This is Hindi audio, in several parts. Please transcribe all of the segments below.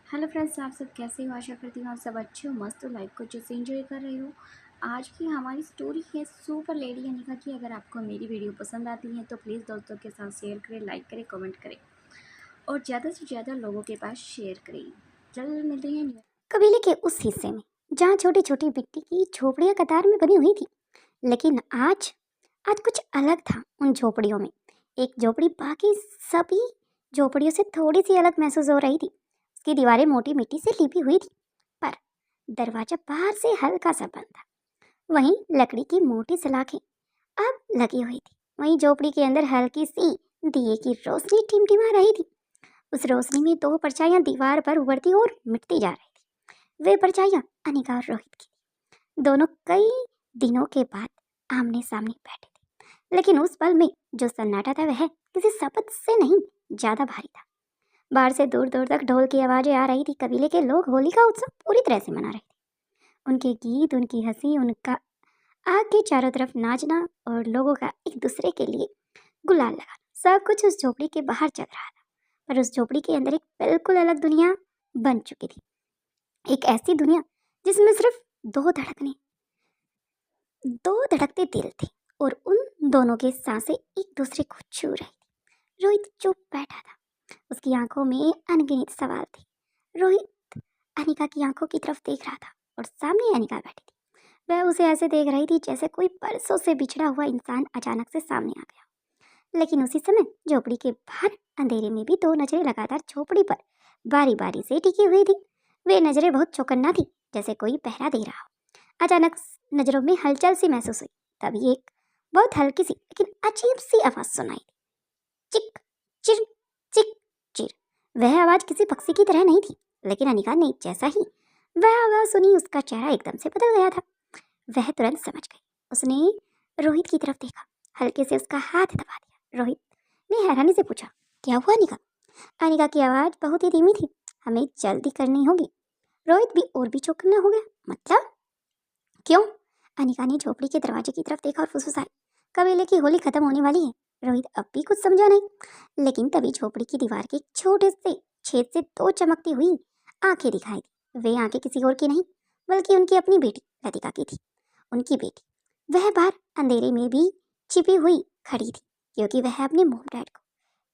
हेलो फ्रेंड्स, आप सब कैसे हो? आशा करती हूँ आप सब अच्छे हो, मस्त हो, लाइफ को अच्छे से एंजॉय कर रहे हो। आज की हमारी स्टोरी है सुपर लेडी अनिका की। अगर आपको मेरी वीडियो पसंद आती है तो प्लीज़ दोस्तों के साथ शेयर करें, लाइक करें, कमेंट करें और ज़्यादा से ज़्यादा लोगों के पास शेयर करें। जल्द मिलते हैं कबीले के उस हिस्से में जहाँ छोटी छोटी मिट्टी की झोपड़ियां कतार में बनी हुई थी। लेकिन आज आज कुछ अलग था उन झोपड़ियों में। एक झोपड़ी बाकी सभी झोपड़ियों से थोड़ी सी अलग महसूस हो रही थी। उसकी दीवारें मोटी मिट्टी से लिपी हुई थी, पर दरवाजा बाहर से हल्का सा बंद था। वहीं लकड़ी की मोटी सलाखें अब लगी हुई थी। वहीं झोपड़ी के अंदर हल्की सी दिए की रोशनी टिमटिमा रही थी। उस रोशनी में दो परछाइयां दीवार पर उभरती और मिटती जा रही थी। वे परछाइयां अनिका और रोहित की थी। दोनों कई दिनों के बाद आमने सामने बैठे थे, लेकिन उस पल में जो सन्नाटा था वह किसी शब्द से नहीं ज्यादा भारी था। बाहर से दूर दूर तक ढोल की आवाजें आ रही थी। कबीले के लोग होली का उत्सव पूरी तरह से मना रहे थे। उनके गीत, उनकी हंसी, उनका आग के चारों तरफ नाचना और लोगों का एक दूसरे के लिए गुलाल लगाना, सब कुछ उस झोपड़ी के बाहर चल रहा था। पर उस झोपड़ी के अंदर एक बिल्कुल अलग दुनिया बन चुकी थी। एक ऐसी दुनिया जिसमें सिर्फ दो धड़कने दो धड़कते दिल थे और उन दोनों के सांसें एक दूसरे को छू रही थी। रोहित चुप बैठा था। उसकी आंखों में अनगिनत सवाल थे। रोहित अनिका की आंखों की तरफ देख रहा था और सामने अनिका बैठी थी। वह उसे ऐसे देख रही थी जैसे कोई बरसों से बिछड़ा हुआ इंसान अचानक से सामने आ गया। लेकिन उसी समय झोपड़ी के बाहर अंधेरे में भी दो नजरें लगातार झोपड़ी पर बारी बारी से टिकी हुई थी। वे नजरें बहुत चौकन्ना थी, जैसे कोई पहरा दे रहा हो। अचानक नजरों में हलचल सी महसूस हुई। तभी एक बहुत हल्की सी लेकिन अजीब सी आवाज सुनाई दी। चिक चिर चिक चिर। वह आवाज किसी पक्षी की तरह नहीं थी, लेकिन अनिका ने जैसा ही वह आवाज सुनी उसका चेहरा एकदम से बदल गया था। वह तुरंत समझ गई। उसने रोहित की तरफ देखा, हल्के से उसका हाथ दबा दिया। रोहित ने हैरानी से पूछा, क्या हुआ अनिका? अनिका की आवाज बहुत ही धीमी थी, हमें जल्दी करनी होगी। रोहित भी और भी चौकन्ना हो गया। मतलब क्यों? अनिका ने झोपड़ी के दरवाजे की तरफ देखा और फुसफुसाई, कबीले की होली खत्म होने वाली है। रोहित अब भी कुछ समझा नहीं, लेकिन तभी झोपड़ी की दीवार के एक छोटे से छेद से दो चमकती हुई आंखें दिखाई दी। वे आंखें किसी और की नहीं, बल्कि उनकी अपनी बेटी लतिका की थी। उनकी बेटी वह बाहर अंधेरे में भी छिपी हुई खड़ी थी, क्योंकि वह अपने मॉम डैड को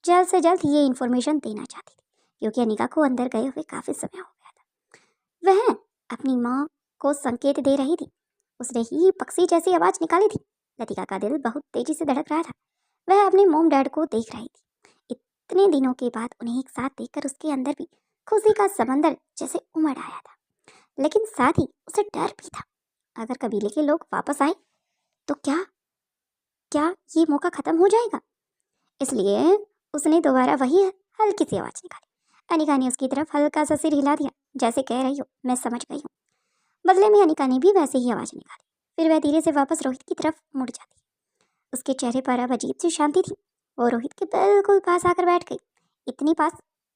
जल्द से जल्द ये इन्फॉर्मेशन देना चाहती थी, क्योंकि अनिका को अंदर गए हुए काफी समय हो गया था। वह अपनी माँ को संकेत दे रही थी। उसने ही पक्षी जैसी आवाज निकाली थी। लतिका का दिल बहुत तेजी से धड़क रहा था। वह अपने मॉम डैड को देख रही थी। इतने दिनों के बाद उन्हें एक साथ देखकर उसके अंदर भी खुशी का समंदर जैसे उमड़ आया था, लेकिन साथ ही उसे डर भी था। अगर कबीले के लोग वापस आए तो क्या क्या ये मौका खत्म हो जाएगा? इसलिए उसने दोबारा वही हल्की सी आवाज निकाली। अनिका ने उसकी तरफ हल्का सा सिर हिला दिया, जैसे कह रही हो मैं समझ गई हूँ। बदले में अनिका ने भी वैसे ही आवाज निकाली। फिर वह धीरे से वापस रोहित की तरफ मुड़ जाती। उसके चेहरे पर अब अजीब सी शांति थी। वो रोहित के बिल्कुल पास आकर बैठ गई, इतनी पास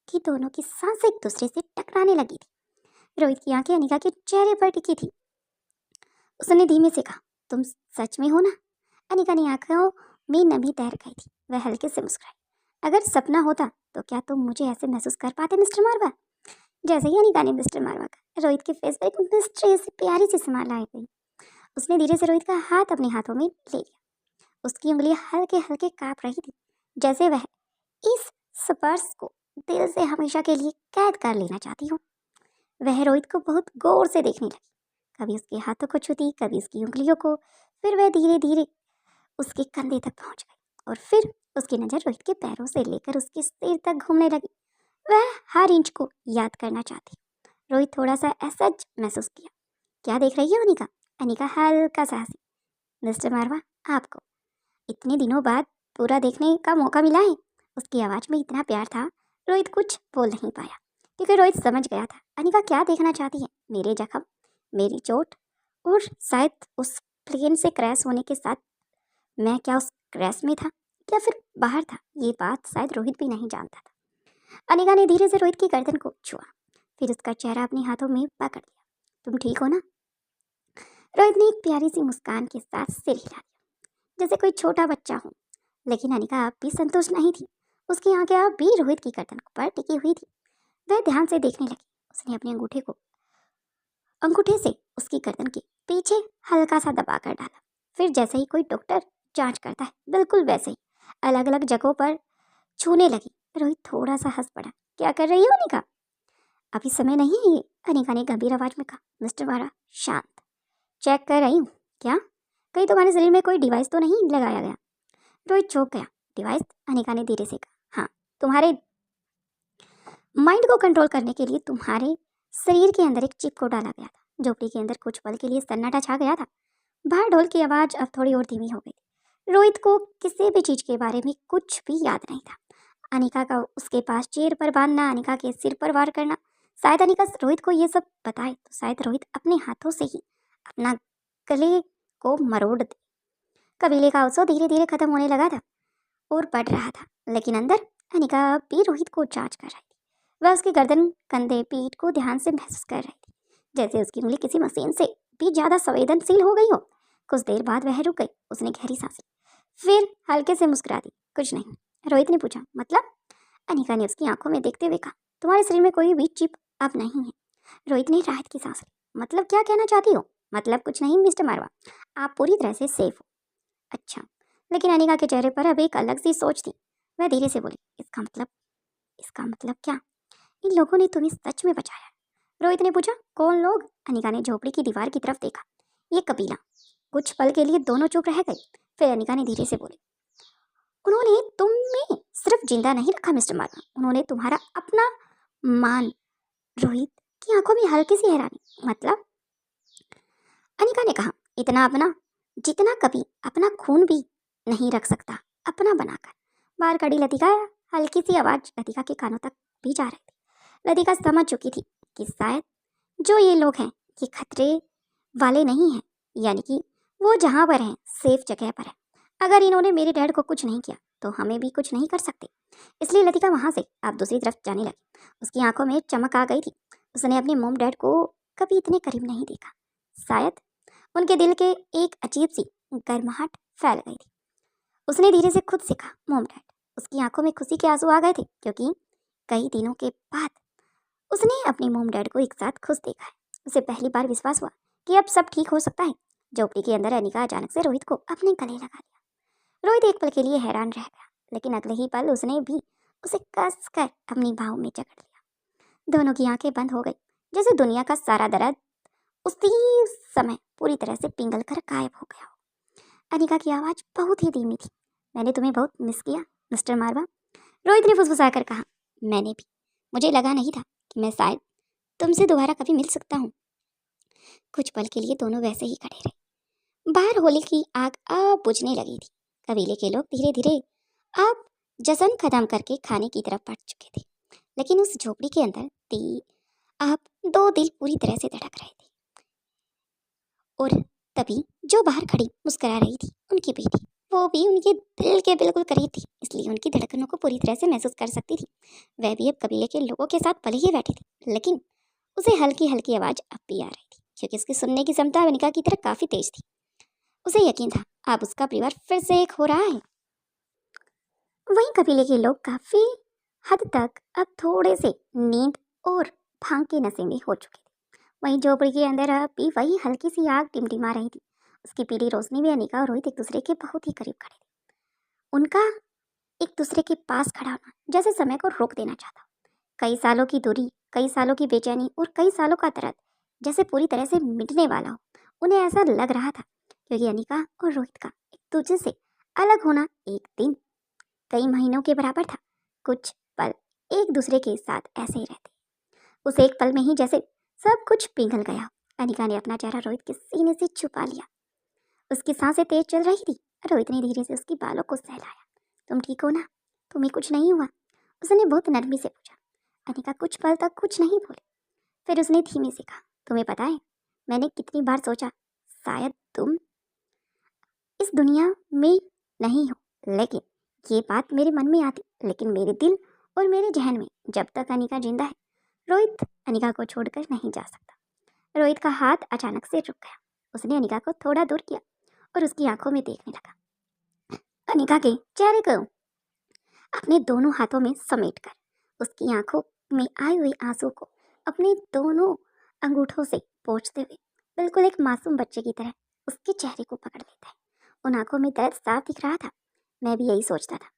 कि दोनों की सांस एक दूसरे से टकराने लगी थी। रोहित की आंखें अनिका के चेहरे पर टिकी थी। उसने धीमे से कहा, तुम सच में हो ना? अनिका ने आंखों में नमी तैर गई थी। वह हल्के से मुस्कुराई। अगर सपना होता तो क्या तुम मुझे ऐसे महसूस कर पाते मिस्टर मारवा? जैसे ही अनिका ने मिस्टर मारवा का रोहित के फेस पर एक मिस्ट्री से प्यारी सी स्माइल आई गई। उसने धीरे से रोहित का हाथ अपने हाथों में ले लिया। उसकी उंगलियां हल्के हल्के कांप रही थी, जैसे वह इस स्पर्श को दिल से हमेशा के लिए कैद कर लेना चाहती हो। वह रोहित को बहुत गौर से देखने लगी, कभी उसके हाथों को छूती, कभी उसकी उंगलियों को। फिर वह धीरे धीरे उसके कंधे तक पहुंच गई और फिर उसकी नजर रोहित के पैरों से लेकर उसके सिर तक घूमने लगी। वह हर इंच को याद करना चाहती। रोहित थोड़ा सा असहज महसूस किया। क्या देख रही है अनिका? अनिका हल्का सा हंसी। मिस्टर मारवा, आपको इतने दिनों बाद पूरा देखने का मौका मिला है। उसकी आवाज में इतना प्यार था, रोहित कुछ बोल नहीं पाया, क्योंकि रोहित समझ गया था अनिका क्या देखना चाहती है। मेरे जख्म, मेरी चोट, और शायद उस प्लेन से क्रैश होने के साथ मैं क्या उस क्रैश में था या फिर बाहर था, ये बात शायद रोहित भी नहीं जानता था। अनिका ने धीरे से रोहित की गर्दन को छुआ, फिर उसका चेहरा अपने हाथों में पकड़ लिया। तुम ठीक हो ना? रोहित ने एक प्यारी सी मुस्कान के साथ सिर हिला दिया, जैसे कोई छोटा बच्चा हो। लेकिन अनिका अब भी संतुष्ट नहीं थी। उसकी आंखें अब भी रोहित की गर्दन पर टिकी हुई थी। वह ध्यान से देखने लगी। उसने अपने अंगूठे से उसकी गर्दन के पीछे हल्का सा दबा कर डाला। फिर जैसे ही कोई डॉक्टर जांच करता है, बिल्कुल वैसे ही अलग अलग जगहों पर छूने लगी। रोहित थोड़ा सा हंस पड़ा। क्या कर रही हो अनिका? अभी समय नहीं है ये, अनिका ने गंभीर आवाज में कहा। मिस्टर वारा शांत। चेक कर रही हूँ। क्या? कहीं तुम्हारे शरीर में कोई डिवाइस तो नहीं लगाया गया? रोहित चौंक गया। डिवाइस? अनिका ने धीरे से कहा। हाँ, तुम्हारे माइंड को कंट्रोल करने के लिए तुम्हारे शरीर के अंदर एक चिप को डाला गया था। झोपड़ी के अंदर कुछ पल के लिए सन्नाटा छा गया था। बाहर ढोल की आवाज अब थोड़ी और धीमी हो गई थी। रोहित को किसी भी चीज के बारे में कुछ भी याद नहीं था। अनिका का उसके पास चेयर पर बांधना, अनिका के सिर पर वार करना। शायद अनिका रोहित को ये सब बताए तो शायद रोहित अपने हाथों से ही अपना गले को मरोड़ दे। कबीले का उत्सव धीरे धीरे खत्म होने लगा था और बढ़ रहा था, लेकिन अंदर अनिका भी रोहित को जांच कर रही थी। वह उसकी गर्दन, कंधे, पीठ को ध्यान से महसूस कर रही थी, जैसे उसकी उंगली किसी मशीन से भी ज्यादा संवेदनशील हो गई हो। कुछ देर बाद वह रुक गई। उसने गहरी सांस ली, फिर हल्के से मुस्कुरा दी। कुछ नहीं, रोहित ने पूछा। मतलब? अनिका ने उसकी आंखों में देखते हुए कहा। तुम्हारे शरीर में कोई भी चिप अब नहीं है। रोहित ने राहत की सांस ली। मतलब क्या कहना चाहती हो? मतलब कुछ नहीं मिस्टर मारवा, आप पूरी तरह से सेफ हो। अच्छा, लेकिन अनिका के चेहरे पर अब एक अलग सी सोच थी। वह धीरे से बोली। इसका मतलब क्या? इन लोगों ने तुम्हें सच में बचाया? रोहित ने पूछा। कौन लोग? अनिका ने झोपड़ी की दीवार की तरफ देखा। ये कबीला। कुछ पल के लिए दोनों चुप रह गए। फिर अनिका ने धीरे से बोली। उन्होंने तुम्हें सिर्फ जिंदा नहीं रखा मिस्टर मारवा, उन्होंने तुम्हारा अपना मान। रोहित की आंखों में हल्की सी हैरानी। मतलब? अनिका ने कहा। इतना अपना जितना कभी अपना खून भी नहीं रख सकता अपना बनाकर। बाहर खड़ी लतिका, हल्की सी आवाज लतिका के कानों तक भी जा रही थी। लतिका समझ चुकी थी कि शायद जो ये लोग हैं ये खतरे वाले नहीं हैं, यानी कि वो जहाँ पर हैं सेफ जगह पर है। अगर इन्होंने मेरे डैड को कुछ नहीं किया तो हमें भी कुछ नहीं कर सकते। इसलिए लतिका वहां से अब दूसरी तरफ जाने लगी। उसकी आंखों में चमक आ गई थी। उसने अपने मॉम डैड को कभी इतने करीब नहीं देखा। शायद उनके दिल के एक अजीब सी गर्माहट फैल गई थी। उसने धीरे से खुद से कहा, मॉम डैड। उसकी आंखों में खुशी के आंसू आ गए थे, क्योंकि कई दिनों के बाद उसने अपने मॉम डैड को एक साथ खुश देखा है। उसे पहली बार विश्वास हुआ कि अब सब ठीक हो सकता है। झोपड़ी के अंदर अनिका अचानक से रोहित को अपने गले लगा लिया। रोहित एक पल के लिए हैरान रह गया, लेकिन अगले ही पल उसने भी उसे कस कर अपनी बाहों में जकड़ लिया। दोनों की आंखें बंद हो गई, जैसे दुनिया का सारा दर्द उसी समय पूरी तरह से पिघल कर गायब हो गया हो। अनिका की आवाज बहुत ही धीमी थी। मैंने तुम्हें बहुत मिस किया मिस्टर मारवा। रोहित ने फुसफुसा कर कहा। मैंने भी। मुझे लगा नहीं था कि मैं शायद तुमसे दोबारा कभी मिल सकता हूँ। कुछ पल के लिए दोनों वैसे ही खड़े रहे। बाहर होली की आग अब बुझने लगी थी। कबीले के लोग धीरे धीरे अब जश्न खत्म करके खाने की तरफ बढ़ चुके थे, लेकिन उस झोपड़ी के अंदर अब दो दिल पूरी तरह से धड़क रहे थे। और तभी जो बाहर खड़ी मुस्कुरा रही थी उनकी बेटी, वो भी उनके दिल के बिल्कुल करीब थी, इसलिए उनकी धड़कनों को पूरी तरह से महसूस कर सकती थी। वह भी अब कबीले के लोगों के साथ भले ही बैठी थी, लेकिन उसे हल्की हल्की आवाज अब भी आ रही थी, क्योंकि उसकी सुनने की क्षमता अनिका की तरह काफी तेज थी। उसे यकीन था अब उसका परिवार फिर से एक हो रहा है। वहीं कबीले के लोग काफी हद तक अब थोड़े से नींद और भांग के नशे में हो चुके थे। वहीं झोपड़ी के अंदर अब भी वही हल्की सी आग टिमटिमा रही थी। उसकी पीली रोशनी में अनिका और रोहित एक दूसरे के बहुत ही करीब खड़े थे। उनका एक दूसरे के पास खड़ा होना जैसे समय को रोक देना चाहता। कई सालों की दूरी, कई सालों की बेचैनी और कई सालों का दर्द जैसे पूरी तरह से मिटने वाला हो। उन्हें ऐसा लग रहा था क्योंकि अनिका और रोहित का एक दूसरे से अलग होना एक दिन कई महीनों के बराबर था। कुछ पल एक दूसरे के साथ ऐसे ही रहते, उस एक पल में ही जैसे सब कुछ पिघल गया। अनिका ने अपना चेहरा रोहित के सीने से छुपा लिया। उसकी सांसें तेज चल रही थी। रोहित ने धीरे से उसकी बालों को सहलाया। तुम ठीक हो ना? तुम्हें कुछ नहीं हुआ? उसने बहुत नरमी से पूछा। अनिका कुछ पल तक कुछ नहीं बोली। फिर उसने धीमे से कहा, तुम्हें पता है मैंने कितनी बार सोचा शायद तुम इस दुनिया में नहीं हो, लेकिन ये बात मेरे मन में आती, लेकिन मेरे दिल और मेरे जहन में जब तक अनिका जिंदा है, रोहित अनिका को छोड़कर नहीं जा सकता। रोहित का हाथ अचानक से रुक गया। उसने अनिका को थोड़ा दूर किया और उसकी आंखों में देखने लगा। अनिका के चेहरे को अपने दोनों हाथों में समेटकर उसकी आंखों में आए हुए आंसू को अपने दोनों अंगूठों से पोंछते हुए बिल्कुल एक मासूम बच्चे की तरह उसके चेहरे को पकड़ लेता है। उन आंखों में दर्द साफ दिख रहा था। मैं भी यही सोचता था।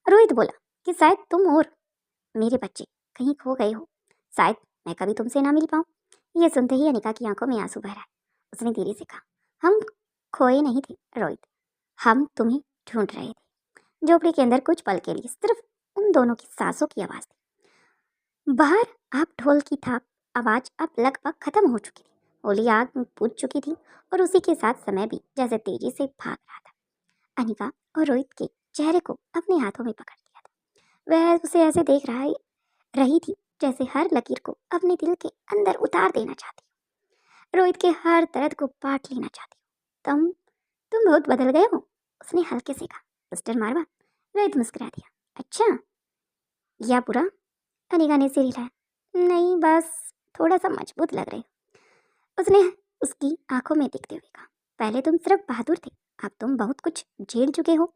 रोहित बोला कि शायद तुम और मेरे बच्चे कहीं खो गए हो, शायद मैं कभी तुमसे ना मिल पाऊँ। ये सुनते ही अनिका की आंखों में आंसू भर आए। उसने धीरे से कहा, हम खोए नहीं थे रोहित, हम तुम्हें ढूंढ रहे थे। झोपड़ी के अंदर कुछ पल के लिए सिर्फ उन दोनों की सांसों की आवाज़ थी। बाहर आप ढोल की थाप आवाज़ अब लगभग खत्म हो चुकी थी। होली आग में पूज चुकी थी और उसी के साथ समय भी जैसे तेजी से भाग रहा था। अनिका और रोहित के चेहरे को अपने हाथों में पकड़ लिया था। वह उसे ऐसे देख रही थी जैसे हर लकीर को अपने दिल के अंदर उतार देना चाहती, रोहित के हर दर्द को बांट लेना चाहती। तुम बहुत बदल गए हो, उसने हल्के से कहा। मिस्टर मारवा। रोहित मुस्कुरा दिया। अच्छा, या बुरा? अनिका ने सिर हिलाया। नहीं, बस थोड़ा सा मजबूत लग रहे हो, उसने उसकी आंखों में देखते हुए कहा। पहले तुम सिर्फ बहादुर थे, अब तुम बहुत कुछ झेल चुके हो।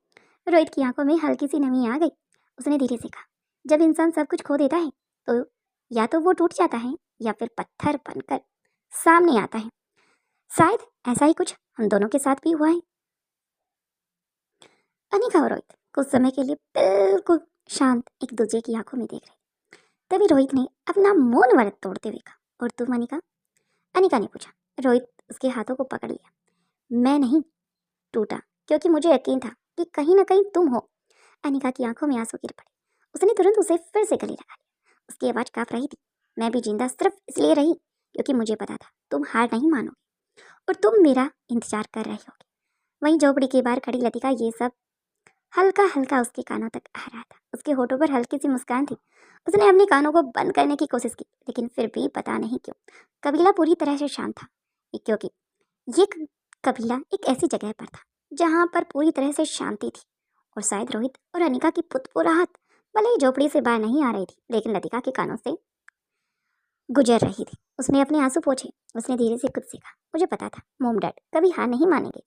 रोहित की आंखों में हल्की सी नमी आ गई। उसने धीरे से कहा, जब इंसान सब कुछ खो देता है तो या तो वो टूट जाता है या फिर पत्थर बनकर सामने आता है। शायद ऐसा ही कुछ हम दोनों के साथ भी हुआ है। अनिका और रोहित कुछ समय के लिए बिल्कुल शांत एक दूसरे की आंखों में देख रहे। तभी रोहित ने अपना मौन व्रत तोड़ते हुए कहा, और तुम अनिका? अनिका ने पूछा। रोहित उसके हाथों को पकड़ लिया। मैं नहीं टूटा, क्योंकि मुझे यकीन था कि कहीं ना कहीं तुम हो। अनिका की आंखों में आंसू गिर पड़े। उसने तुरंत उसे फिर से गले लगा लिया। उसकी आवाज़ कांप रही थी। मैं भी जिंदा सिर्फ इसलिए रही क्योंकि मुझे पता था तुम हार नहीं मानोगे और तुम मेरा इंतजार कर रहे होगे। वहीं झोपड़ी के बाहर खड़ी लतिका ये सब हल्का हल्का उसके कानों तक आ रहा था। उसके होठों पर हल्की सी मुस्कान थी। उसने अपने कानों को बंद करने की कोशिश की, लेकिन फिर भी पता नहीं क्यों कबीला पूरी तरह से शांत था। क्योंकि ये कबीला एक ऐसी जगह पर था जहाँ पर पूरी तरह से शांति थी। और शायद रोहित और अनिका की पुतपुराहट भले ही झोपड़ी से बाहर नहीं आ रही थी, लेकिन लतिका के कानों से गुजर रही थी। उसने अपने आंसू पोंछे। उसने धीरे से खुद से कहा, मुझे पता था मोम डैड कभी हार नहीं मानेंगे।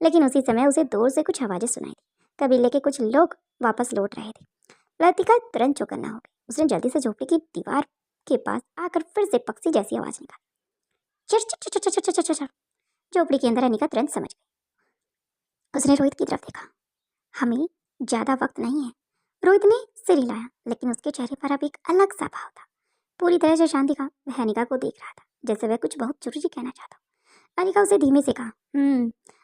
लेकिन उसी समय उसे दूर से कुछ आवाज़ें सुनाई दी। कबीले के कुछ लोग वापस लौट रहे थे। लतिका तुरंत चौकन्ना हो गई। उसने जल्दी से झोपड़ी की दीवार के पास आकर फिर से पक्षी जैसी आवाज़ निकाली। चर चर चर चर चर चर चर। झोपड़ी के अंदर अनिका तुरंत समझ गई। उसने रोहित की तरफ देखा। हमें ज़्यादा वक्त नहीं है। रोहित ने सिर हिलाया, लेकिन उसके चेहरे पर अब एक अलग सा भाव था। पूरी तरह से शांति का वह अनिका को देख रहा था, जैसे वह कुछ बहुत जरूरी कहना चाहता। अनिका उसे धीमे से कहा,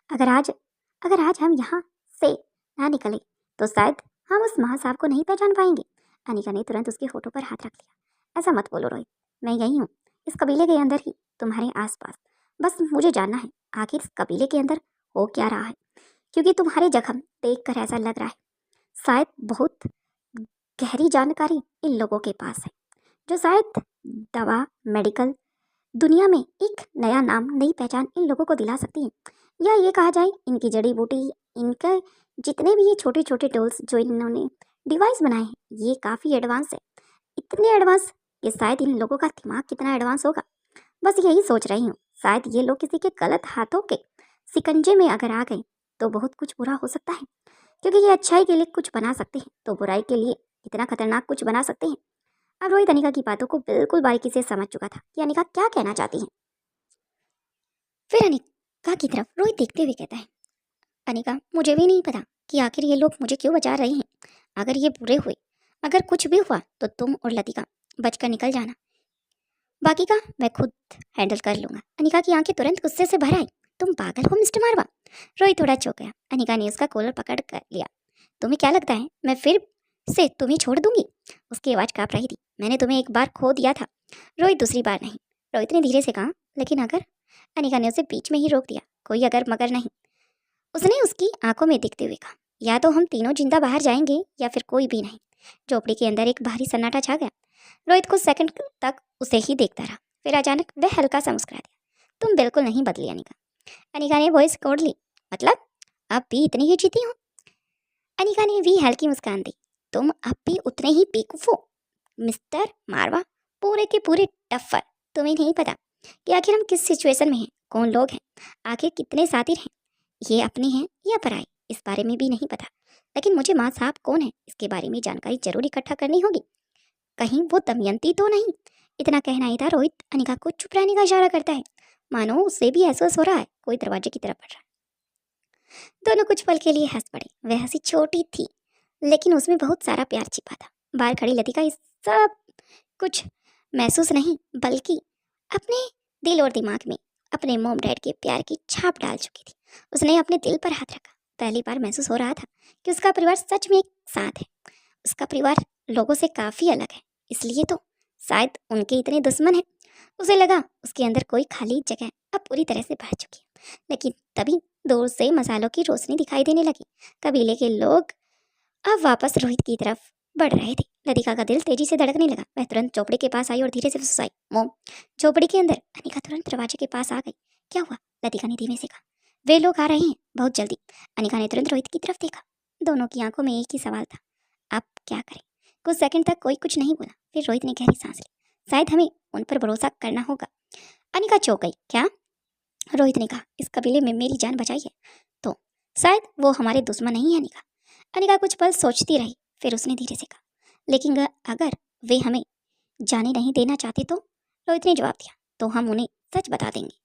अगर आज हम यहाँ से ना निकले तो शायद हम उस महासाहब को नहीं पहचान पाएंगे। अनिका ने तुरंत उसके होठों पर हाथ रख लिया। ऐसा मत बोलो रोहित, मैं यही हूँ, इस कबीले के अंदर ही, तुम्हारे आसपास। बस मुझे जानना है आखिर इस कबीले के अंदर हो क्या रहा है, क्योंकि तुम्हारे जख्म देखकर ऐसा लग रहा है शायद बहुत गहरी जानकारी इन लोगों के पास है, जो शायद दवा मेडिकल दुनिया में एक नया नाम, नई पहचान इन लोगों को दिला सकती है। या ये कहा जाए इनकी जड़ी बूटी, इनके जितने भी ये छोटे छोटे टूल्स जो इन्होंने डिवाइस बनाए हैं, ये काफ़ी एडवांस है। इतने एडवांस कि शायद इन लोगों का दिमाग कितना एडवांस होगा। बस यही सोच रही हूँ, शायद ये लोग किसी के गलत हाथों के शिकंजे में अगर आ गए तो बहुत कुछ बुरा हो सकता है, क्योंकि ये अच्छाई के लिए कुछ बना सकते हैं तो बुराई के लिए इतना खतरनाक कुछ बना सकते हैं। अब रोहित अनिका की बातों को बिल्कुल बारीकी से समझ चुका था कि अनिका क्या कहना चाहती है। फिर अनिका की तरफ रोहित देखते हुए कहता है, अनिका, मुझे भी नहीं पता कि आखिर ये लोग मुझे क्यों बचा रहे हैं। अगर ये बुरे हुए, अगर कुछ भी हुआ तो तुम और लतिका बचकर निकल जाना, बाकी का मैं खुद हैंडल कर लूंगा। अनिका की आंखें तुरंत गुस्से से भर आई। तुम पागल हो मिस्टर मारवा? रोहित थोड़ा चौंक गया। अनिका ने उसका कॉलर पकड़ कर लिया। तुम्हें क्या लगता है मैं फिर से तुम्हें छोड़ दूंगी? उसकी आवाज़ कांप रही थी। मैंने तुम्हें एक बार खो दिया था रोहित, दूसरी बार नहीं। रोहित ने धीरे से कहा, लेकिन अगर? अनिका ने उसे बीच में ही रोक दिया। कोई अगर मगर नहीं, उसने उसकी आंखों में देखते हुए कहा। या तो हम तीनों जिंदा बाहर जाएंगे या फिर कोई भी नहीं। झोपड़ी के अंदर एक भारी सन्नाटा छा गया। रोहित कुछ सेकंड तक उसे ही देखता रहा। फिर अचानक वह हल्का सा मुस्कुरा दिया। तुम बिल्कुल नहीं बदली अनिका। अनिका ने वॉइस कोड ली। मतलब अब भी इतनी ही जीती हो? अनिका ने भी हल्की मुस्कान दी। तुम अब भी उतने ही बेवकूफ हो मिस्टर मारवा, पूरे के पूरे टफ्फर। तुम्हें नहीं पता कि आखिर हम किस सिचुएशन में हैं, कौन लोग हैं, आखिर कितने साथी हैं, ये अपने हैं या पराए, इस बारे में भी नहीं पता। लेकिन मुझे माँ साहब कौन है इसके बारे में जानकारी जरूर इकट्ठा करनी होगी। कहीं वो दमयंती तो नहीं इतना कहना ही था, रोहित अनिका को चुप रहने का इशारा करता है, मानो उससे भी एहसास हो रहा है कोई दरवाजे की तरफ बढ़ रहा है। दोनों कुछ पल के लिए हंस पड़े। वह हंसी छोटी थी, लेकिन उसमें बहुत सारा प्यार छिपा था। बाहर खड़ी लतिका इस सब कुछ महसूस नहीं, बल्कि अपने दिल और दिमाग में अपने मॉम डैड के प्यार की छाप डाल चुकी थी। उसने अपने दिल पर हाथ रखा। पहली बार महसूस हो रहा था कि उसका परिवार सच में एक साथ है। उसका परिवार लोगों से काफ़ी अलग है, इसलिए तो शायद उनके इतने दुश्मन हैं। उसे लगा उसके अंदर कोई खाली जगह अब पूरी तरह से भर चुकी है। लेकिन तभी दूर से मसालों की रोशनी दिखाई देने लगी। कबीले के लोग अब वापस रोहित की तरफ बढ़ रहे थे। लतिका का दिल तेजी से धड़कने लगा। वह तुरंत झोपड़ी के पास आई और धीरे से फुसफुसाई, मोम। झोपड़ी के अंदर अनिका तुरंत दरवाजे के पास आ गई। क्या हुआ? लतिका ने धीमे से कहा। वे लोग आ रहे हैं, बहुत जल्दी। अनिका ने तुरंत रोहित की तरफ देखा। दोनों की आंखों में एक ही सवाल था, अब क्या करें? कुछ सेकंड तक कोई कुछ नहीं बोला। फिर रोहित ने गहरी सांस ली। शायद हमें उन पर भरोसा करना होगा। अनिका चौंक गई। क्या? रोहित ने कहा। इस कबीले में मेरी जान बचाई है तो शायद वो हमारे दुश्मन नहीं है। अनिका अनिका कुछ पल सोचती रही, फिर उसने धीरे से कहा, लेकिन अगर वे हमें जाने नहीं देना चाहते तो? रोहित ने जवाब दिया, तो हम उन्हें सच बता देंगे।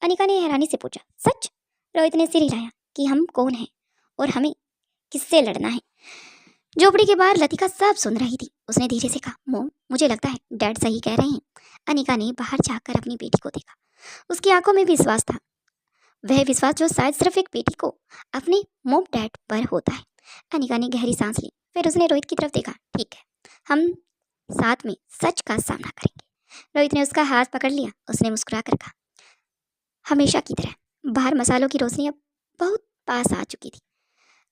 अनिका ने हैरानी से पूछा, सच? रोहित ने सिर हिलाया। कि हम कौन हैं और हमें किससे लड़ना है। झोपड़ी के बाहर लतिका सब सुन रही थी। उसने धीरे से कहा, मोम, मुझे लगता है डैड सही कह रहे हैं। अनिका ने बाहर झाँककर अपनी बेटी को देखा। उसकी आंखों में विश्वास था, वह विश्वास जो शायद सिर्फ एक बेटी को अपने मॉम डैड पर होता है। अनिका ने गहरी सांस ली, फिर उसने रोहित की तरफ देखा। ठीक है, हम साथ में सच का सामना करेंगे। रोहित ने उसका हाथ पकड़ लिया। उसने मुस्कुरा कर कहा, हमेशा की तरह। बाहर मसालों की रोशनी अब बहुत पास आ चुकी थी।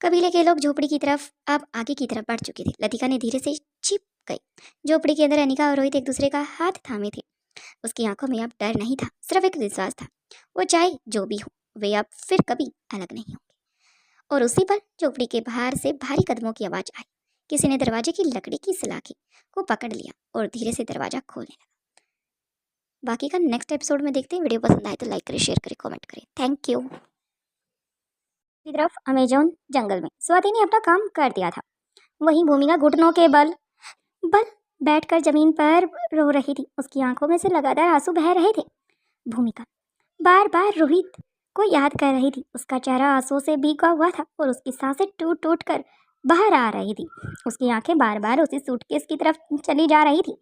कबीले के लोग झोपड़ी की तरफ अब आगे की तरफ बढ़ चुके थे। लतिका ने धीरे से छिप गई। झोपड़ी के अंदर अनिका और रोहित एक दूसरे का हाथ थामे थे। उसकी आंखों में अब डर नहीं था, सिर्फ एक विश्वास था। वो चाहे जो भी हो, वे अब फिर कभी अलग नहीं होंगे। और उसी पर झोपड़ी के बाहर से भारी कदमों की आवाज आई। किसी ने दरवाजे की लकड़ी की सलाखी को पकड़ लिया और धीरे से दरवाजा खोलने लगा। बाकी का नेक्स्ट एपिसोड में देखते हैं। वीडियो पसंद आए तो लाइक करें, शेयर करें, कमेंट करें। Thank you. की तरफ अमेजोन जंगल में स्वाति ने अपना काम कर दिया था। वहीं भूमिका घुटनों के बल बैठकर जमीन पर रो रही थी। उसकी आंखों में से लगातार आंसू बह रहे थे। भूमिका बार बार रोहित को याद कर रही थी। उसका चेहरा आंसुओं से भीगा हुआ था और उसकी सांसें टूट टूट कर बाहर आ रही थी। उसकी आंखें बार बार उसी सूटकेस की तरफ चली जा रही थी।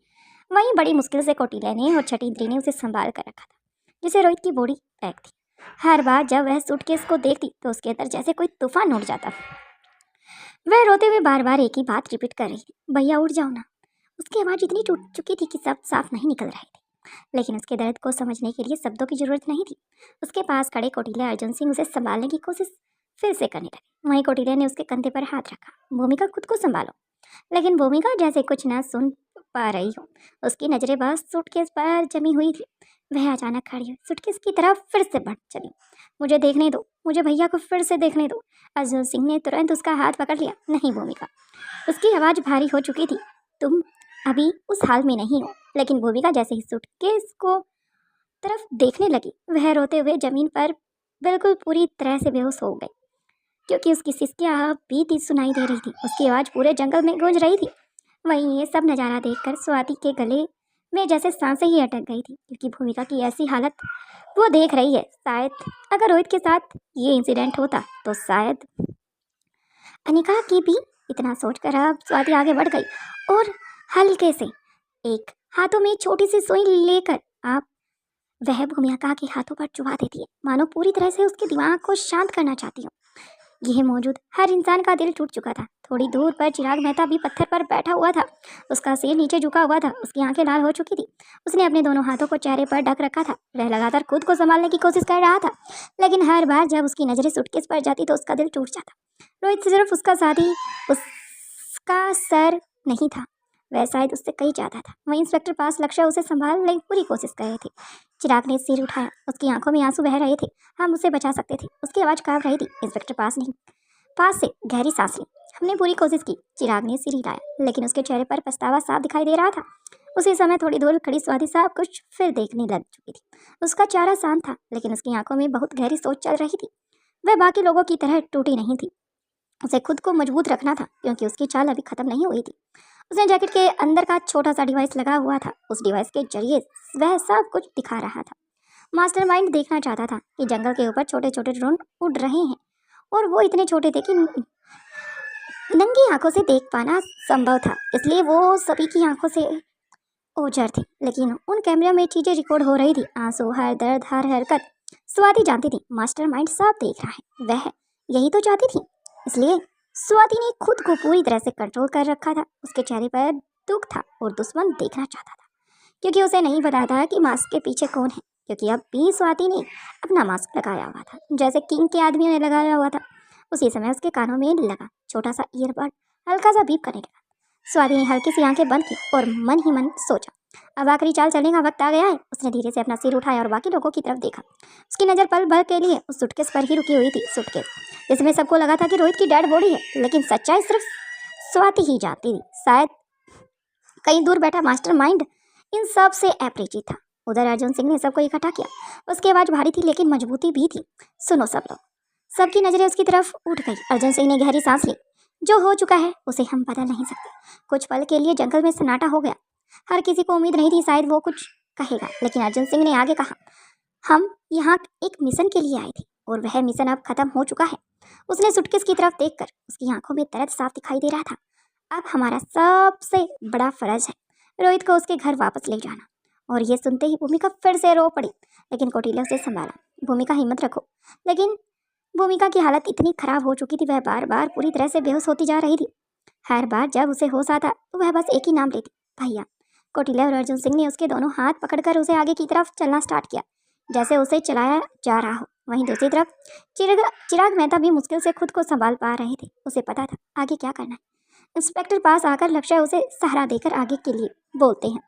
वहीं बड़ी मुश्किल से कौटिल्या ने और छठी इंद्री ने उसे संभाल कर रखा था, जिसे रोहित की बॉडी पैक थी। हर बार जब वह सूटकेस को देखती तो उसके अंदर जैसे कोई तूफान उठ जाता। वह रोते हुए बार बार एक ही बात रिपीट कर रही थी, भैया उठ जाओ ना। उसकी आवाज़ इतनी टूट चुकी थी कि शब्द साफ नहीं निकल रहे थे, लेकिन उसके दर्द को समझने के लिए शब्दों की जरूरत नहीं थी। उसके पास खड़े कौटिल्या अर्जुन सिंह उसे संभालने की कोशिश फिर से करने लगे। वहीं कौटिल्या ने उसके कंधे पर हाथ रखा। भूमिका खुद को संभालो। लेकिन भूमिका जैसे कुछ न सुन पा रही हो। उसकी नजरें बस सूटकेस पर जमी हुई थी। वह अचानक खड़ी हुई, सूटकेस की तरफ फिर से बढ़ चली। मुझे देखने दो, मुझे भैया को फिर से देखने दो। अर्जुन सिंह ने तुरंत उसका हाथ पकड़ लिया। नहीं भूमिका, उसकी आवाज़ भारी हो चुकी थी, तुम अभी उस हाल में नहीं हो। लेकिन भूमिका जैसे ही सूटकेस को तरफ देखने लगी, वह रोते हुए जमीन पर बिल्कुल पूरी तरह से बेहोश हो गई, क्योंकि उसकी सिसकियां भी सुनाई दे रही थी। उसकी आवाज़ पूरे जंगल में गूंज रही थी। वहीं ये सब नज़ारा देखकर स्वाति के गले में जैसे सांसें ही अटक गई थी, क्योंकि भूमिका की ऐसी हालत वो देख रही है। शायद अगर रोहित के साथ ये इंसिडेंट होता तो शायद अनिका की भी। इतना सोचकर अब स्वाति आगे बढ़ गई और हल्के से एक हाथों में छोटी सी सुई लेकर आप वह भूमिका के हाथों पर चुभा देती है, मानो पूरी तरह से उसके दिमाग को शांत करना चाहती हूँ। यह मौजूद हर इंसान का दिल टूट चुका था। थोड़ी दूर पर चिराग मेहता भी पत्थर पर बैठा हुआ था। उसका सिर नीचे झुका हुआ था। उसकी आंखें लाल हो चुकी थी। उसने अपने दोनों हाथों को चेहरे पर ढक रखा था। वह लगातार खुद को संभालने की कोशिश कर रहा था, लेकिन हर बार जब उसकी नजरें सूटकेस पर जाती तो उसका दिल टूट जाता। रोहित सिर्फ उसका साथी, उसका सर नहीं था, वह शायद उससे कहीं ज़्यादा था। वहीं इंस्पेक्टर पास लक्ष्य उसे संभालने की पूरी कोशिश कर रहे थे। चिराग ने सिर उठाया। उसकी आंखों में आंसू बह रहे थे। हम उसे बचा सकते थे। उसकी आवाज़ कांप रही थी। इंस्पेक्टर पास से गहरी सांस ली। हमने पूरी कोशिश की। चिराग ने सिर हिलाया, लेकिन उसके चेहरे पर पछतावा साफ दिखाई दे रहा था। उसी समय थोड़ी दूर खड़ी स्वाति साहब कुछ फिर देखने लग चुकी थी। उसका चेहरा शांत था, लेकिन उसकी आंखों में बहुत गहरी सोच चल रही थी। वह बाकी लोगों की तरह टूटी नहीं थी। उसे खुद को मजबूत रखना था, क्योंकि उसकी चाल अभी खत्म नहीं हुई थी। उसने जैकेट के अंदर का छोटा सा डिवाइस लगा हुआ था। उस डिवाइस के जरिए वह सब कुछ दिखा रहा था। मास्टरमाइंड देखना चाहता था कि जंगल के ऊपर छोटे छोटे ड्रोन उड़ रहे हैं और वो इतने छोटे थे कि नंगी आंखों से देख पाना संभव था, इसलिए वो सभी की आंखों से ओझल थी। लेकिन उन कैमरे में चीजें रिकॉर्ड हो रही थी, आंसू, हर दर्द, हर हरकत। स्वाति जानती थी मास्टरमाइंड सब देख रहा है, वह यही तो चाहती थी। इसलिए स्वाति ने खुद को पूरी तरह से कंट्रोल कर रखा था। उसके चेहरे पर दुख था और दुश्मन देखना चाहता था, क्योंकि उसे नहीं पता था कि मास्क के पीछे कौन है। क्योंकि अब भी स्वाति ने अपना मास्क लगाया हुआ था, जैसे किंग के आदमियों ने लगाया हुआ था। उसी समय उसके कानों में लगा छोटा सा ईयरबड हल्का सा बीप करने लगा। स्वाति ने हल्की सी आंखें बंद की और मन ही मन सोचा, अब आखिरी चाल चलने का वक्त आ गया है। उसने धीरे से अपना सिर उठाया और बाकी लोगों की तरफ देखा। उसकी नज़र पल भर के लिए उस सूटकेस पर ही रुकी हुई थी। सूटकेस जिसमें सबको लगा था कि रोहित की डेड बॉडी है, लेकिन सच्चाई सिर्फ स्वाति ही जानती थी। शायद कहीं दूर बैठा मास्टरमाइंड इन सब से अपरिचित था। उधर अर्जुन सिंह ने सबको इकट्ठा किया। उसकी आवाज़ भारी थी लेकिन मजबूती भी थी। सुनो सब लोग। सबकी नजरें उसकी तरफ उठ गई। अर्जुन सिंह ने गहरी सांस ली। जो हो चुका है उसे हम बदल नहीं सकते। कुछ पल के लिए जंगल में सन्नाटा हो गया। हर किसी को उम्मीद नहीं थी शायद वो कुछ कहेगा, लेकिन अर्जुन सिंह ने आगे कहा, हम यहाँ एक मिशन के लिए आए थे और वह मिशन अब खत्म हो चुका है। उसने सूटकेस की तरफ देखकर उसकी आंखों में दर्द साफ दिखाई दे रहा था। अब हमारा सबसे बड़ा फर्ज है रोहित को उसके घर वापस ले जाना। और ये सुनते ही भूमिका फिर से रो पड़ी, लेकिन कौटिल्य उसे संभाला। भूमिका, हिम्मत रखो। लेकिन भूमिका की हालत इतनी खराब हो चुकी थी, वह बार बार पूरी तरह से बेहोश होती जा रही थी। हर बार जब उसे होश आता तो वह बस एक ही नाम लेती, भैया। कौटिल्य और अर्जुन सिंह ने उसके दोनों हाथ पकड़कर उसे आगे की तरफ चलना स्टार्ट किया, जैसे उसे चलाया जा रहा हो। वहीं दूसरी तरफ चिराग मेहता भी मुश्किल से खुद को संभाल पा रहे थे। उसे पता था आगे क्या करना है। इंस्पेक्टर पास आकर लक्ष्य उसे सहारा देकर आगे के लिए बोलते हैं।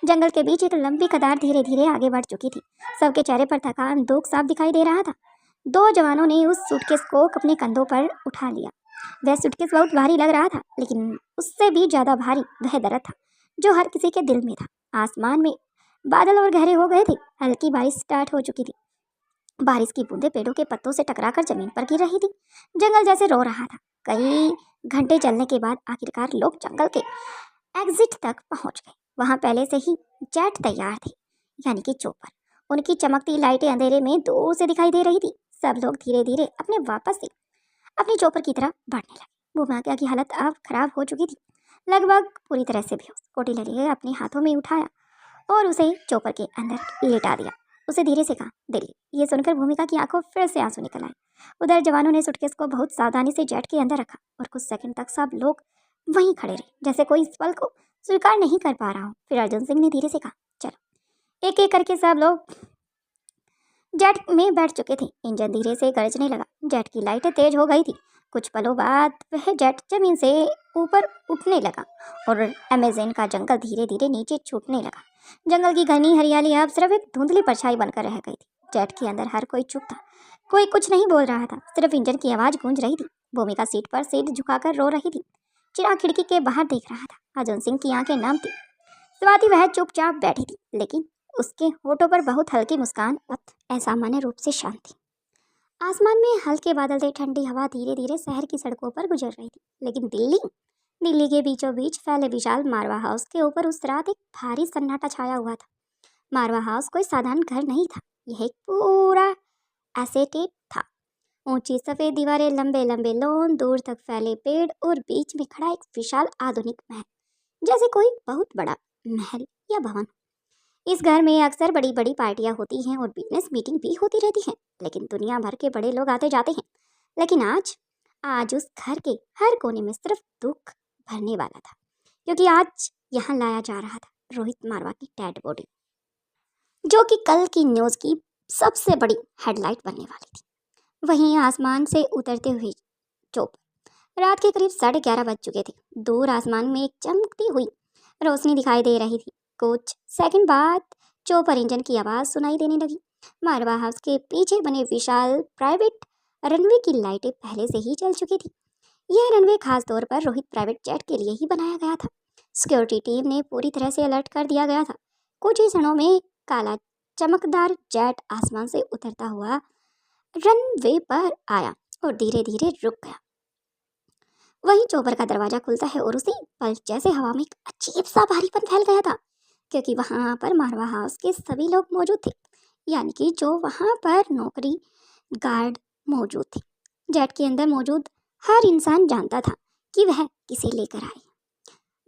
जंगल के बीच एक लंबी कतार धीरे धीरे आगे बढ़ चुकी थी। सबके चेहरे पर थकान, दुख साफ दिखाई दे रहा था। दो जवानों ने उस सूटकेस को अपने कंधों पर उठा लिया। वह सूटकेस बहुत भारी लग रहा था, लेकिन उससे भी ज्यादा भारी वह दर्द था जो हर किसी के दिल में था। आसमान में बादल और गहरे हो गए थे। हल्की बारिश स्टार्ट हो चुकी थी। बारिश की बूंदें पेड़ों के पत्तों से टकराकर जमीन पर गिर रही थी। जंगल जैसे रो रहा था। कई घंटे चलने के बाद आखिरकार लोग जंगल के एग्जिट तक पहुंच गए। वहां पहले से ही जेट तैयार थे, यानी कि चोपर। उनकी चमकती लाइटें अंधेरे में दूर से दिखाई दे रही थी। सब लोग धीरे धीरे अपनी चोपर की तरफ बढ़ने लगे। भूमिका की हालत अब खराब हो चुकी थी, लगभग पूरी तरह से बेहोश। कौटिल्य ने अपने हाथों में उठाया और उसे चोपर के अंदर लेटा दिया। उसे धीरे से कहा, दिल्ली। ये सुनकर भूमिका की आंखों फिर से आंसू निकल आए। उधर जवानों ने सूटकेस को बहुत सावधानी से जेट के अंदर रखा और कुछ सेकंड तक सब लोग वहीं खड़े रहे, जैसे कोई इस पल को स्वीकार नहीं कर पा रहा हो। फिर अर्जुन सिंह ने धीरे से कहा, चलो। एक एक करके सब लोग जेट में बैठ चुके थे। इंजन धीरे से गरजने लगा। जेट की लाइटें तेज हो गई थी। कुछ पलों बाद वह जेट जमीन से ऊपर उठने लगा और अमेज़न का जंगल धीरे धीरे नीचे छूटने लगा। जंगल की घनी हरियाली अब सिर्फ एक धुंधली परछाई बनकर रह गई थी। जेट के अंदर हर कोई चुप था। कोई कुछ नहीं बोल रहा था, सिर्फ इंजन की आवाज़ गूंज रही थी। भूमिका सीट पर सिर झुकाकर रो रही थी। चिराग खिड़की के बाहर देख रहा था। अर्जुन सिंह की आंखें नम थी। स्वाति वह चुपचाप बैठी थी, लेकिन उसके होठों पर बहुत हल्की मुस्कान असामान्य रूप से शांत थी। आसमान में हल्के बादल थे। ठंडी हवा धीरे धीरे शहर की सड़कों पर गुजर रही थी। लेकिन दिल्ली के बीचों बीच फैले विशाल मारवा हाउस के ऊपर उस रात एक भारी सन्नाटा छाया हुआ था। मारवा हाउस कोई साधारण घर नहीं था, यह एक पूरा एस्टेट था। ऊंची सफेद दीवारें, लंबे लंबे लॉन, दूर तक फैले पेड़ और बीच में खड़ा एक विशाल आधुनिक महल, जैसे कोई बहुत बड़ा महल या भवन। इस घर में अक्सर बड़ी बड़ी पार्टियां होती हैं और बिजनेस मीटिंग भी होती रहती हैं, लेकिन दुनिया भर के बड़े लोग आते जाते हैं। लेकिन आज उस घर के हर कोने में सिर्फ दुख भरने वाला था, क्योंकि आज यहाँ लाया जा रहा था रोहित मारवा की डेड बॉडी, जो कि कल की न्यूज़ की सबसे बड़ी हेडलाइट बनने वाली थी। वहीं आसमान से उतरते हुए चोपर रात के करीब 11:30 बज चुके थे। दूर आसमान में एक चमकती हुई रोशनी दिखाई दे रही थी। कुछ सेकंड बाद चोपर इंजन की आवाज़ सुनाई देने लगी। मारवा हाउस के पीछे बने विशाल प्राइवेट रनवे की लाइटें पहले से ही जल चुकी थी। यह रनवे खास तौर पर रोहित प्राइवेट जेट के लिए ही बनाया गया था। सिक्योरिटी टीम ने पूरी तरह से अलर्ट कर दिया गया था। कुछ ही क्षणों में काला चमकदार जेट आसमान से उतरता हुआ रनवे पर आया और धीरे धीरे रुक गया। वहीं चौपर का दरवाजा खुलता है और उसी पल जैसे हवा में एक अजीब सा भारीपन फैल गया था, क्योंकि वहां पर मारवा हाउस के सभी लोग मौजूद थे, यानी कि जो वहां पर नौकरी गार्ड मौजूद थे। जेट के अंदर मौजूद हर इंसान जानता था कि वह किसे लेकर आए।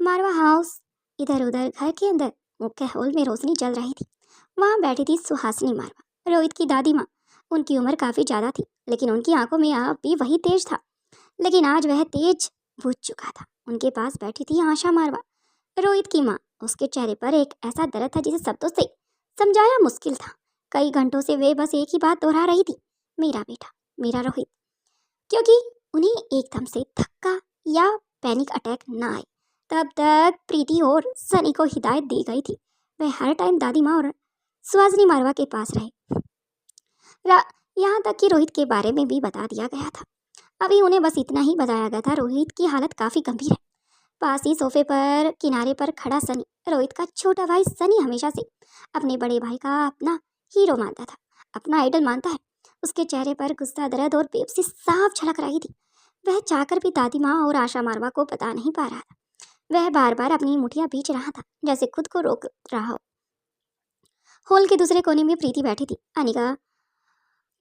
मारवा हाउस इधर उधर घर के अंदर मुख्य हॉल में रोशनी जल रही थी। वहां बैठी थी सुहासिनी मारवा, रोहित की दादी माँ। उनकी उम्र काफी ज्यादा थी, लेकिन उनकी आंखों में अब भी वही तेज था, लेकिन आज वह तेज बुझ चुका था। उनके पास बैठी थी आशा मारवा, रोहित की माँ। उसके चेहरे पर एक ऐसा दर्द था जिसे शब्दों से समझाया मुश्किल था। कई घंटों से वे बस एक ही बात दोहरा रही थी, मेरा बेटा, मेरा रोहित। क्योंकि उन्हें एकदम से धक्का या पैनिक अटैक ना आए, तब तक प्रीति और सनी को हिदायत दी गई थी वे हर टाइम दादी माँ और सुहासिनी मारवा के पास रहे। यहाँ तक कि रोहित के बारे में भी बता दिया गया था। अभी उन्हें बस इतना ही बताया गया था, रोहित की हालत काफी गंभीर है। पास ही सोफे पर किनारे पर खड़ा सनी, रोहित का छोटा भाई सनी, हमेशा से अपने बड़े भाई का अपना हीरो मानता था, अपना आइडल मानता है। उसके चेहरे पर गुस्सा, दर्द और बेबसी साफ झलक रही थी। वह चाहकर भी दादी माँ और आशा मारवा को बता नहीं पा रहा था। वह बार बार अपनी मुठियां बीच रहा था, जैसे खुद को रोक रहा हो। हॉल के दूसरे कोने में प्रीति बैठी थी, अनिका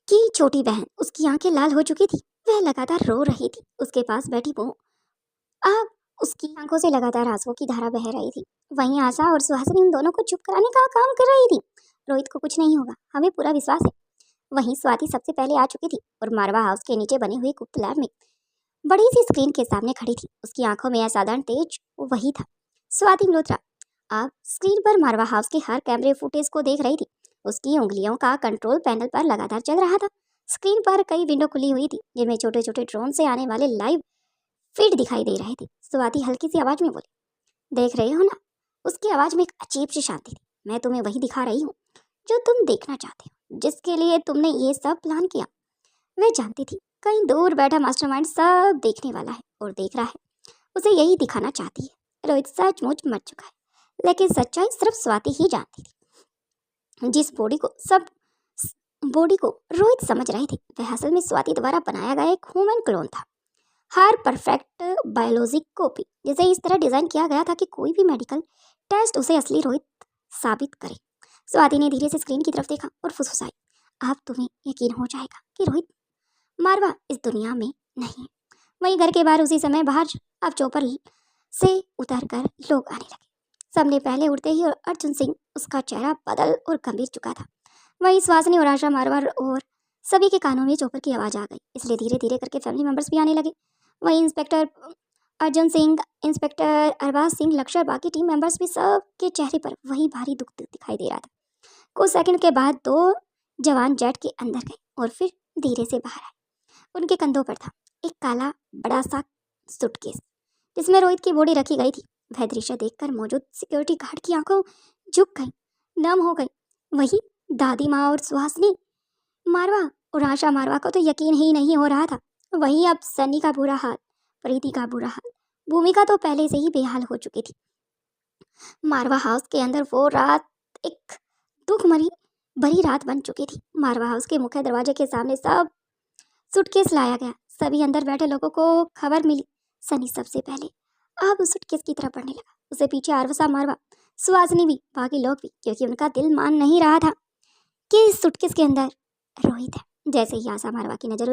की छोटी बहन। उसकी आंखें लाल हो चुकी थी, वह लगातार रो रही थी। उसके पास बैठी वो अब उसकी आंखों से लगातार आंसुओं की धारा बह रही थी। वहीं आशा और सुहासिनी उन दोनों को चुप कराने का काम कर रही थी। रोहित को कुछ नहीं होगा, हमें पूरा विश्वास है। वहीं स्वाति सबसे पहले आ चुकी थी और मारवा हाउस के नीचे बने हुए गुप्त लैब में बड़ी सी स्क्रीन के सामने खड़ी थी। उसकी आंखों में असाधारण तेज वही था। स्वाति मल्होत्रा अब स्क्रीन पर मारवा हाउस के हर कैमरे फुटेज को देख रही थी। उसकी उंगलियों का कंट्रोल पैनल पर लगातार चल रहा था। स्क्रीन पर कई विंडो खुली हुई थी, जिनमें छोटे छोटे ड्रोन से आने वाले लाइव फीड दिखाई दे रहे थे। स्वाति हल्की सी आवाज में बोली, देख रहे हो ना? उसकी आवाज में एक अजीब सी शांति थी। मैं तुम्हें वही दिखा रही हूँ जो तुम देखना चाहते हो, जिसके लिए तुमने ये सब प्लान किया। वह जानती थी कहीं दूर बैठा मास्टरमाइंड सब देखने वाला है और देख रहा है। उसे यही दिखाना चाहती है। रोहित सचमुच मर चुका है, लेकिन सच्चाई सिर्फ स्वाति ही जानती थी। जिस बॉडी को रोहित समझ रहे थे, वह असल में स्वाति द्वारा बनाया गया एक ह्यूमन क्लोन था। हर परफेक्ट बायोलॉजिक कॉपी, जिसे इस तरह डिजाइन किया गया था कि कोई भी मेडिकल टेस्ट उसे असली रोहित साबित करे। स्वाति ने धीरे से स्क्रीन की तरफ देखा और फुसफुसाई, अब तुम्हें यकीन हो जाएगा कि रोहित मारवा इस दुनिया में नहीं है। वहीं घर के बाहर उसी समय बाहर अब चौपर से उतर कर लोग आने लगे। सबने पहले उड़ते ही अर्जुन सिंह, उसका चेहरा बदल और गंभीर चुका था। वहीं सुहासिनी और आशा मारवा और सभी के कानों में चौपर की आवाज आ गई, इसलिए धीरे धीरे करके फैमिली मेंबर्स भी आने लगे। वहीं इंस्पेक्टर अर्जुन सिंह, इंस्पेक्टर अरबाज सिंह, लक्ष्य, बाकी टीम मेंबर्स भी सबके चेहरे पर वही भारी दुख दिखाई दे रहा था। कुछ सेकंड के बाद 2 जवान जेट के अंदर गए और फिर धीरे से बाहर आए। उनके कंधों पर था एक काला बड़ा सा सूटकेस, जिसमें रोहित की बॉडी रखी गई थी। वह दृश्य देखकर मौजूद सिक्योरिटी गार्ड की आंखों झुक गई, नम हो गई। वही दादी माँ और सुहासिनी मारवा और आशा मारवा को तो यकीन ही नहीं हो रहा था। वहीं अब सनी का बुरा हाल, प्रीति का बुरा हाल, भूमिका तो पहले से ही बेहाल हो चुकी थी। मारवा हाउस के अंदर वो रात एक दुख भरी रात बन चुकी थी। मारवा हाउस के मुख्य दरवाजे के सामने सब सूटकेस लाया गया। सभी अंदर बैठे लोगों को खबर मिली। सनी सबसे पहले अब उस सूटकेस की तरफ बढ़ने लगा। उसे पीछे आरवसा, मारवा, सुहासिनी भी, बाकी लोग भी, क्योंकि उनका दिल मान नहीं रहा था कि इस सूटकेस के अंदर रोहित है। जैसे ही आशा मारवा की नजर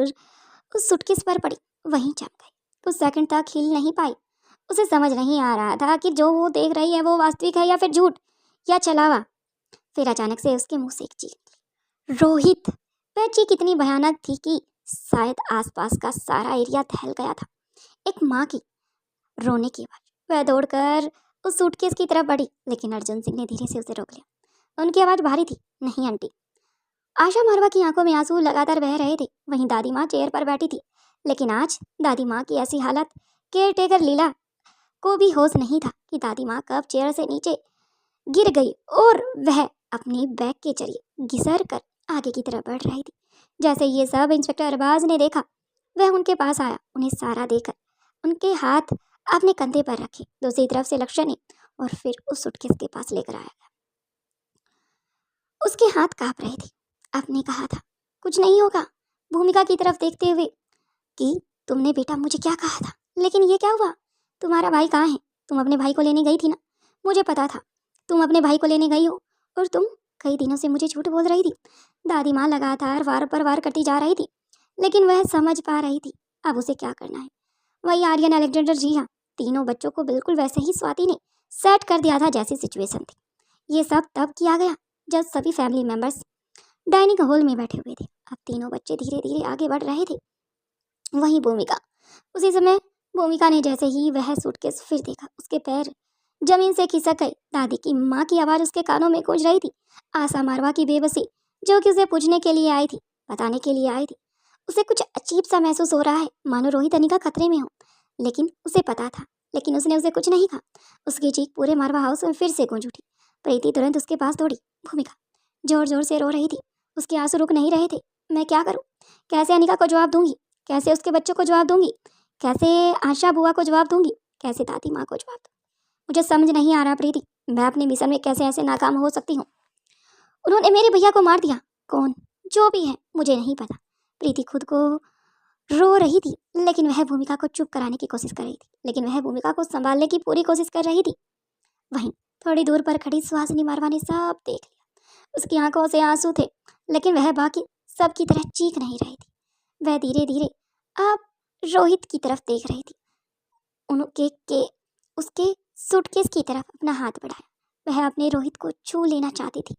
उस सूटकेस पर पड़ी, वहीं जम गई। कुछ सेकंड तक हिल नहीं पाई। उसे समझ नहीं आ रहा था कि जो वो देख रही है वो वास्तविक है या फिर झूठ या छलावा। फिर अचानक से उसके मुंह से एक चीख निकली, रोहित। वह चीख इतनी भयानक थी कि शायद आसपास का सारा एरिया दहल गया था। एक माँ की रोने की आवाज। वह दौड़कर उस सूटकेस की तरफ बढ़ी, लेकिन अर्जुन सिंह ने धीरे से उसे रोक लिया। उनकी आवाज भारी थी, नहीं आंटी। आशा मारवा की आंखों में आंसू लगातार बह रहे थे। वहीं दादी माँ चेयर पर बैठी थी, लेकिन आज दादी माँ की ऐसी हालत, केयर टेकर लीला को भी होश नहीं था कि दादी माँ कब चेयर से नीचे गिर गई और वह अपने बैग के जरिए घिसर कर आगे की तरफ बढ़ रही थी। जैसे ये सब इंस्पेक्टर अरबाज ने देखा, वह उनके पास आया। उन्हें सारा देकर उनके हाथ अपने कंधे पर रखे। दूसरी तरफ से लक्ष्य ने और फिर उस सूटकेस के पास लेकर आया। उसके हाथ कांप रहे थे। आपने कहा था कुछ नहीं होगा, भूमिका की तरफ देखते हुए कि तुमने बेटा मुझे क्या कहा था, लेकिन ये क्या हुआ? तुम्हारा भाई कहाँ है? तुम अपने भाई को लेने गई थी ना? मुझे पता था तुम अपने भाई को लेने गई हो, और तुम कई दिनों से मुझे झूठ बोल रही थी। दादी माँ लगातार वार पर वार करती जा रही थी, लेकिन वह समझ पा रही थी अब उसे क्या करना है। वही आर्यन अलेक्जेंडर, जी हाँ, तीनों बच्चों को बिल्कुल वैसे ही स्वाति ने सेट कर दिया था जैसी सिचुएशन थी। ये सब तब किया गया जब सभी फैमिली मेंबर्स डाइनिंग हॉल में बैठे हुए थे। अब तीनों बच्चे धीरे धीरे आगे बढ़ रहे थे। वहीं भूमिका, उसी समय भूमिका ने जैसे ही वह सूटकेस फिर देखा, उसके पैर जमीन से खिसक गए। दादी की माँ की आवाज़ उसके कानों में गूंज रही थी। आशा मारवा की बेबसी, जो कि उसे पूछने के लिए आई थी, बताने के लिए आई थी। उसे कुछ अजीब सा महसूस हो रहा है, मानो रोहित अनिका खतरे में हो। लेकिन उसे पता था, लेकिन उसने उसे कुछ नहीं कहा। उसकी चीख पूरे मारवा हाउस में फिर से गूंज उठी। प्रीति तुरंत उसके पास दौड़ी। भूमिका जोर जोर से रो रही थी, उसके आंसू रुक नहीं रहे थे। मैं क्या करूं? कैसे अनिका को जवाब दूंगी? कैसे उसके बच्चों को जवाब दूंगी? कैसे आशा बुआ को जवाब दूंगी? कैसे दादी माँ को जवाब दूंगी? मुझे समझ नहीं आ रहा प्रीति, मैं अपने मिशन में कैसे ऐसे नाकाम हो सकती हूँ? उन्होंने मेरे भैया को मार दिया। कौन? जो भी है, मुझे नहीं पता। प्रीति खुद को रो रही थी, लेकिन वह भूमिका को चुप कराने की कोशिश कर रही थी, लेकिन वह भूमिका को संभालने की पूरी कोशिश कर रही थी। वहीं थोड़ी दूर पर खड़ी सुहासिनी मारवा ने सब देख लिया। उसकी आंखों से आंसू थे, लेकिन वह बाकी सबकी तरह चीख नहीं रही थी। वह धीरे धीरे अब रोहित की तरफ देख रही थी। उनके उसके सूटकेस की तरफ अपना हाथ बढ़ाया। वह अपने रोहित को छू लेना चाहती थी,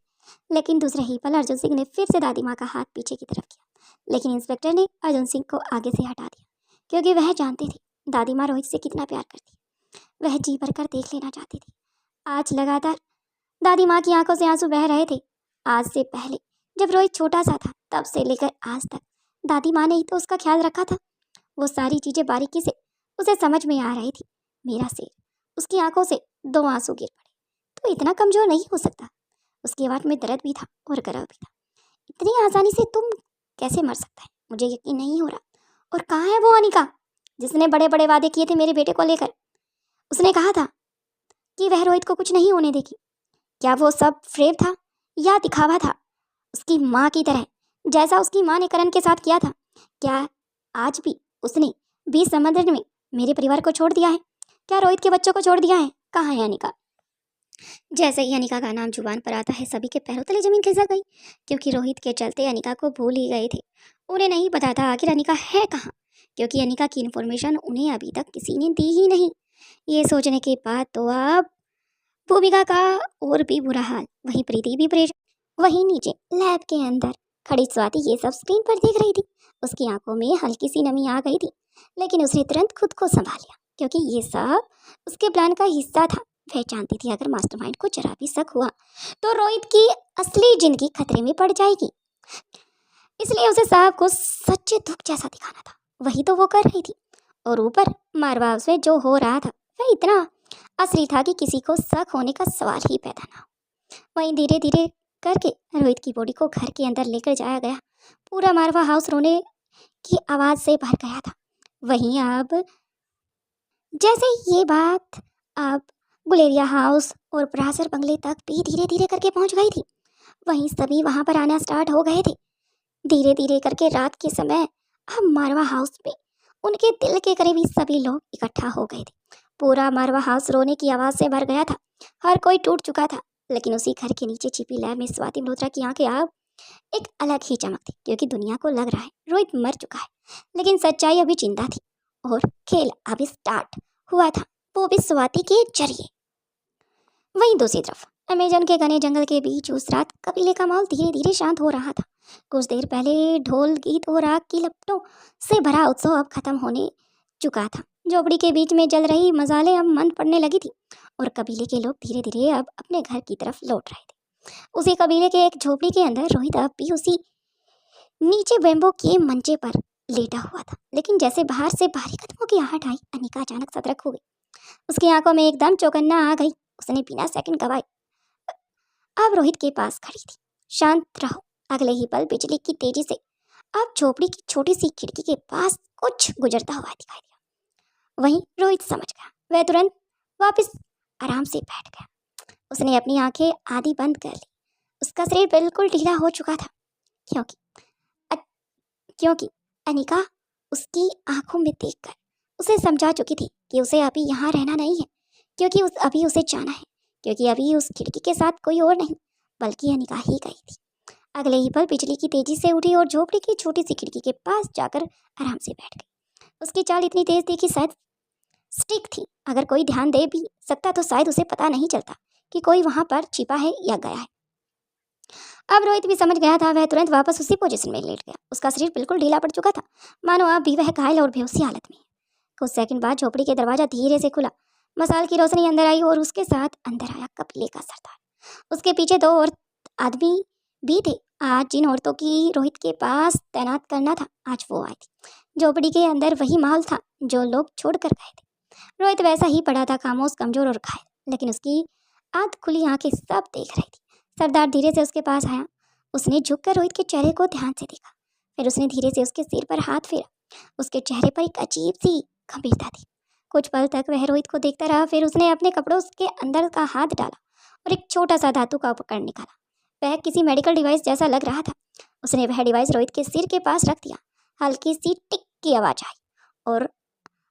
लेकिन दूसरे ही पल अर्जुन सिंह ने फिर से दादी माँ का हाथ पीछे की तरफ किया। लेकिन इंस्पेक्टर ने अर्जुन सिंह को आगे से हटा दिया, क्योंकि वह जानती थी दादी माँ रोहित से कितना प्यार करती है। वह जी भर कर देख लेना चाहती थी। आज लगातार दादी माँ की आंखों से आंसू बह रहे थे। आज से पहले जब रोहित छोटा सा था, तब से लेकर आज तक दादी माँ ने ही तो उसका ख्याल रखा था। वो सारी चीजें बारीकी से उसे समझ में आ रही थी। मेरा सिर, उसकी आंखों से 2 आंसू गिर पड़े। तो इतना कमजोर नहीं हो सकता। उसकी आवाज में दर्द भी था और गर्व भी था। इतनी आसानी से तुम कैसे मर सकता है? मुझे यकीन नहीं हो रहा। और कहाँ है वो अनिका, जिसने बड़े बड़े वादे किए थे मेरे बेटे को लेकर? उसने कहा था कि वह रोहित को कुछ नहीं होने देगी। क्या वो सब फ्रेब था या दिखावा था? उसकी माँ की तरह, जैसा उसकी माँ ने करण के साथ किया था। क्या आज भी उसने बीच समंदर में मेरे परिवार को छोड़ दिया है? क्या रोहित के बच्चों को छोड़ दिया है? कहाँ है अनिका? जैसे ही अनिका का नाम जुबान पर आता है, सभी के पैरों तले जमीन खिसक गई, क्योंकि रोहित के चलते अनिका को भूल ही गए थे। उन्हें नहीं पता था आखिर अनिका है कहाँ, क्योंकि अनिका की इन्फॉर्मेशन उन्हें अभी तक किसी ने दी ही नहीं। ये सोचने के बाद तो अब भूमिका का और भी बुरा हाल, वहीं प्रीति भी परेशान। वहीं नीचे लैब के अंदर खड़ी स्वाति ये सब स्क्रीन पर देख रही थी। उसकी आंखों में हल्की सी नमी आ गई थी, लेकिन उसने तुरंत खुद को संभाल लिया, क्योंकि ये सब उसके प्लान का हिस्सा था। वह जानती थी अगर मास्टरमाइंड को जरा भी शक हुआ तो रोहित की असली जिंदगी खतरे में पड़ जाएगी। इसलिए उसे साहब को सच्चे दुख जैसा दिखाना था। वही तो वो कर रही थी। और ऊपर मारवा में जो हो रहा था वह इतना असली था कि किसी को शक होने का सवाल ही पैदा ना हो। वहीं धीरे धीरे करके रोहित की बॉडी को घर के अंदर लेकर जाया गया। पूरा मारवा हाउस रोने की आवाज से भर गया था। वहीं अब जैसे ये बात अब गुलेरिया हाउस और परासर बंगले तक भी धीरे धीरे करके पहुंच गई थी। वहीं सभी वहां पर आना स्टार्ट हो गए थे। धीरे धीरे करके रात के समय अब मारवा हाउस में उनके दिल के करीबी सभी लोग इकट्ठा हो गए थे। पूरा मारवा हाउस रोने की आवाज से भर गया था। हर कोई टूट चुका था, लेकिन उसी घर के नीचे छिपी लैब में स्वाति मल्होत्रा की आंखें अब एक अलग ही चमक थी, क्योंकि दुनिया को लग रहा है रोहित मर चुका है, लेकिन सच्चाई अभी जिंदा थी और खेल अभी स्टार्ट हुआ था, वो भी स्वाति के जरिए। वहीं दूसरी तरफ अमेजन के घने जंगल के बीच उस रात कबीले का माहौल धीरे धीरे शांत हो रहा था। कुछ देर पहले ढोल गीत और आग की लपटों से भरा उत्सव अब खत्म होने चुका था। झोपड़ी के बीच में जल रही मसाले अब मंद पड़ने लगी थी और कबीले के लोग धीरे धीरे अब अपने घर की तरफ लौट रहे थे। उसी कबीले के एक झोपड़ी के अंदर रोहित अब भी उसी नीचे बैम्बो के मंचे पर लेटा हुआ था, लेकिन जैसे बाहर से भारी कदमों की आहट आई, अनिका अचानक सतर्क हो गई। उसकी आंखों में एकदम चौकन्ना आ गई। उसने बिना सेकंड गवाए अब रोहित के पास खड़ी थी। शांत रहो। अगले ही पल बिजली की तेजी से अब झोपड़ी की छोटी सी खिड़की के पास कुछ गुजरता हुआ दिखाई दिया। वहीं रोहित समझ गया। वह तुरंत वापस आराम से बैठ गया। उसने अपनी आंखें आधी बंद कर ली। उसका शरीर बिल्कुल ढीला हो चुका था, क्योंकि अनिका उसकी आंखों में देखकर उसे समझा चुकी थी कि उसे अभी यहाँ रहना नहीं है, क्योंकि अभी उसे जाना है, क्योंकि अभी उस खिड़की के साथ कोई और नहीं बल्कि अनिका ही गई थी। अगले ही पल बिजली की तेजी से उठी और झोपड़ी की छोटी सी खिड़की के पास जाकर आराम से बैठ गई। उसकी चाल इतनी तेज थी कि शायद स्टिक थी। अगर कोई ध्यान दे भी सकता तो शायद उसे पता नहीं चलता कि कोई वहां पर छिपा है या गया है। अब रोहित भी समझ गया था। वह तुरंत वापस उसी पोजीशन में लेट गया। उसका शरीर बिल्कुल ढीला पड़ चुका था, मानो अब भी वह घायल और बेहोशी हालत में है। कुछ सेकंड बाद झोपड़ी के दरवाजा धीरे से खुला। मसाल की रोशनी अंदर आई और उसके साथ अंदर आया कबीले का सरदार। उसके पीछे दो और आदमी भी थे। आज जिन औरतों की रोहित के पास तैनात करना था, आज वो आई थी। झोपड़ी के अंदर वही माहौल था जो लोग छोड़कर गए थे। रोहित वैसा ही पड़ा था, खामोश, कमजोर और घायल, लेकिन उसकी आंख खुली आंखें सब देख रही थी। सरदार धीरे से उसके पास आया। उसने झुककर रोहित के चेहरे को ध्यान से देखा। फिर उसने धीरे से उसके सिर पर हाथ फेरा। उसके चेहरे पर एक अजीब सी गंभीरता थी। कुछ पल तक वह रोहित को देखता रहा। फिर उसने अपने कपड़ों के अंदर का हाथ डाला और एक छोटा सा धातु का उपकरण निकाला। वह किसी मेडिकल डिवाइस जैसा लग रहा था। उसने वह डिवाइस रोहित के सिर के पास रख दिया। हल्की सी टिक की आवाज आई और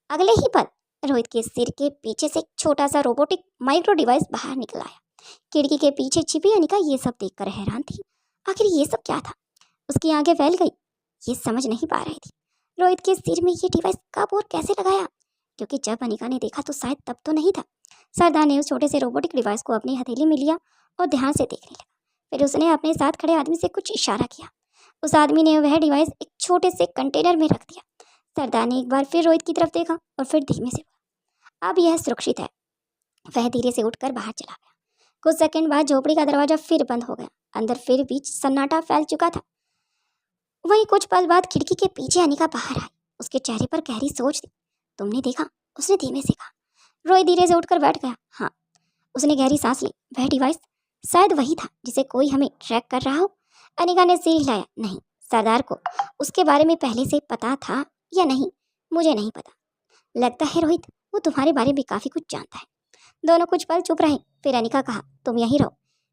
अगले ही पल रोहित के सिर के पीछे से एक छोटा सा रोबोटिक माइक्रो डिवाइस बाहर निकल आया। खिड़की के पीछे छिपी अनिका ये सब देखकर हैरान थी। आखिर ये सब क्या था? उसकी आंखें फैल गई। ये समझ नहीं पा रही थी रोहित के सिर में ये डिवाइस कब और कैसे लगाया, क्योंकि जब अनिका ने देखा तो शायद तब तो नहीं था। सरदार ने उस छोटे से रोबोटिक डिवाइस को अपनी हथेली में लिया और ध्यान से देखने लगा। फिर उसने अपने साथ खड़े आदमी से कुछ इशारा किया। उस आदमी ने वह डिवाइस एक छोटे से कंटेनर में रख दिया। सरदार ने एक बार फिर रोहित की तरफ देखा और फिर धीमे से बोला, अब यह सुरक्षित है। वह धीरे से उठकर बाहर चला गया। कुछ सेकंड बाद झोपड़ी का दरवाजा फिर बंद हो गया। अंदर फिर भी सन्नाटा फैल चुका था। वहीं कुछ पल बाद खिड़की के पीछे अनिका बाहर आई। उसके चेहरे पर गहरी सोच थी। तुमने देखा? उसने धीमे से कहा। रोहित धीरे से उठकर बैठ गया। हाँ, उसने गहरी सांस ली। वह डिवाइस शायद वही था जिसे कोई हमें ट्रैक कर रहा हो। अनिका ने सिर हिलाया। नहीं, सरदार को उसके बारे में पहले से पता था या नहीं मुझे नहीं पता। लगता है रोहित वो तुम्हारे बारे में काफी कुछ जानता है। दोनों कुछ पल चुप रहे। फिर अनिका कहा, तुम यहीं रहो,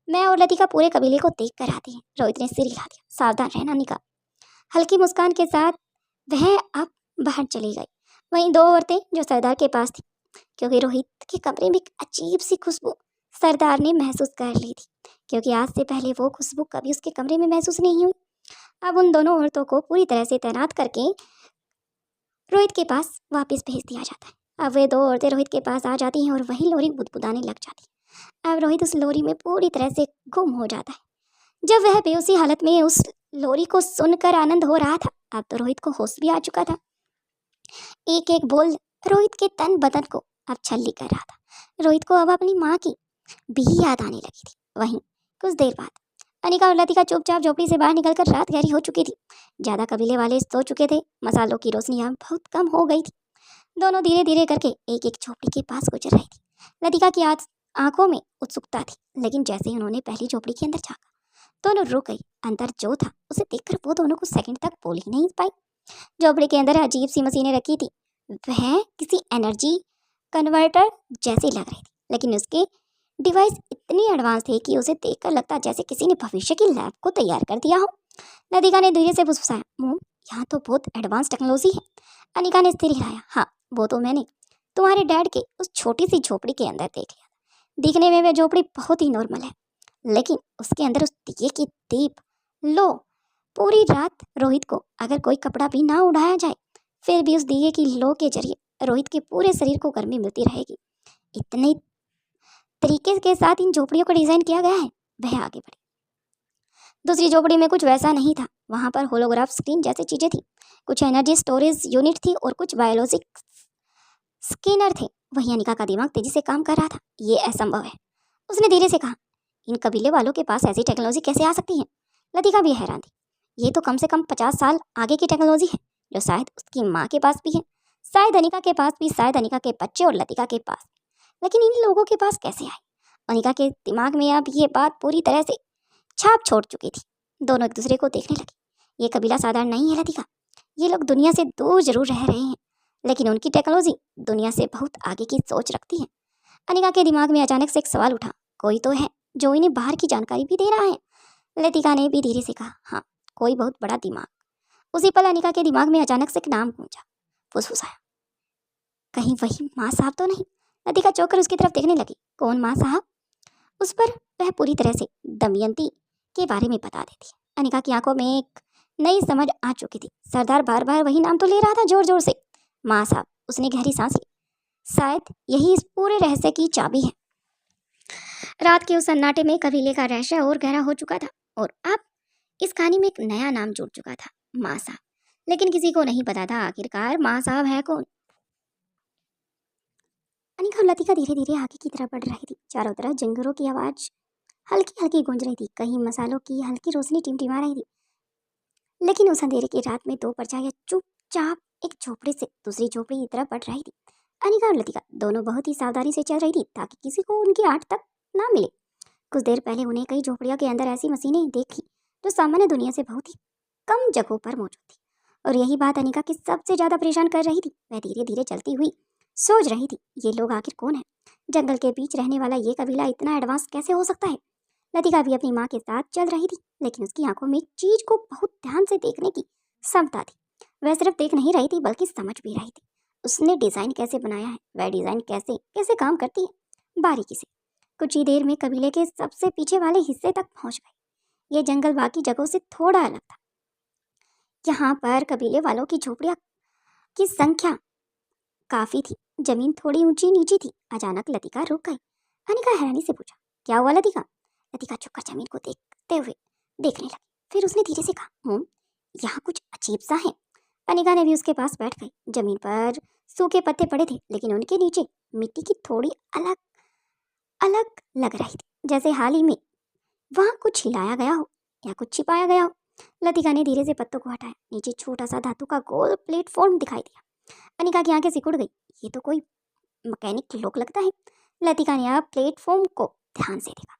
मैं और लतिका पूरे कबीले को देख कर आती हैं। रोहित ने सिर हिला दिया। सावधान रहना अनिका। हल्की मुस्कान के साथ वह अब बाहर चली गई। वहीं दो औरतें जो सरदार के पास थी, क्योंकि रोहित के कमरे में एक अजीब सी खुशबू सरदार ने महसूस कर ली थी, क्योंकि आज से पहले वो खुशबू कभी उसके कमरे में महसूस नहीं हुई। अब उन दोनों औरतों को पूरी तरह से तैनात करके रोहित के पास वापस भेज दिया जाता है। अब वे दो औरतें रोहित के पास आ जाती हैं और वही लोरी बुदबुदाने लग जाती है। अब रोहित उस लोरी में पूरी तरह से गुम हो जाता है। जब वह बेहोशी हालत में उस लोरी को सुनकर आनंद हो रहा था, अब तो रोहित को होश भी आ चुका था। एक एक बोल रोहित के तन बदन को अब छल्ली कर रहा था। रोहित को अब अपनी माँ की भी याद आने लगी थी। वहीं कुछ देर बाद अनिका और लतिका चुपचाप झोपड़ी से बाहर निकलकर रात गहरी हो चुकी थी। ज्यादा कबीले वाले सो चुके थे। मसालों की रोशनी अब बहुत कम हो गई थी। दोनों धीरे धीरे करके एक एक झोपड़ी के पास गुजर रही थी। लतिका की आंखों में उत्सुकता थी, लेकिन जैसे ही उन्होंने पहली झोपड़ी के अंदर झांका, दोनों रुक गई। अंदर जो था उसे देखकर वो दोनों कुछ सेकंड तक बोल ही नहीं पाई। झोपड़ी के अंदर अजीब सी मशीनें रखी थी। वह किसी एनर्जी कन्वर्टर जैसी लग रही थी, लेकिन उसके डिवाइस इतनी एडवांस थे कि उसे देखकर लगता जैसे किसी ने भविष्य की लैब को तैयार कर दिया हो। लतिका ने धीरे से फुसफुसाया, मोम, यहाँ तो बहुत एडवांस टेक्नोलॉजी है। अनिका ने सिर हिलाया। हाँ, वो तो मैंने तुम्हारे डैड के उस छोटी सी झोपड़ी के अंदर देख लिया। दिखने में वह झोपड़ी बहुत ही नॉर्मल है, लेकिन उसके अंदर उस दिए की दीप लो पूरी रात रोहित को अगर कोई कपड़ा भी ना उड़ाया जाए, फिर भी उस दिए की लो के जरिए रोहित के पूरे शरीर को गर्मी मिलती रहेगी। इतने तरीके के साथ इन झोपड़ियों को डिजाइन किया गया है। वह आगे बढ़ी। दूसरी झोपड़ी में कुछ वैसा नहीं था। वहां पर होलोग्राफ स्क्रीन जैसी चीजें थी। कुछ एनर्जी स्टोरेज यूनिट थी और कुछ बायोलॉजिक स्कैनर थे। वहीं अनिका का दिमाग तेजी से काम कर रहा था। ये असंभव है, उसने धीरे से कहा। इन कबीले वालों के पास ऐसी टेक्नोलॉजी कैसे आ सकती है? लतिका भी हैरान थी। ये तो कम से कम 50 साल आगे की टेक्नोलॉजी है, जो शायद उसकी माँ के पास भी है, शायद अनिका के पास भी, शायद अनिका के बच्चे और लतिका के पास। लेकिन इन लोगों के पास कैसे आई? अनिका के दिमाग में अब ये बात पूरी तरह से छाप छोड़ चुकी थी। दोनों एक दूसरे को देखने लगे। ये कबीला साधारण नहीं है लतिका। ये लोग दुनिया से दूर जरूर रह रहे हैं, लेकिन उनकी टेक्नोलॉजी दुनिया से बहुत आगे की सोच रखती है। अनिका के दिमाग में अचानक से एक सवाल उठा। कोई तो है जो इन्हें बाहर की जानकारी भी दे रहा है। लतिका ने भी धीरे से कहा, हाँ, कोई बहुत बड़ा दिमाग। उसी पल अनिका के दिमाग में अचानक से एक नाम गूंजा। फुसफुसाया, कहीं वही माँ साहब तो नहीं। लतिका चौंक कर उसकी तरफ देखने लगी। कौन माँ साहब? उस पर वह पूरी तरह से दमयंती के बारे में बता देती है। अनिका की आंखों में एक नई समझ आ चुकी थी। सरदार बार बार वही नाम तो ले रहा था जोर जोर से, माँ साहब। उसने गहरी सांस ली। शायद यही इस पूरे रहस्य की चाबी है। रात के उस सन्नाटे में कबीले का रहस्य और गहरा हो चुका था और अब इस कहानी में एक नया नाम जुड़ चुका था, माँ साहब। लेकिन किसी को नहीं पता था आखिरकार माँ साहब है कौन। अनिका और लतिका धीरे धीरे आगे की तरफ बढ़ रही थी। चारों तरफ जंगलों की आवाज हल्की हल्की गूंज रही थी। कहीं मसालों की हल्की रोशनी टिमटिमा रही थी। लेकिन उस अंधेरे की रात में दो परछाइयां चुपचाप एक झोपड़ी से दूसरी झोपड़ी की तरफ बढ़ रही थी। अनिका और लतिका दोनों बहुत ही सावधानी से चल रही थी ताकि किसी को उनकी आंख तक ना मिले। कुछ देर पहले उन्हें कई झोपड़ियों के अंदर ऐसी मशीनें देखी जो सामान्य दुनिया से बहुत ही कम जगहों पर मौजूद थी। और यही बात अनिका की सबसे ज्यादा परेशान कर रही थी। वह धीरे धीरे चलती हुई सोच रही थी, ये लोग आखिर कौन है? जंगल के बीच रहने वाला ये कबीला इतना एडवांस कैसे हो सकता है? लतिका भी अपनी माँ के साथ चल रही थी, लेकिन उसकी आंखों में चीज को बहुत ध्यान से देखने की क्षमता थी। वह सिर्फ देख नहीं रही थी बल्कि समझ भी रही थी। उसने डिजाइन कैसे बनाया है, वह डिजाइन कैसे कैसे काम करती है बारीकी से। कुछ ही देर में कबीले के सबसे पीछे वाले हिस्से तक पहुंच गए। यह जंगल बाकी जगहों से थोड़ा अलग था। यहाँ पर कबीले वालों की झोपड़ियां की संख्या काफी थी। जमीन थोड़ी ऊंची नीची थी। अचानक लतिका रुक गई। अनिका हैरानी से पूछा, क्या हुआ लतिका? लतिका चुपकर जमीन को देखते हुए देखने लगी। फिर उसने धीरे से कहा, यहाँ कुछ अजीब सा है। अनिका ने भी उसके पास बैठ गई। जमीन पर सूखे पत्ते पड़े थे, लेकिन उनके नीचे मिट्टी की थोड़ी अलग अलग लग रही थी, जैसे हाल ही में वहां कुछ हिलाया गया हो या कुछ छिपाया गया हो। लतिका ने धीरे से पत्तों को हटाया। नीचे छोटा सा धातु का गोल प्लेटफॉर्म दिखाई दिया। अनिका की आंखें सिकुड़ गई। ये तो कोई मैकेनिक लोग लगता है। लतिका ने अब प्लेटफॉर्म को ध्यान से देखा।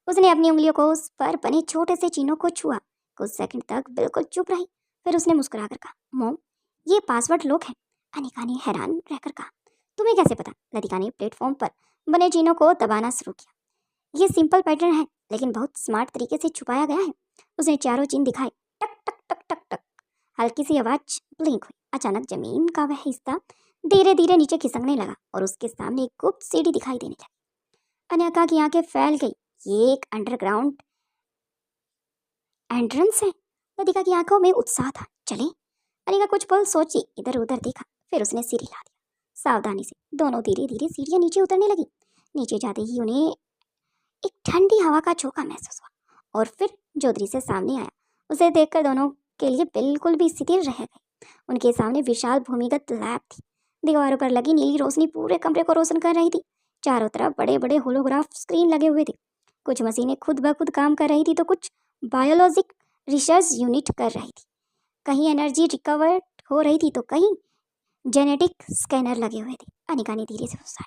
उसने अपनी उंगलियों को उस पर बने छोटे से चिन्हों को छुआ। कुछ सेकंड तक बिल्कुल चुप रही। फिर उसने मुस्कुरा कर कहा, मॉम, ये पासवर्ड लोग हैं। अनिका ने हैरान रहकर कहा, तुम्हें कैसे पता? लतिका ने प्लेटफॉर्म पर बने चिन्हों को दबाना शुरू किया। ये सिंपल पैटर्न है, लेकिन बहुत स्मार्ट तरीके से छुपाया गया है। उसने चारों चिन्ह दिखाए। टक टक टक टक टक। हल्की सी आवाज ब्लिंक हुई। अचानक जमीन का वह हिस्सा धीरे धीरे नीचे खिसकने लगा और उसके सामने एक गुप्त सीढ़ी दिखाई देने लगी। अनिका की आंखें फैल गई। ये एक अंडरग्राउंड एंट्रेंस है। लतिका की आंखों में उत्साह था। चले? अनिका कुछ पल सोची, इधर उधर देखा, फिर उसने सिर हिला दिया। सावधानी से दोनों धीरे धीरे सीढ़ियां नीचे उतरने लगी। नीचे जाते ही उन्हें एक ठंडी हवा का झोंका महसूस हुआ और फिर जो दृश्य सामने आया उसे देखकर दोनों के लिए बिल्कुल भी स्थिर रह गए। उनके सामने विशाल भूमिगत लैब थी। दीवारों पर लगी नीली रोशनी पूरे कमरे को रोशन कर रही थी। चारों तरफ बड़े बड़े होलोग्राफ स्क्रीन लगे हुए थे। कुछ मशीनें खुद ब खुद काम कर रही थी तो कुछ बायोलॉजिक रिसर्च यूनिट कर रही थी। कहीं एनर्जी रिकवर हो रही थी तो कहीं जेनेटिक स्कैनर लगे हुए थे। अनिका ने धीरे से सोचा,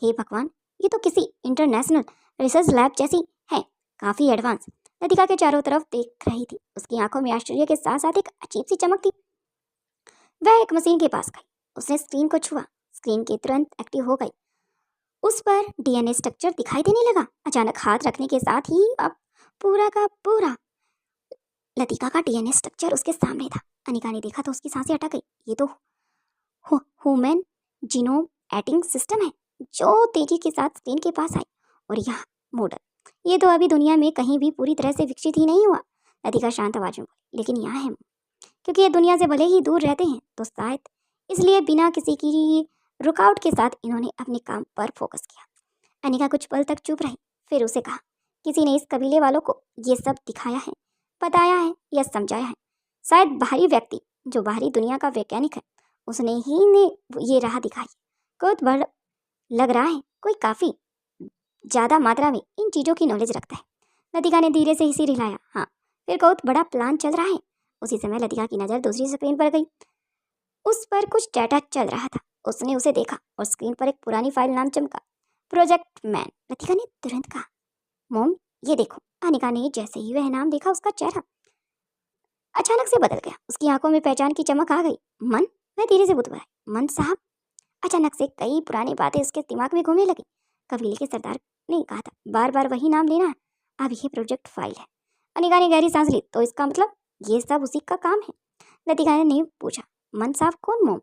हे भगवान, ये तो किसी इंटरनेशनल रिसर्च लैब जैसी है, काफी एडवांस। लतिका के चारों तरफ देख रही थी। उसकी आंखों में आश्चर्य के साथ साथ एक अजीब सी चमक थी। वह एक मशीन के पास गई। उसने स्क्रीन को छुआ। स्क्रीन के तुरंत एक्टिव हो गई। उस पर डीएनए स्ट्रक्चर दिखाई देने लगा। अचानक हाथ रखने के साथ ही अब पूरा का पूरा लतिका का डीएनए स्ट्रक्चर उसके सामने था। अनिका ने देखा तो उसकी सांसें अटक गई। ये तो ह्यूमन जीनोम एडिटिंग सिस्टम है जो तेजी के साथ स्क्रीन के पास आई। और यह मॉडल ये तो अभी दुनिया में कहीं भी पूरी तरह से विकसित ही नहीं हुआ। लतिका शांत आवाज में बोली, लेकिन यहाँ है, क्योंकि ये दुनिया से भले ही दूर रहते हैं तो शायद इसलिए बिना किसी की रुकावट के साथ इन्होंने अपने काम पर फोकस किया। अनिका कुछ पल तक चुप रही। फिर उसे कहा, किसी ने इस कबीले वालों को ये सब दिखाया है, बताया है या समझाया है? शायद बाहरी व्यक्ति जो बाहरी दुनिया का वैज्ञानिक है उसने ही ने ये राह दिखाई। कोई बड़ लग रहा है कोई काफी ज्यादा मात्रा में इन चीजों की नॉलेज रखता है। लतिका ने धीरे से सिर हिलाया। हाँ, फिर बहुत बड़ा प्लान चल रहा है। उसी समय लतिका की नजर दूसरी स्क्रीन पर गई। उस पर कुछ डाटा चल रहा था। उसने उसे देखा और स्क्रीन पर एक पुरानी फाइल नाम चमका, प्रोजेक्ट मैन। लतिका ने तुरंत कहा, मॉम, ये देखो। अनिका ने जैसे ही वह नाम देखा उसका चेहरा अचानक से बदल गया। उसकी आंखों में पहचान की चमक आ गई। मन? वह धीरे से बुदबुदाई, मन साहब? अचानक से कई पुरानी बातें उसके दिमाग में घूमने लगी। कबीले के सरदार ने कहा था बार बार वही नाम लेना है। अब ये प्रोजेक्ट फाइल है। अनिका ने गहरी सांस ली। तो इसका मतलब ये सब उसी का काम है? लतिका ने पूछा, मन साहब कौन मॉम?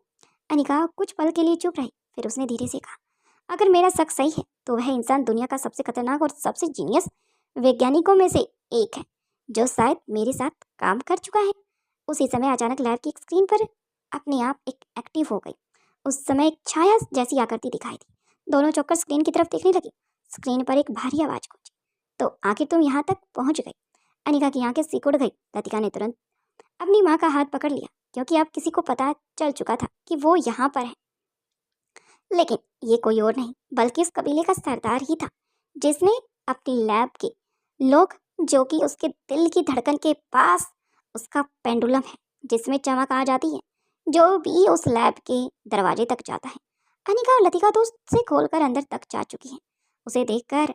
अनिका कुछ पल के लिए चुप रही। फिर उसने धीरे से कहा, अगर मेरा शक सही है तो वह इंसान दुनिया का सबसे खतरनाक और सबसे जीनियस वैज्ञानिकों में से एक है, जो शायद मेरे साथ काम कर चुका है। उसी समय अचानक लैब की स्क्रीन पर अपने आप एक एक्टिव हो गई। उस समय एक छाया जैसी आकृति दिखाई दी। दोनों चौंककर स्क्रीन की तरफ देखने लगे। स्क्रीन पर एक भारी आवाज गूंजी, तो आखिर तुम यहाँ तक पहुंच गई। अनिका की आंखें सिकुड़ गई। लतिका ने तुरंत अपनी माँ का हाथ पकड़ लिया, क्योंकि अब किसी को पता चल चुका था कि वो यहाँ पर है। लेकिन ये कोई और नहीं बल्कि उस कबीले का सरदार ही था, जिसने अपनी लैब के लोग, जो कि उसके दिल की धड़कन के पास उसका पेंडुलम है जिसमें चमक आ जाती है, जो भी उस लैब के दरवाजे तक जाता है। अनिका और लतिका तो उसे खोलकर अंदर तक जा चुकी हैं। उसे देखकर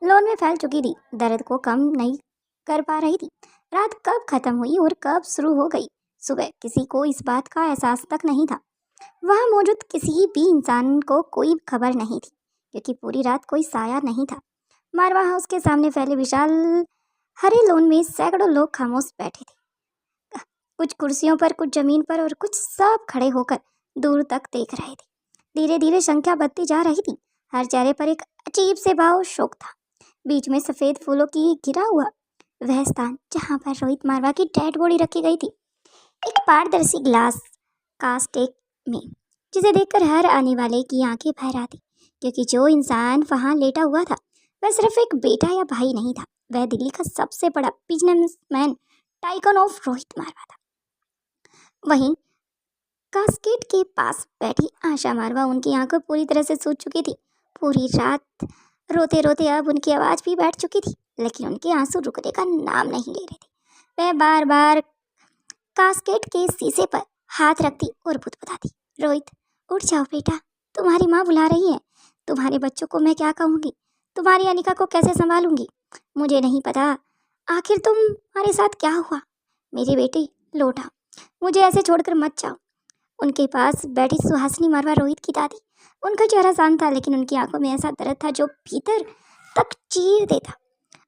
लोन में फैल चुकी थी, दर्द को कम नहीं कर पा रही थी। रात कब खत्म हुई और कब शुरू हो गई, सुबह किसी को इस बात का एहसास तक नहीं था। वहां मौजूद किसी भी इंसान को कोई खबर नहीं थी, क्योंकि पूरी रात कोई साया नहीं था। मारवा हाउस के सामने फैले विशाल हरे लॉन में सैकड़ों लोग खामोश बैठे थे, कुछ कुर्सियों पर, कुछ जमीन पर और कुछ सब खड़े होकर दूर तक देख रहे थे। धीरे धीरे संख्या बढ़ती जा रही थी। हर चेहरे पर एक अजीब से भाव शोक था। बीच में सफेद फूलों की घिरा हुआ वह स्थान जहां पर रोहित मारवा की डेड बॉडी रखी गई थी, एक पारदर्शी ग्लास कास्टेक में, जिसे देखकर हर आने वाले की आंखें भर आती, क्योंकि जो इंसान वहां लेटा हुआ था वह सिर्फ एक बेटा या भाई नहीं था, वह दिल्ली का सबसे बड़ा बिजनेसमैन टाइकन ऑफ रोहित मारवा था। वहीं कास्केट के पास बैठी आशा मारवा, उनकी आंखें पूरी तरह से सूज चुकी थी। पूरी रात रोते रोते अब उनकी आवाज़ भी बैठ चुकी थी, लेकिन उनके आंसू रुकने का नाम नहीं ले रहे थे। वह बार बार कास्केट के शीशे पर हाथ रखती और बुदबुदाती, रोहित उठ जाओ बेटा, तुम्हारी माँ बुला रही है। तुम्हारे बच्चों को मैं क्या कहूँगी, तुम्हारी अनिका को कैसे संभालूंगी, मुझे नहीं पता। आखिर तुम्हारे साथ क्या हुआ। मेरी बेटी लौटा, मुझे ऐसे छोड़कर मत जाओ। उनके पास बैठी सुहासिनी मारवा, रोहित की दादी। उनका चेहरा शांत था, लेकिन उनकी आंखों में ऐसा दर्द था जो भीतर तक चीर देता।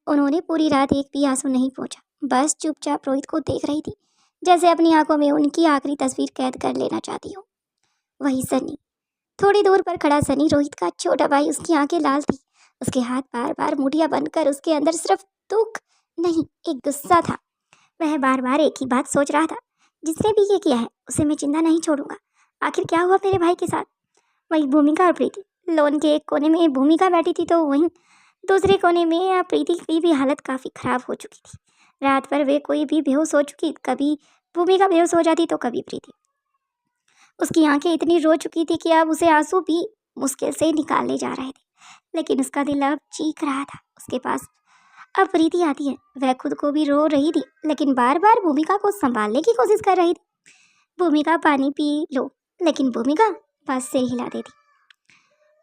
उन्होंने पूरी रात एक भी आंसू नहीं पोंछा, बस चुपचाप रोहित को देख रही थी, जैसे अपनी आंखों में उनकी आखिरी तस्वीर कैद कर लेना चाहती हो। वही सनी, थोड़ी दूर पर खड़ा सनी, रोहित का छोटा भाई। उसकी आंखें लाल थी, उसके हाथ बार बार मुठियां बनकर, उसके अंदर सिर्फ दुख नहीं, एक गुस्सा था। वह बार बार एक ही बात सोच रहा था, जिसने भी ये किया है उसे मैं जिंदा नहीं छोड़ूंगा। आखिर क्या हुआ मेरे भाई के साथ। वही भूमिका और प्रीति, लोन के एक कोने में भूमिका बैठी थी, तो वहीं दूसरे कोने में प्रीति की भी हालत काफ़ी ख़राब हो चुकी थी। रात भर वे कोई भी बेहोश हो चुकी, कभी भूमिका बेहोश हो जाती तो कभी प्रीति। उसकी आंखें इतनी रो चुकी थी कि अब उसे आंसू भी मुश्किल से निकाले जा रहे थे, लेकिन उसका दिल अब चीख रहा था। उसके पास अब प्रीति आती है। वह खुद को भी रो रही थी, लेकिन बार बार भूमिका को संभालने की कोशिश कर रही थी। भूमिका पानी पी लो, लेकिन भूमिका बस सिर हिला देती।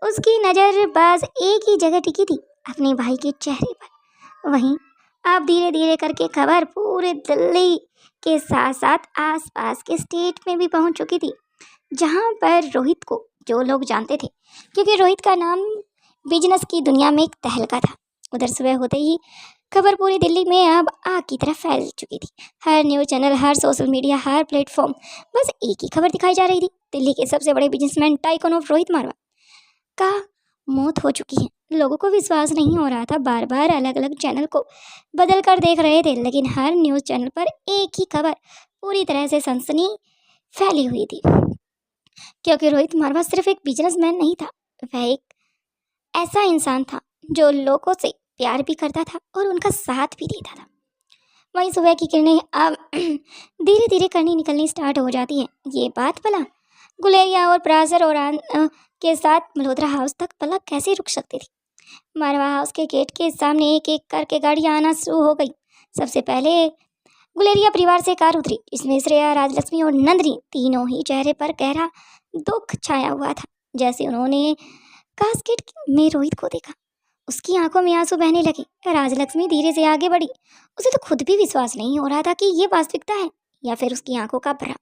उसकी नज़र बस एक ही जगह टिकी थी, अपने भाई के चेहरे पर। वहीं अब धीरे धीरे करके खबर पूरे दिल्ली के साथ साथ आसपास के स्टेट में भी पहुंच चुकी थी, जहां पर रोहित को जो लोग जानते थे, क्योंकि रोहित का नाम बिजनेस की दुनिया में एक तहलका था। उधर सुबह होते ही खबर पूरी दिल्ली में अब आग की तरह फैल चुकी थी। हर न्यूज़ चैनल, हर सोशल मीडिया, हर प्लेटफॉर्म बस एक ही खबर दिखाई जा रही थी, दिल्ली के सबसे बड़े बिजनेसमैन टाइकन ऑफ रोहित मारवा का मौत हो चुकी है। लोगों को विश्वास नहीं हो रहा था, बार बार अलग अलग चैनल को बदल कर देख रहे थे, लेकिन हर न्यूज़ चैनल पर एक ही खबर पूरी तरह से सनसनी फैली हुई थी, क्योंकि रोहित मारवा सिर्फ एक बिजनेसमैन नहीं था, वह एक ऐसा इंसान था जो लोगों से प्यार भी करता था और उनका साथ भी देता था। वहीं सुबह की किरणें अब धीरे धीरे करनी निकलनी स्टार्ट हो जाती है। ये बात भला गुलेरिया और प्राजर और के साथ मल्होत्रा हाउस तक भला कैसे रुक सकती थी। मारवा हाउस के गेट के सामने एक एक करके गाड़ियां आना शुरू हो गई। सबसे पहले गुलेरिया परिवार से कार उतरी, इसमें श्रेया, राजलक्ष्मी और नंदिनी, तीनों ही चेहरे पर गहरा दुख छाया हुआ था। जैसे उन्होंने कास्केट में रोहित को देखा, उसकी आंखों में आंसू बहने लगे। राजलक्ष्मी धीरे से आगे बढ़ी, उसे तो खुद भी विश्वास नहीं हो रहा था कि ये वास्तविकता है या फिर उसकी आंखों का भ्रम।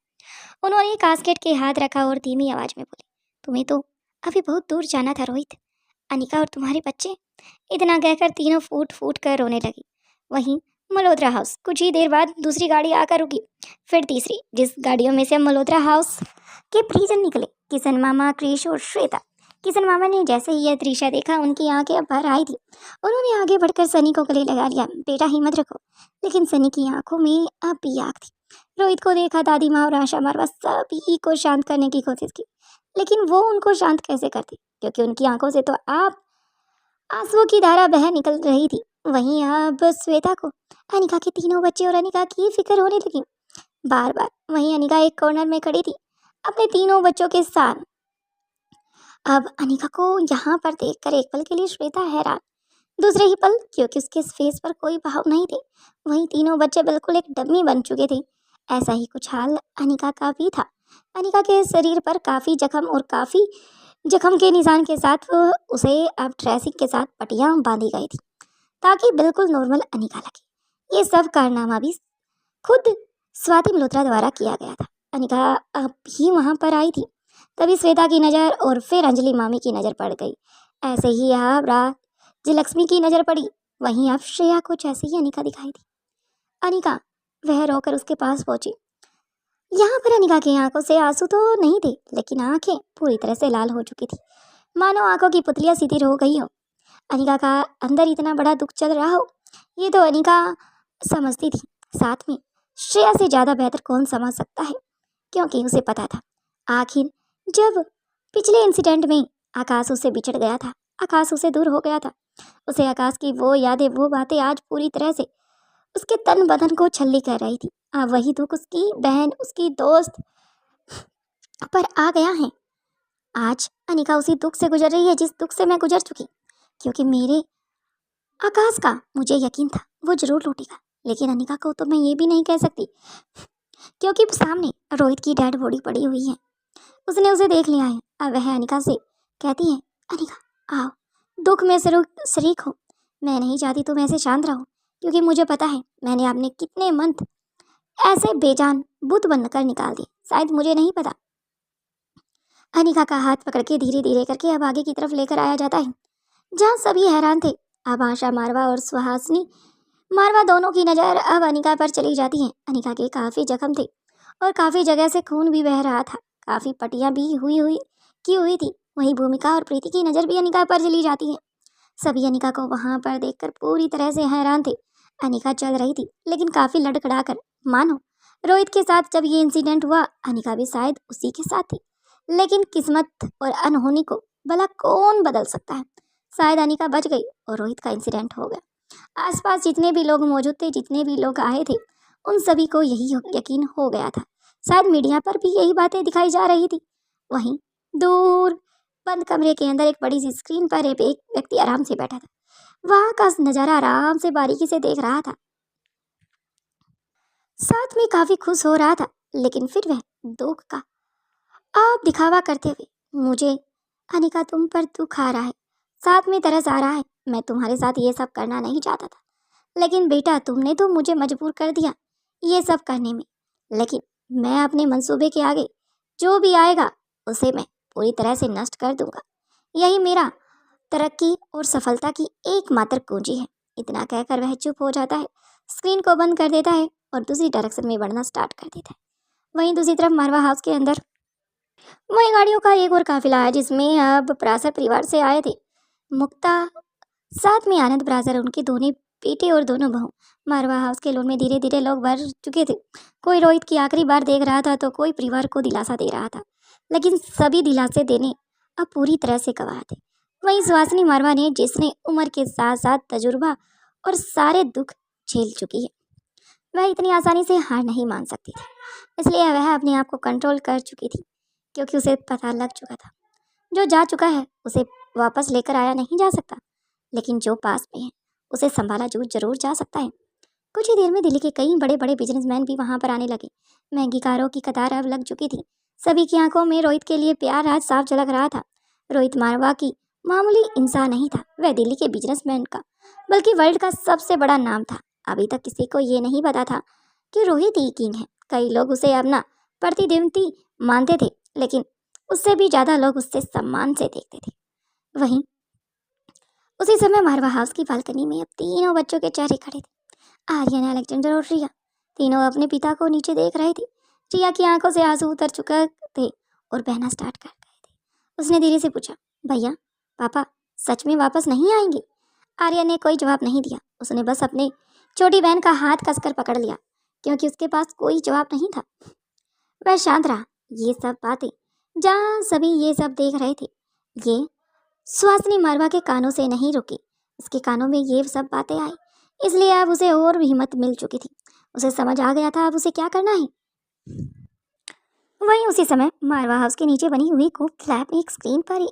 उन्होंने कास्केट के हाथ रखा और धीमी आवाज में बोली, तुम्हें तो अभी बहुत दूर जाना था रोहित, अनिका और तुम्हारे बच्चे। इतना कहकर तीनों फूट फूट कर रोने लगी। वहीं मल्होत्रा हाउस कुछ ही देर बाद दूसरी गाड़ी आकर रुकी, फिर तीसरी, जिस गाड़ियों में से मल्होत्रा हाउस के परिजन निकले। किशन मामा, क्रिश और श्वेता। किशन मामा ने जैसे ही यह दृश्य देखा उनकी आंखें अब भर आई थी। उन्होंने आगे बढ़कर सनी को गले लगा लिया। बेटा हिम्मत रखो। लेकिन सनी की आंखों में अब भी आग थी। रोहित को देखा, दादी माँ और आशा मारवा सभी को शांत करने की कोशिश की, लेकिन वो उनको शांत कैसे करती, क्योंकि उनकी आंखों से तो आप आंसुओं की धारा बह निकल रही थी। वहीं अब श्वेता को अनिका के तीनों बच्चे और अनिका की फिक्र होने लगी बार बार। वहीं अनिका एक कॉर्नर में खड़ी थी अपने तीनों बच्चों के साथ। अब अनिका को यहाँ पर देखकर एक पल के लिए श्वेता हैरान, दूसरे ही पल क्योंकि उसके फेस पर कोई भाव नहीं थे। वहीं तीनों बच्चे बिल्कुल एक डम्मी बन चुके थे। ऐसा ही कुछ हाल अनिका का भी था। अनिका के शरीर पर काफ़ी जख्म और काफ़ी जख्म के निशान के साथ उसे अब ड्रेसिंग के साथ पट्टियाँ बांधी गई थी ताकि बिल्कुल नॉर्मल अनिका लगे। ये सब कारनामा भी खुद स्वाति मल्होत्रा द्वारा किया गया था। अनिका अब ही वहाँ पर आई थी, तभी श्वेता की नज़र और फिर अंजलि मामी की नज़र पड़ गई। ऐसे ही अब राजलक्ष्मी की नज़र पड़ी। वहीं अब श्रेया को जैसे ही अनिका दिखाई दी, अनिका वह रोकर उसके पास पहुंची। यहाँ पर अनिका की आंखों से आंसू तो नहीं थे, लेकिन आंखें पूरी तरह से लाल हो चुकी थी, मानो आंखों की पुतलियां सीधी हो गई हो। अनिका का अंदर इतना बड़ा दुख चल रहा हो, ये तो अनिका समझती थी। साथ में श्रेया से ज़्यादा बेहतर कौन समझ सकता है, क्योंकि उसे पता था आखिर जब पिछले इंसिडेंट में आकाश उससे बिछड़ गया था, आकाश उससे दूर हो गया था, उसे आकाश की वो यादें, वो बातें आज पूरी तरह से उसके तन बदन को छल्ली कर रही थी। वही दुख उसकी बहन, उसकी दोस्त पर आ गया है। आज अनिका उसी दुख से गुजर रही है जिस दुख से मैं गुजर चुकी, क्योंकि मेरे आकाश का मुझे यकीन था वो जरूर लौटेगा। लेकिन अनिका को तो मैं ये भी नहीं कह सकती, क्योंकि सामने रोहित की डेड बॉडी पड़ी हुई है, उसने उसे देख लिया है। अब वह अनिका से कहती है, अनिका आओ, दुख में शरीक हो। मैं नहीं चाहती तुम ऐसे शांत रहो, क्योंकि मुझे पता है मैंने आपने कितने मंथ ऐसे बेजान बुत बनकर निकाल दिए, शायद मुझे नहीं पता। अनिका का हाथ पकड़ के धीरे धीरे करके अब आगे की तरफ लेकर आया जाता है, जहाँ सभी हैरान थे। अब आशा मारवा और सुहासिनी मारवा दोनों की नज़र अब अनिका पर चली जाती है। अनिका के काफ़ी जख्म थे और काफ़ी जगह से खून भी बह रहा था, काफ़ी पट्टियाँ भी की हुई थी। वहीं भूमिका और प्रीति की नज़र भी अनिका पर चली जाती है। सभी अनिका को वहाँ पर देखकर पूरी तरह से हैरान थे। अनिका चल रही थी, लेकिन काफ़ी लड़खड़ा कर, मानो रोहित के साथ जब ये इंसिडेंट हुआ अनिका भी शायद उसी के साथ थी। लेकिन किस्मत और अनहोनी को भला कौन बदल सकता है। शायद अनिका बच गई और रोहित का इंसिडेंट हो गया। आसपास जितने भी लोग मौजूद थे, जितने भी लोग आए थे, उन सभी को यही यकीन हो गया था। शायद मीडिया पर भी यही बातें दिखाई जा रही थी। वहीं दूर बंद कमरे के अंदर एक बड़ी सी स्क्रीन पर एक व्यक्ति आराम से बैठा था। वहाँ का नज़ारा आराम से बारीकी से देख रहा था, साथ में काफ़ी खुश हो रहा था। लेकिन फिर वह दुख का आप दिखावा करते हुए, मुझे अनिका तुम पर दुख आ रहा है, साथ में तरस आ रहा है, मैं तुम्हारे साथ ये सब करना नहीं चाहता था, लेकिन बेटा तुमने तो मुझे मजबूर कर दिया ये सब करने में। लेकिन मैं अपने मंसूबे के आगे जो भी आएगा उसे मैं पूरी तरह से नष्ट कर दूंगा। यही मेरा तरक्की और सफलता की एकमात्र कुंजी है। इतना कहकर वह चुप हो जाता है, स्क्रीन को बंद कर देता है और दूसरी डायरेक्शन में बढ़ना स्टार्ट कर देता है। वहीं दूसरी तरफ मारवा हाउस के अंदर वही गाड़ियों का एक और काफिला है, जिसमें अब प्रासर परिवार से आए थे मुक्ता, साथ में आनंद प्रासर, उनके दोनों बेटे और दोनों बहू। मारवा हाउस के लॉन में धीरे धीरे लोग भर चुके थे। कोई रोहित की आखिरी बार देख रहा था तो कोई परिवार को दिलासा दे रहा था, लेकिन सभी दिलासे देने अब पूरी तरह से गवाह थे। वहीं सुहासिनी मारवा ने, जिसने उम्र के साथ साथ तजुर्बा और सारे दुख झेल चुकी है, वह इतनी आसानी से हार नहीं मान सकती थी, इसलिए वह अपने आप को कंट्रोल कर चुकी थी, क्योंकि उसे पता लग चुका था जो जा चुका है उसे वापस लेकर आया नहीं जा सकता, लेकिन जो पास में है उसे संभाला जरूर जा सकता है। कुछ ही देर में दिल्ली के कई बड़े बड़े बिजनेसमैन भी वहां पर आने लगे। महंगी कारों की कतार अब लग चुकी थी। सभी की आंखों में रोहित के लिए प्यार आज साफ झलक रहा था। रोहित मारवा की मामूली इंसान नहीं था, वह दिल्ली के बिजनेसमैन का बल्कि वर्ल्ड का सबसे बड़ा नाम था। अभी तक किसी को ये नहीं पता था कि रोहित ही किंग है। कई लोग उसे अपना प्रतिद्वंदी मानते थे, लेकिन उससे भी ज़्यादा लोग उससे सम्मान से देखते थे। वहीं उसी समय मारवा हाउस की बालकनी में अब तीनों बच्चों के चेहरे खड़े थे, आर्यन, अलेक्जेंडर और रिया। तीनों अपने पिता को नीचे देख रहे थे। रिया की आंखों से आंसू उतर चुके थे और बहना स्टार्ट कर गए। उसने धीरे से पूछा, भैया, पापा सच में वापस नहीं आएंगे? आर्या ने कोई जवाब नहीं दिया। उसने बस अपने छोटी बहन का हाथ कसकर पकड़ लिया, क्योंकि उसके पास कोई जवाब नहीं था। वह शांत रहा। ये सब बातें जहाँ सभी ये सब देख रहे थे, ये सुहासिनी मारवा के कानों से नहीं रुकी। उसके कानों में ये सब बातें आई, इसलिए अब उसे और भी हिम्मत मिल चुकी थी। उसे समझ आ गया था अब उसे क्या करना है। वहीं उसी समय मारवा हाउस के नीचे बनी हुई गुप्त लैब में एक स्क्रीन पर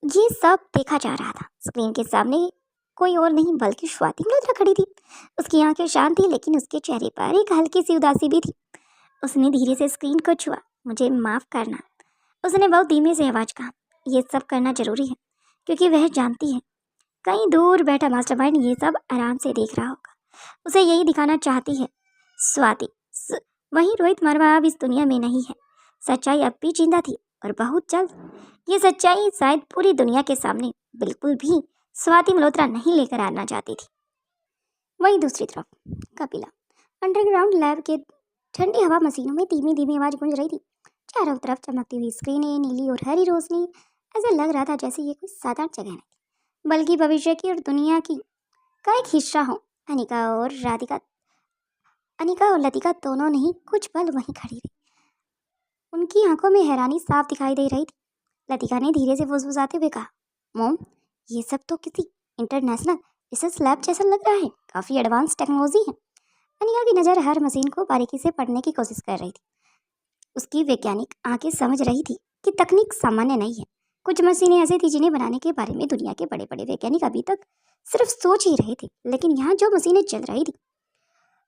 ये सब देखा जा रहा था। स्क्रीन के सामने कोई और नहीं बल्कि स्वाति मल्होत्रा खड़ी थी। उसकी आंखें शांत थी, लेकिन उसके चेहरे पर एक हल्की सी उदासी भी थी। उसने धीरे से स्क्रीन को छुआ। मुझे माफ करना, उसने बहुत धीमे से आवाज कहा। ये सब करना जरूरी है, क्योंकि वह जानती है कहीं दूर बैठा मास्टरमाइंड ये सब आराम से देख रहा होगा। उसे यही दिखाना चाहती है स्वाति। वहीं रोहित मारवा अब इस दुनिया में नहीं है। सच्चाई अब भी जिंदा थी, और बहुत जल्द ये सच्चाई शायद पूरी दुनिया के सामने बिल्कुल भी स्वाति मल्होत्रा नहीं लेकर आना चाहती थी। वहीं दूसरी तरफ कपिला अंडरग्राउंड लैब के ठंडी हवा मशीनों में धीमी धीमी आवाज गूंज रही थी। चारों तरफ चमकती हुई स्क्रीनें, नीली और हरी रोशनी। ऐसा लग रहा था जैसे ये कोई साधारण जगह नहीं, बल्कि भविष्य की और दुनिया की का एक हिस्सा हो। अनिका और लतिका दोनों नहीं कुछ पल वहीं खड़ी रही। उनकी आंखों में हैरानी साफ दिखाई दे रही थी। लतिका ने धीरे से फुसफुसाते हुए कहा, मोम, ये सब तो किसी इंटरनेशनल रिसर्च लैब जैसा लग रहा है। काफ़ी एडवांस टेक्नोलॉजी है। अनिका की नज़र हर मशीन को बारीकी से पढ़ने की कोशिश कर रही थी। उसकी वैज्ञानिक आंखें समझ रही थी कि तकनीक सामान्य नहीं है। कुछ मशीनें ऐसी थी जिन्हें बनाने के बारे में दुनिया के बड़े बड़े वैज्ञानिक अभी तक सिर्फ सोच ही रहे थे। लेकिन यहाँ जो मशीनें चल रही थी,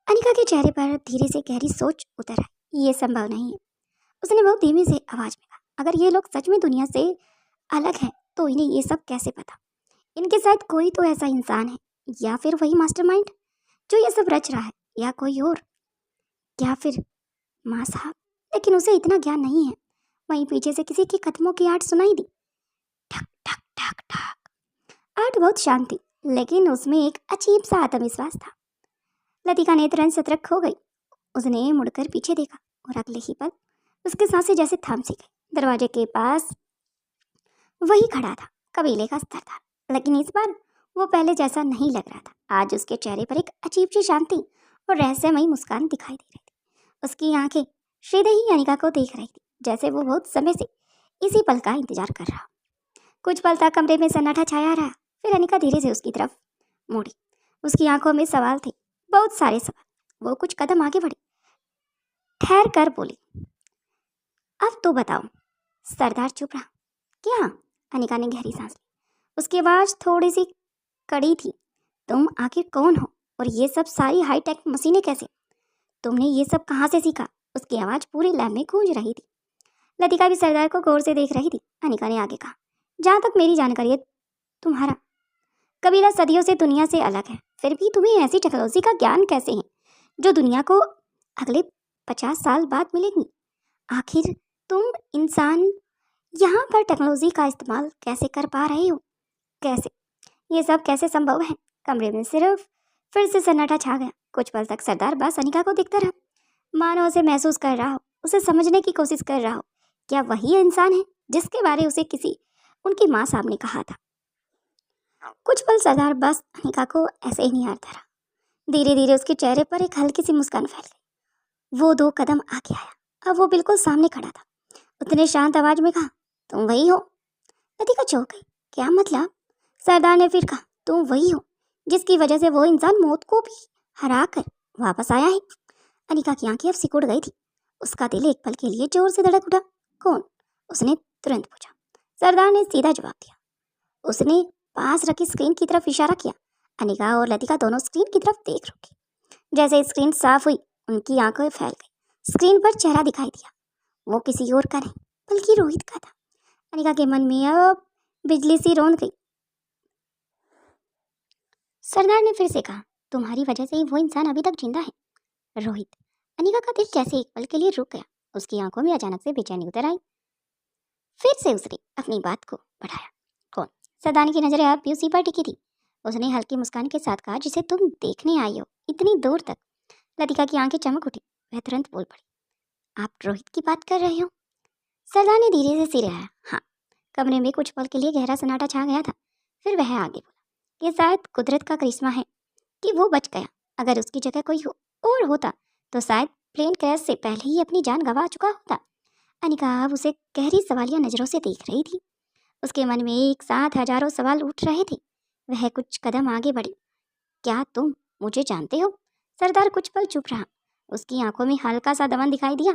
अनिका के चेहरे पर धीरे से गहरी सोच उतर आई। ये संभव नहीं है, उसने बहुत धीमे से आवाज में कहा। अगर ये लोग सच में दुनिया से अलग हैं, तो इन्हें ये सब कैसे पता? इनके साथ कोई तो ऐसा इंसान है, या फिर वही मास्टरमाइंड जो ये सब रच रहा है, या कोई और, या फिर माँ साहब। लेकिन उसे इतना ज्ञान नहीं है। वहीं पीछे से किसी के कदमों की आवाज सुनाई दी। ठक ठक ठक ठक। आवाज बहुत शांत थी, लेकिन उसमें एक अजीब सा आत्मविश्वास था। लतिका ने तुरंत सतर्क हो गई। उसने मुड़कर पीछे देखा, और अगले ही पल उसके सांसें जैसे थम सी गई। दरवाजे के पास वही खड़ा था, कबीले का सरदार। लेकिन इस बार वो पहले जैसा नहीं लग रहा था। आज उसके चेहरे पर एक अजीब सी शांति और रहस्यमयी मुस्कान दिखाई दे रही थी। उसकी आंखें सीधे ही अनिका को देख रही थी, जैसे वो बहुत समय से इसी पल का इंतजार कर रहा। कुछ पल तक कमरे में सन्नाटा छाया रहा। फिर अनिका धीरे से उसकी तरफ मुड़ी। उसकी आंखों में सवाल थे, बहुत सारे सवाल। वो कुछ कदम आगे बढ़ी, ठहर कर बोली, अब तो बताओ। सरदार चुप रहा। क्या? अनिका ने गहरी सांस ली। उसकी आवाज थोड़ी सी कड़ी थी। तुम आखिर कौन हो, और ये सब सारी हाईटेक मशीनें कैसे? तुमने ये सब कहाँ से सीखा? उसकी आवाज पूरे लैब में गूंज रही थी। लतिका भी सरदार को गौर से देख रही थी। अनिका ने आगे कहा, जहाँ तक मेरी जानकारी है, तुम्हारा कबीला सदियों से दुनिया से अलग है। फिर भी तुम्हें ऐसी टेक्नोलॉजी का ज्ञान कैसे है जो दुनिया को अगले 50 साल बाद मिलेगी? आखिर तुम इंसान यहाँ पर टेक्नोलॉजी का इस्तेमाल कैसे कर पा रहे हो? कैसे? ये सब कैसे संभव है? कमरे में सिर्फ फिर से सन्नाटा छा गया। कुछ पल तक सरदार बस अनिका को देखता रहा, मानो उसे महसूस कर रहा हो, उसे समझने की कोशिश कर रहा हो। क्या वही इंसान है जिसके बारे उसे किसी उनकी माँ साहब ने कहा था? कुछ पल सरदार बस अनिका को ऐसे ही निहारता रहा। धीरे धीरे उसके चेहरे पर एक हल्की सी मुस्कान फैल गई। वो 2 कदम आगे आया। अब वो बिल्कुल सामने खड़ा था। उसने शांत आवाज में कहा, तुम वही हो? लतिका चौंक गई। क्या मतलब? सरदार ने फिर कहा, तुम वही हो जिसकी वजह से वो इंसान मौत को भी हरा कर वापस आया है। अनिका की आंखें अब सिकुड़ गई थी। उसका दिल एक पल के लिए जोर से धड़क उठा। कौन? उसने तुरंत पूछा। सरदार ने सीधा जवाब दिया। उसने पास रखी स्क्रीन की तरफ इशारा किया। अनिका और लतिका दोनों स्क्रीन की तरफ देख रुकी। जैसे स्क्रीन साफ हुई, उनकी आंखें फैल गई। स्क्रीन पर चेहरा दिखाई दिया। वो किसी और का नहीं, बल्कि रोहित का था। अनिका के मन में अब बिजली सी रौंद गई। सरदार ने फिर से कहा, तुम्हारी वजह से ही वो इंसान अभी तक जिंदा है, रोहित। अनिका का दिल जैसे एक पल के लिए रुक गया। उसकी आंखों में अचानक से बेचैनी उतर आई। फिर से उसने अपनी बात को बढ़ाया। कौन? सरदार की नजरें अब भी उसी पर टिकी थी। उसने हल्की मुस्कान के साथ कहा, जिसे तुम देखने आई हो इतनी दूर तक। लतिका की आंखें चमक उठी। वह तुरंत बोल पड़ी, आप रोहित की बात कर रहे हो? सरदार ने धीरे से सिर हिलाया। हाँ, कमरे में कुछ पल के लिए गहरा सन्नाटा छा गया था। फिर वह आगे बोला, ये शायद कुदरत का करिश्मा है कि वो बच गया। अगर उसकी जगह कोई और होता तो शायद प्लेन क्रैश से पहले ही अपनी जान गंवा चुका होता। अनिका अब उसे गहरी सवालिया नजरों से देख रही थी। उसके मन में एक साथ हजारों सवाल उठ रहे थे। वह कुछ कदम आगे बढ़ी। क्या तुम मुझे जानते हो? सरदार कुछ पल चुप रहा। उसकी आंखों में हल्का सा दमन दिखाई दिया।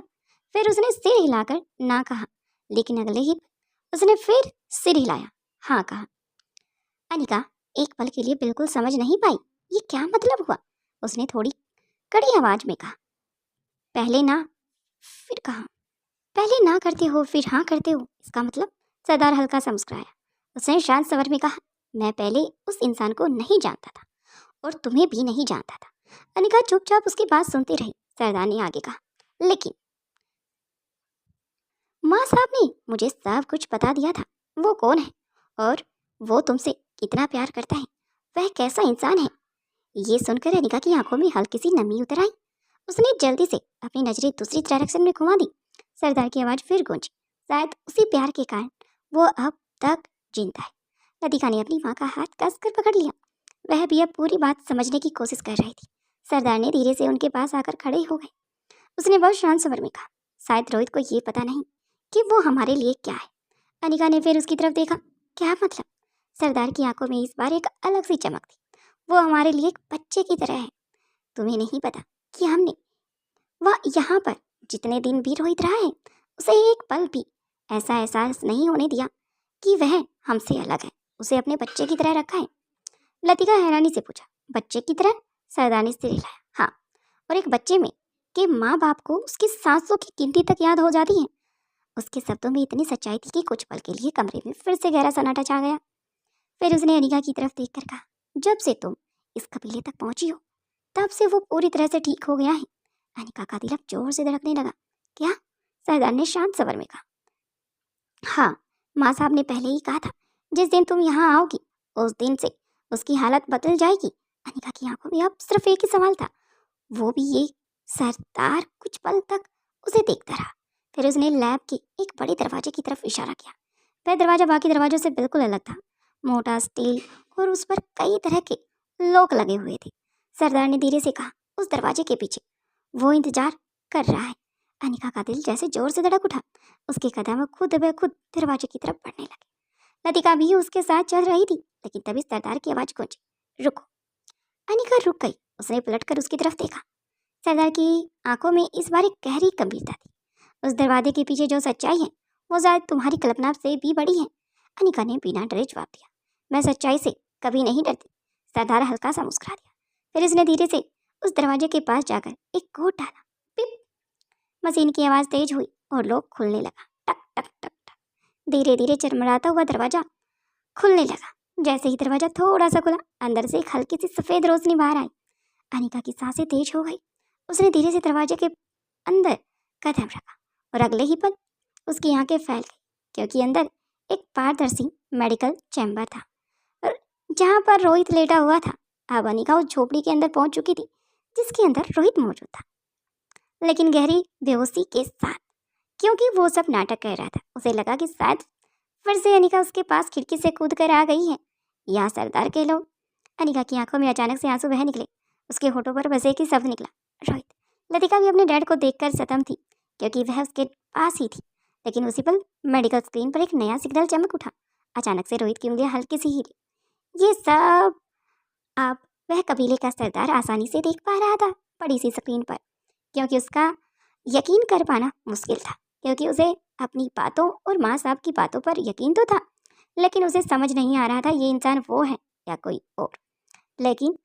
फिर उसने सिर हिलाकर ना कहा, लेकिन अगले ही उसने फिर सिर हिलाया, हाँ कहा। अनिका एक पल के लिए बिल्कुल समझ नहीं पाई ये क्या मतलब हुआ। उसने थोड़ी कड़ी आवाज में कहा, पहले ना फिर कहा, पहले ना करते हो फिर हाँ करते हो, इसका मतलब? सरदार हल्का सा मुस्कुराया। उसने शांत स्वर में कहा, मैं पहले उस इंसान को नहीं जानता था और तुम्हें भी नहीं जानता था। अनिका चुपचाप उसकी बात सुनती रही। सरदार ने आगे कहा, लेकिन माँ साहब ने मुझे सब कुछ बता दिया था। वो कौन है और वो तुमसे कितना प्यार करता है, वह कैसा इंसान है। ये सुनकर अनिका की आंखों में हल्की सी नमी उतर आई। उसने जल्दी से अपनी नजरें दूसरी डायरेक्शन में घुमा दी। सरदार की आवाज फिर गूंजी। शायद उसी प्यार के कारण वो अब तक जिंदा है। लतिका ने अपनी माँ का हाथ कसकर पकड़ लिया। वह भी अब पूरी बात समझने की कोशिश कर रही थी। सरदार ने धीरे से उनके पास आकर खड़े हो गए। उसने बहुत शांत स्वर में कहा, शायद रोहित को ये पता नहीं कि वो हमारे लिए क्या है। अनिका ने फिर उसकी तरफ देखा। क्या मतलब? सरदार की आंखों में इस बार एक अलग सी चमक थी। वो हमारे लिए एक बच्चे की तरह है। तुम्हें नहीं पता कि हमने वह यहाँ पर जितने दिन भी रोहित रहा है उसे एक पल भी ऐसा एहसास नहीं होने दिया कि वह हमसे अलग है। उसे अपने बच्चे की तरह रखा है। लतिका हैरानी से पूछा, बच्चे की तरह? सरदार ने सिर हिलाया, हाँ। और एक बच्चे में कि माँ बाप को उसकी सांसों की गिनती तक याद हो जाती है। उसके शब्दों में इतनी सच्चाई थी कि कुछ पल के लिए कमरे में फिर से गहरा सन्नाटा छा गया। फिर उसने अनिका की तरफ देखकर कहा, जब से तुम इस कबीले तक पहुंची हो तब से वो पूरी तरह से ठीक हो गया है। अनिका का दिल अब जोर से धड़कने लगा। क्या? सरदार ने शांत स्वर में कहा, हाँ, माँ साहब ने पहले ही कहा था जिस दिन तुम यहाँ आओगी उस दिन से उसकी हालत बदल जाएगी। अनिका की आंखों में अब सिर्फ एक ही सवाल था, वो भी ये। सरदार कुछ पल तक उसे देखता रहा। फिर उसने लैब के एक बड़े दरवाजे की तरफ इशारा किया। वह दरवाजा बाकी दरवाजों से बिल्कुल अलग था। मोटा स्टील और उस पर कई तरह के लॉक लगे हुए थे। सरदार ने धीरे से कहा, उस दरवाजे के पीछे वो इंतजार कर रहा है। अनिका का दिल जैसे जोर से धड़क उठा। उसके कदम खुद ब खुद दरवाजे की तरफ बढ़ने लगे। लतिका भी उसके साथ चल रही थी, लेकिन तभी सरदार की आवाज गूंजी, रुको। अनिका रुक गई। उसने पलटकर उसकी तरफ देखा। सरदार की आंखों में इस बार एक गहरी गंभीरता थी। उस दरवाजे के पीछे जो सच्चाई है वो शायद तुम्हारी कल्पना से भी बड़ी है। अनिका ने बिना डरे जवाब दिया, मैं सच्चाई से कभी नहीं डरती। सरदार हल्का सा मुस्कुरा दिया। फिर उसने धीरे से उस दरवाजे के पास जाकर एक घूंट डाला। पिप। मशीन की आवाज तेज हुई और लॉक खुलने लगा। टक टक टक टक। धीरे धीरे चरमराता हुआ दरवाजा खुलने लगा। जैसे ही दरवाजा थोड़ा सा खुला, अंदर से एक हल्की सी सफेद रोशनी बाहर आई। अनिका की सांसें तेज हो गई। उसने धीरे से दरवाजे के अंदर कदम रखा और अगले ही पल उसकी आंखें फैल गई, क्योंकि अंदर एक पारदर्शी मेडिकल चैम्बर था और जहाँ पर रोहित लेटा हुआ था। अब अनिका उस झोपड़ी के अंदर पहुंच चुकी थी जिसके अंदर रोहित मौजूद था, लेकिन गहरी बेहोशी के साथ, क्योंकि वो सब नाटक कर रहा था। उसे लगा कि शायद फिर से अनिका उसके पास खिड़की से कूद कर आ गई है, या सरदार कह लो। अनिका की आंखों में अचानक से आंसू बह निकले। उसके होठों पर बस एक ही शब्द निकला, रोहित। लतिका भी अपने डैड को देखकर सतम थी, क्योंकि वह उसके पास ही थी। लेकिन उसी पल मेडिकल स्क्रीन पर एक नया सिग्नल चमक उठा। अचानक से रोहित की उंगलियां हल्की सी हिली। ये सब अब वह कबीले का सरदार आसानी से देख पा रहा था बड़ी सी स्क्रीन पर, क्योंकि उसका यकीन कर पाना मुश्किल था, क्योंकि उसे अपनी बातों और माँ साहब की बातों पर यकीन तो था, लेकिन उसे समझ नहीं आ रहा था ये इंसान वो है या कोई और। लेकिन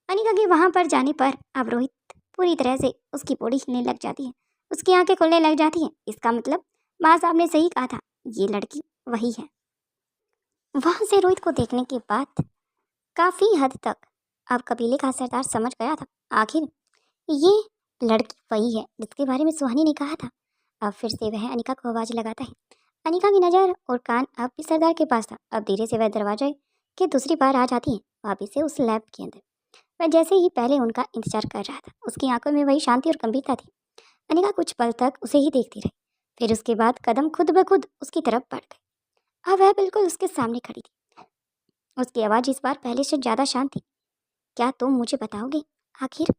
अनिका के वहाँ पर जाने पर अब रोहित पूरी तरह से उसकी बॉडी हिलने लग जाती है, उसकी आंखें खुलने लग जाती हैं। इसका मतलब माँ साहब ने सही कहा था, ये लड़की वही है। वहाँ से रोहित को देखने के बाद काफ़ी हद तक अब कबीले का सरदार समझ गया था, आखिर ये लड़की वही है जिसके बारे में सुहानी ने कहा था। अब फिर से वह अनिका को आवाज़ लगाता है। अनिका की नज़र और कान अब भी सरदार के पास था। अब धीरे से वह दरवाजे के दूसरी बार आ जाती है, वापिस से उस लैब के अंदर। वह जैसे ही पहले उनका इंतजार कर रहा था। उसकी आंखों में वही शांति और गंभीरता थी। अनिका कुछ पल तक उसे ही देखती रही, फिर उसके बाद कदम खुद ब खुद उसकी तरफ बढ़ गए। अब वह बिल्कुल उसके सामने खड़ी थी। उसकी आवाज़ इस बार पहले से ज़्यादा शांत थी। क्या तुम मुझे बताओगे आखिर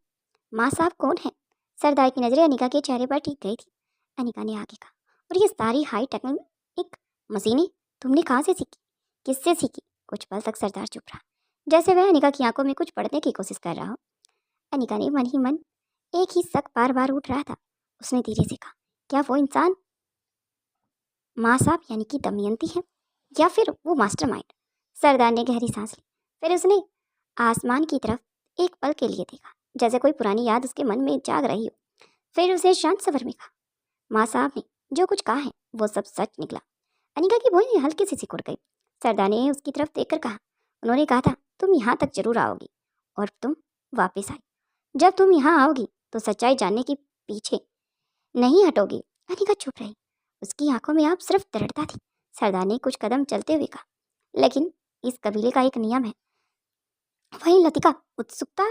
माँ साहब कौन है? सरदार की नज़रें अनिका के चेहरे पर टिक गई थी। अनिका ने आगे कहा, और ये सारी हाई टेक्निक मशीनें तुमने कहाँ से सीखी, किससे सीखी? कुछ पल तक सरदार चुप रहा, जैसे वह अनिका की आंखों में कुछ पढ़ने की कोशिश कर रहा हो। अनिका ने मन ही मन एक ही शक बार बार उठ रहा था। उसने धीरे से कहा, क्या वो इंसान माँ साहब यानी कि दमयंती है, या फिर वो मास्टरमाइंड? सरदार ने गहरी सांस ली, फिर उसने आसमान की तरफ एक पल के लिए देखा, जैसे कोई पुरानी याद उसके मन में जाग रही हो। फिर उसे शांत स्वर में कहा, माँ साहब ने जो कुछ कहा है वो सब सच निकला। अनिका की भौहें हल्की सी सिकुड़ गई। सरदार ने उसकी तरफ देखकर कहा, उन्होंने कहा था तुम यहाँ तक जरूर आओगी, और तुम वापस आई। जब तुम यहाँ आओगी तो सच्चाई जानने के पीछे नहीं हटोगी। अनिका चुप रही, उसकी आंखों में अब सिर्फ दृढ़ता थी। सरदार ने कुछ कदम चलते हुए कहा, लेकिन इस कबीले का एक नियम है। वहीं लतिका उत्सुकता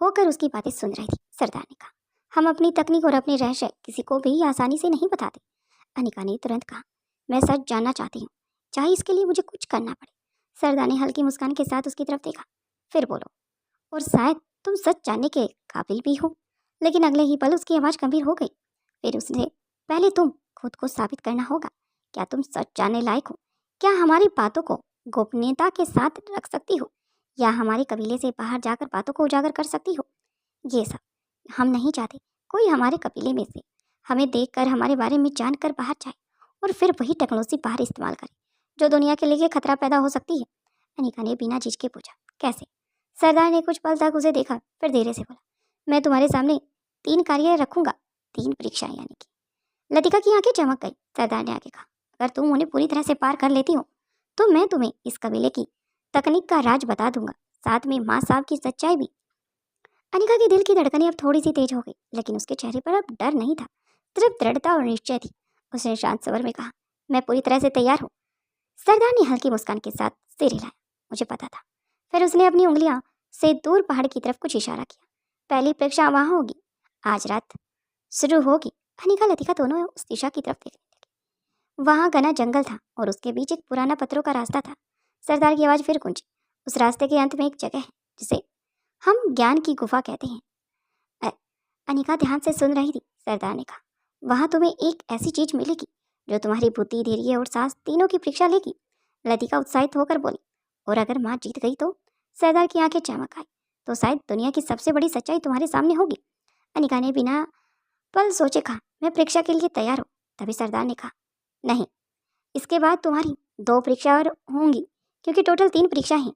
होकर उसकी बातें सुन रही थी। सरदार ने कहा, हम अपनी तकनीक और अपने रहस्य किसी को भी आसानी से नहीं बताते। अनिका ने तुरंत कहा, मैं सच जानना चाहती हूँ, चाहे इसके लिए मुझे कुछ करना पड़े। सरदार ने हल्की मुस्कान के साथ उसकी तरफ देखा, फिर बोलो, और शायद तुम सच जानने के काबिल भी हो। लेकिन अगले ही पल उसकी आवाज़ गंभीर हो गई। फिर उसने, पहले तुम खुद को साबित करना होगा। क्या तुम सच जानने लायक हो? क्या हमारी बातों को गोपनीयता के साथ रख सकती हो, या हमारे कबीले से बाहर जाकर बातों को उजागर कर सकती हो? ये सब हम नहीं चाहते कोई हमारे कबीले में से हमें देखकर हमारे बारे में जानकर बाहर जाए और फिर वही टेक्नोलॉजी बाहर इस्तेमाल करे जो दुनिया के लिए खतरा पैदा हो सकती है। अनिका ने बिना झिझके पूछा, कैसे? सरदार ने कुछ पल तक उसे देखा, फिर धीरे से बोला, मैं तुम्हारे सामने 3 कार्य रखूंगा, 3 परीक्षाएं यानी कि। लतिका की आंखें चमक गई। सरदार ने आगे कहा, अगर तुम उन्हें पूरी तरह से पार कर लेती हो तो मैं तुम्हें इस कबीले की तकनीक का राज बता दूंगा, साथ में माँ साहब की सच्चाई भी। अनिका के दिल की धड़कनें अब थोड़ी सी तेज हो गई, लेकिन उसके चेहरे पर अब डर नहीं था, सिर्फ दृढ़ता और निश्चय थी। उसने शांत स्वर में कहा, मैं पूरी तरह से तैयार हूँ। सरदार ने हल्की मुस्कान के साथ सिर हिलाया, मुझे पता था। फिर उसने अपनी उंगलियां से दूर पहाड़ की तरफ कुछ इशारा किया, पहली परीक्षा वहां होगी, आज रात शुरू होगी। अनिका लतिका दोनों उस दिशा की तरफ देखने लगी। वहां घना जंगल था और उसके बीच एक पुराना पत्थरों का रास्ता था। सरदार की आवाज़ फिर गूंजी, उस रास्ते के अंत में एक जगह है जिसे हम ज्ञान की गुफा कहते हैं। अनिका ध्यान से सुन रही थी। सरदार ने कहा, वहां तुम्हें एक ऐसी चीज मिलेगी जो तुम्हारी बुद्धि, धैर्य और साहस तीनों की परीक्षा लेगी। लतिका उत्साहित होकर बोली, और अगर माँ जीत गई तो? सरदार की आंखें चमक आई, तो शायद दुनिया की सबसे बड़ी सच्चाई तुम्हारे सामने होगी। अनिका ने बिना पल सोचे कहा, मैं परीक्षा के लिए तैयार हूँ। तभी सरदार ने कहा, नहीं, इसके बाद तुम्हारी 2 परीक्षा और होंगी, क्योंकि टोटल 3 परीक्षा हैं।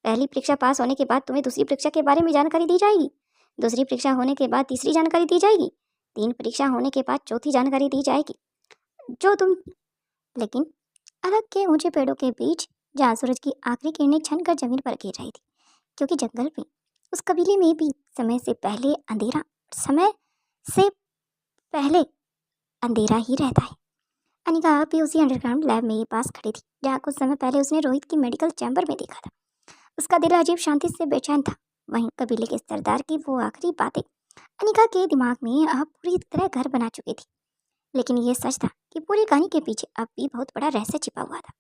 पहली परीक्षा पास होने के बाद तुम्हें दूसरी परीक्षा के बारे में जानकारी दी जाएगी, दूसरी परीक्षा होने के बाद तीसरी जानकारी दी जाएगी, 3 परीक्षा होने के बाद चौथी जानकारी दी जाएगी, जो तुम। लेकिन अलग के ऊंचे पेड़ों के बीच जहाँ सूरज की आखिरी किरणें छन कर जमीन पर गिर रही थी, क्योंकि जंगल में उस कबीले में भी समय से पहले अंधेरा ही रहता है। अनिका आप भी उसी अंडरग्राउंड लैब में ही पास खड़ी थी जहाँ कुछ समय पहले उसने रोहित की मेडिकल चैम्बर में देखा था। उसका दिल अजीब शांति से बेचैन था। वहीं कबीले के सरदार की वो आखिरी बातें अनिका के दिमाग में अब पूरी तरह घर बना चुकी थी। लेकिन ये सच था कि पूरी कहानी के पीछे अब भी बहुत बड़ा रहस्य छिपा हुआ था।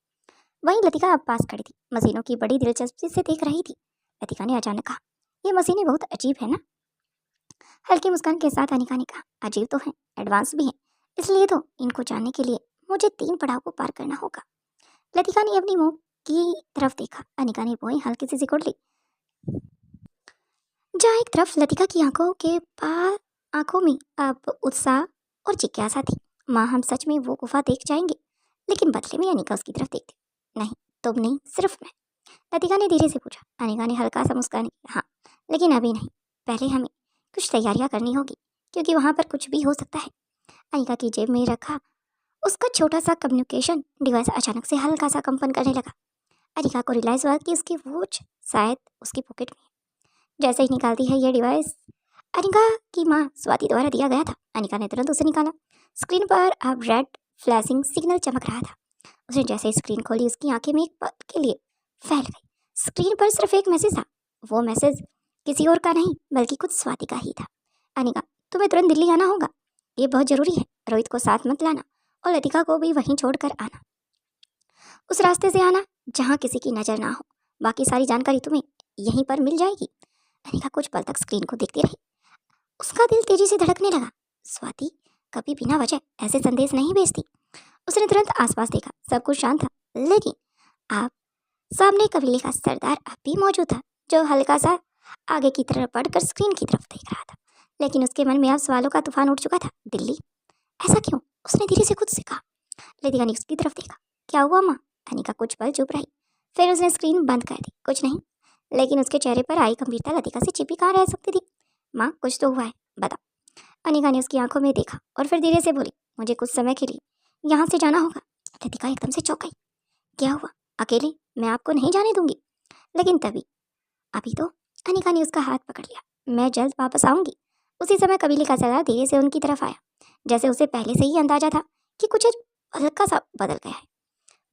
वहीं लतिका अब पास खड़ी थी, मशीनों की बड़ी दिलचस्पी से देख रही थी। लतिका ने अचानक कहा, ये मशीनें बहुत अजीब है ना? हल्की मुस्कान के साथ अनिका ने कहा, अजीब तो है, एडवांस भी है, इसलिए तो इनको जानने के लिए मुझे 3 पड़ाव को पार करना होगा। लतिका ने अपनी मुंह की तरफ देखा। अनिका ने वहीं हल्की सी सिकुड़ ली। जहाँ एक तरफ लतिका की आंखों में अब उत्साह और जिज्ञासा थी, माँ हम सच में वो गुफा देख जाएंगे? लेकिन बदले में अनिका उसकी तरफ देखती, नहीं तुम नहीं, सिर्फ मैं। लतिका ने धीरे से पूछा। अनिका ने हल्का सा मुस्कान किया, हाँ, लेकिन अभी नहीं, पहले हमें कुछ तैयारियां करनी होगी, क्योंकि वहां पर कुछ भी हो सकता है। अनिका की जेब में रखा उसका छोटा सा कम्युनिकेशन डिवाइस अचानक से हल्का सा कंपन करने लगा। अनिका को रियलाइज हुआ कि उसकी वॉच शायद उसकी पॉकेट में है। जैसे ही निकालती है ये डिवाइस अनिका की माँ स्वाति द्वारा दिया गया था। अनिका ने तुरंत उसे निकाला। स्क्रीन पर अब रेड फ्लैशिंग सिग्नल चमक रहा था। उसने जैसे ही स्क्रीन खोली, उसकी आंखें में एक पल के लिए फैल गई। स्क्रीन पर सिर्फ एक मैसेज था। वो मैसेज किसी और का नहीं, बल्कि खुद स्वाति का ही था। अनिका, तुम्हें तुरंत दिल्ली आना होगा, ये बहुत जरूरी है। रोहित को साथ मत लाना और लतिका को भी वहीं छोड़कर आना। उस रास्ते से आना जहाँ किसी की नज़र ना हो। बाकी सारी जानकारी तुम्हें यहीं पर मिल जाएगी। अनिका कुछ पल तक स्क्रीन को देखती रही। उसका दिल तेजी से धड़कने लगा। स्वाति कभी बिना वजह ऐसे संदेश नहीं भेजती। उसने तुरंत आसपास देखा, सब कुछ शांत था, लेकिन आप सामने कबीले का सरदार अब भी मौजूद था, जो हल्का सा आगे की तरफ बढ़कर स्क्रीन की तरफ देख रहा था। लेकिन उसके मन में अब सवालों का तूफान उठ चुका था। दिल्ली, ऐसा क्यों? उसने धीरे से खुद से कहा। लतिका ने उसकी तरफ देखा। क्या हुआ माँ? अनिका कुछ पल चुप रही, फिर उसने स्क्रीन बंद कर दी। कुछ नहीं, लेकिन उसके चेहरे पर आई गंभीरता लतिका से छिपी कहाँ रह सकती थी। माँ कुछ तो हुआ है, बता। अनिका ने उसकी आंखों में देखा और फिर धीरे से बोली, मुझे कुछ समय के लिए यहाँ से जाना होगा। लतिका एकदम से चौंक गई। क्या हुआ? अकेले? मैं आपको नहीं जाने दूंगी। लेकिन तभी अभी तो अनिका ने उसका हाथ पकड़ लिया। मैं जल्द वापस आऊंगी। उसी समय कबीले का सरदार धीरे से उनकी तरफ आया, जैसे उसे पहले से ही अंदाजा था कि कुछ हल्का सा बदल गया है।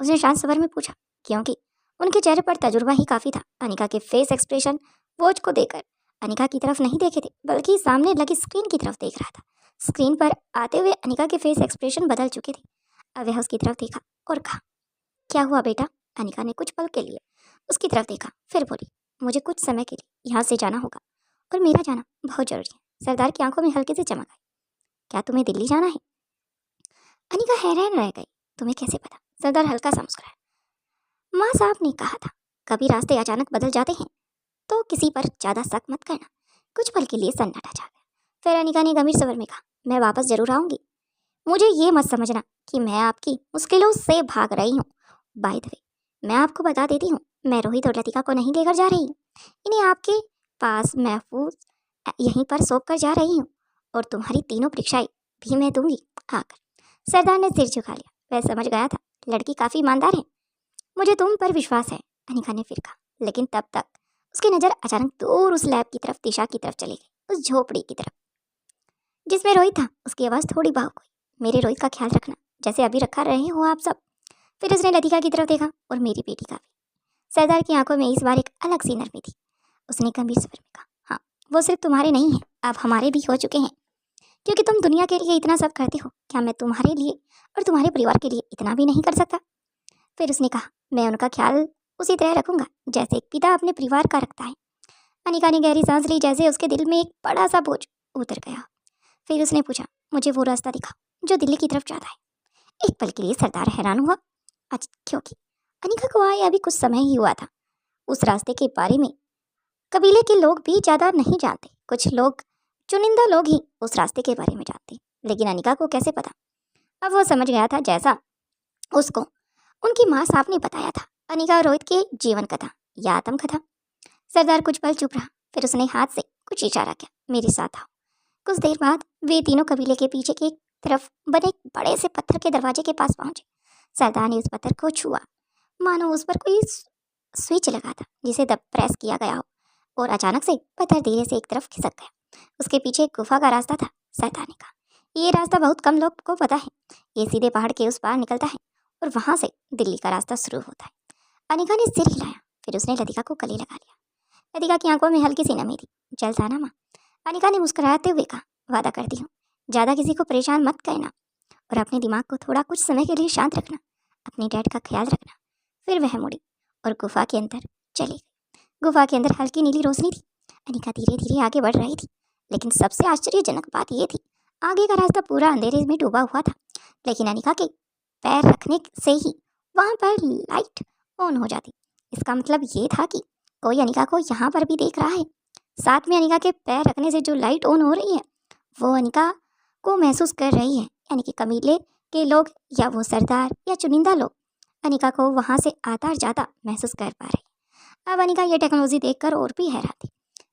उसने शांत स्वर में पूछा, क्योंकि उनके चेहरे पर तजुर्बा ही काफी था। अनिका के फेस एक्सप्रेशन वॉच को देखकर अनिका की तरफ नहीं देखे थे, बल्कि सामने लगी स्क्रीन की तरफ देख रहा था। स्क्रीन पर आते हुए अनिका के फेस एक्सप्रेशन बदल चुके थे। अब वह उसकी तरफ देखा और कहा, क्या हुआ बेटा? अनिका ने कुछ पल के लिए उसकी तरफ देखा, फिर बोली, मुझे कुछ समय के लिए यहाँ से जाना होगा और मेरा जाना बहुत जरूरी है। सरदार की आंखों में हल्के से चमक आई। क्या तुम्हें दिल्ली जाना है? अनिका हैरान रह गई। तुम्हें कैसे पता? सरदार हल्का सा मुस्कुराया। माँ साहब ने कहा था, कभी रास्ते अचानक बदल जाते हैं तो किसी पर ज्यादा शक मत करना। कुछ पल के लिए सन्नाटा छा गया। फिर अनिका ने गंभीर स्वर में कहा, मैं वापस जरूर आऊंगी। मुझे ये मत समझना कि मैं आपकी मुश्किलों से भाग रही हूँ। बाय द वे, मैं आपको बता देती हूँ, मैं रोहित और लतिका को नहीं लेकर जा रही हूँ। इन्हें आपके पास महफूज यहीं पर सौंप कर जा रही हूँ, और तुम्हारी तीनों परीक्षाएं भी मैं दूंगी आकर। सरदार ने सिर झुका लिया। वह समझ गया था, लड़की काफी ईमानदार है। मुझे तुम पर विश्वास है, अनिका ने फिर कहा। लेकिन तब तक उसकी नजर अचानक दूर उस लैब की तरफ, दिशा की तरफ चली गई, उस झोपड़ी की तरफ जिसमें रोहित था। उसकी आवाज़ थोड़ी भावुक हुई। मेरे रोहित का ख्याल रखना, जैसे अभी रखा रहे हो आप सब। फिर उसने लतिका की तरफ देखा, और मेरी बेटी का भी। सरदार की आंखों में इस बार एक अलग सी नरमी थी। उसने गंभीर स्वर में कहा, हाँ, वो सिर्फ तुम्हारे नहीं हैं, अब हमारे भी हो चुके हैं। क्योंकि तुम दुनिया के लिए इतना सब करते हो, क्या मैं तुम्हारे लिए और तुम्हारे परिवार के लिए इतना भी नहीं कर सकता? फिर उसने कहा, मैं उनका ख्याल उसी तरह रखूंगा जैसे एक पिता अपने परिवार का रखता है। अनिका ने गहरी सांस ली, जैसे उसके दिल में एक बड़ा सा बोझ उतर गया। फिर उसने पूछा, मुझे वो रास्ता दिखा जो दिल्ली की तरफ जाता है। एक पल के लिए सरदार हैरान हुआ, क्योंकि अनिका को आए अभी कुछ समय ही हुआ था। उस रास्ते के बारे में कबीले के लोग भी ज़्यादा नहीं जानते। कुछ लोग, चुनिंदा लोग ही उस रास्ते के बारे में जानते। लेकिन अनिका को कैसे पता? अब वो समझ गया था, जैसा उसको उनकी माँ साहब ने बताया था। अनिका और रोहित की जीवन कथा या आत्मकथा। सरदार कुछ पल चुप रहा, फिर उसने हाथ से कुछ इशारा किया, मेरे साथ आओ। कुछ देर बाद वे तीनों कबीले के पीछे की तरफ बने एक बड़े से पत्थर के दरवाजे के पास पहुंचे। सरदार ने उस पत्थर को छुआ, मानो उस पर कोई स्विच लगा था जिसे दब प्रेस किया गया हो, और अचानक से पत्थर धीरे से एक तरफ खिसक गया। उसके पीछे एक गुफा का रास्ता था। सरदार ने कहा, ये रास्ता बहुत कम लोग को पता है। ये सीधे पहाड़ के उस पार निकलता है और वहां से दिल्ली का रास्ता शुरू होता है। अनिका ने सिर हिलाया, फिर उसने लतिका को गले लगा लिया। लतिका की आंखों में हल्की सी नमी थी। जल्द आना माँ, अनिका ने मुस्कुराते हुए कहा, वादा करती हूँ, ज़्यादा किसी को परेशान मत करना, और अपने दिमाग को थोड़ा कुछ समय के लिए शांत रखना, अपने डैड का ख्याल रखना। फिर वह मुड़ी और गुफा के अंदर चली गई। गुफा के अंदर हल्की नीली रोशनी थी। अनिका धीरे धीरे आगे बढ़ रही थी, लेकिन सबसे आश्चर्यजनक बात यह थी, आगे का रास्ता पूरा अंधेरे में डूबा हुआ था। लेकिन अनिका के पैर रखने से ही वहाँ पर लाइट ऑन हो जाती। इसका मतलब ये था कि कोई अनिका को यहाँ पर भी देख रहा है। साथ में अनिका के पैर रखने से जो लाइट ऑन हो रही है, वो अनिका को महसूस कर रही है। यानी कि कबीले के लोग, या वो सरदार, या चुनिंदा लोग अनिका को वहाँ से आता और जाता महसूस कर पा रहे। अब अनिका ये टेक्नोलॉजी देखकर और भी हैरान थी।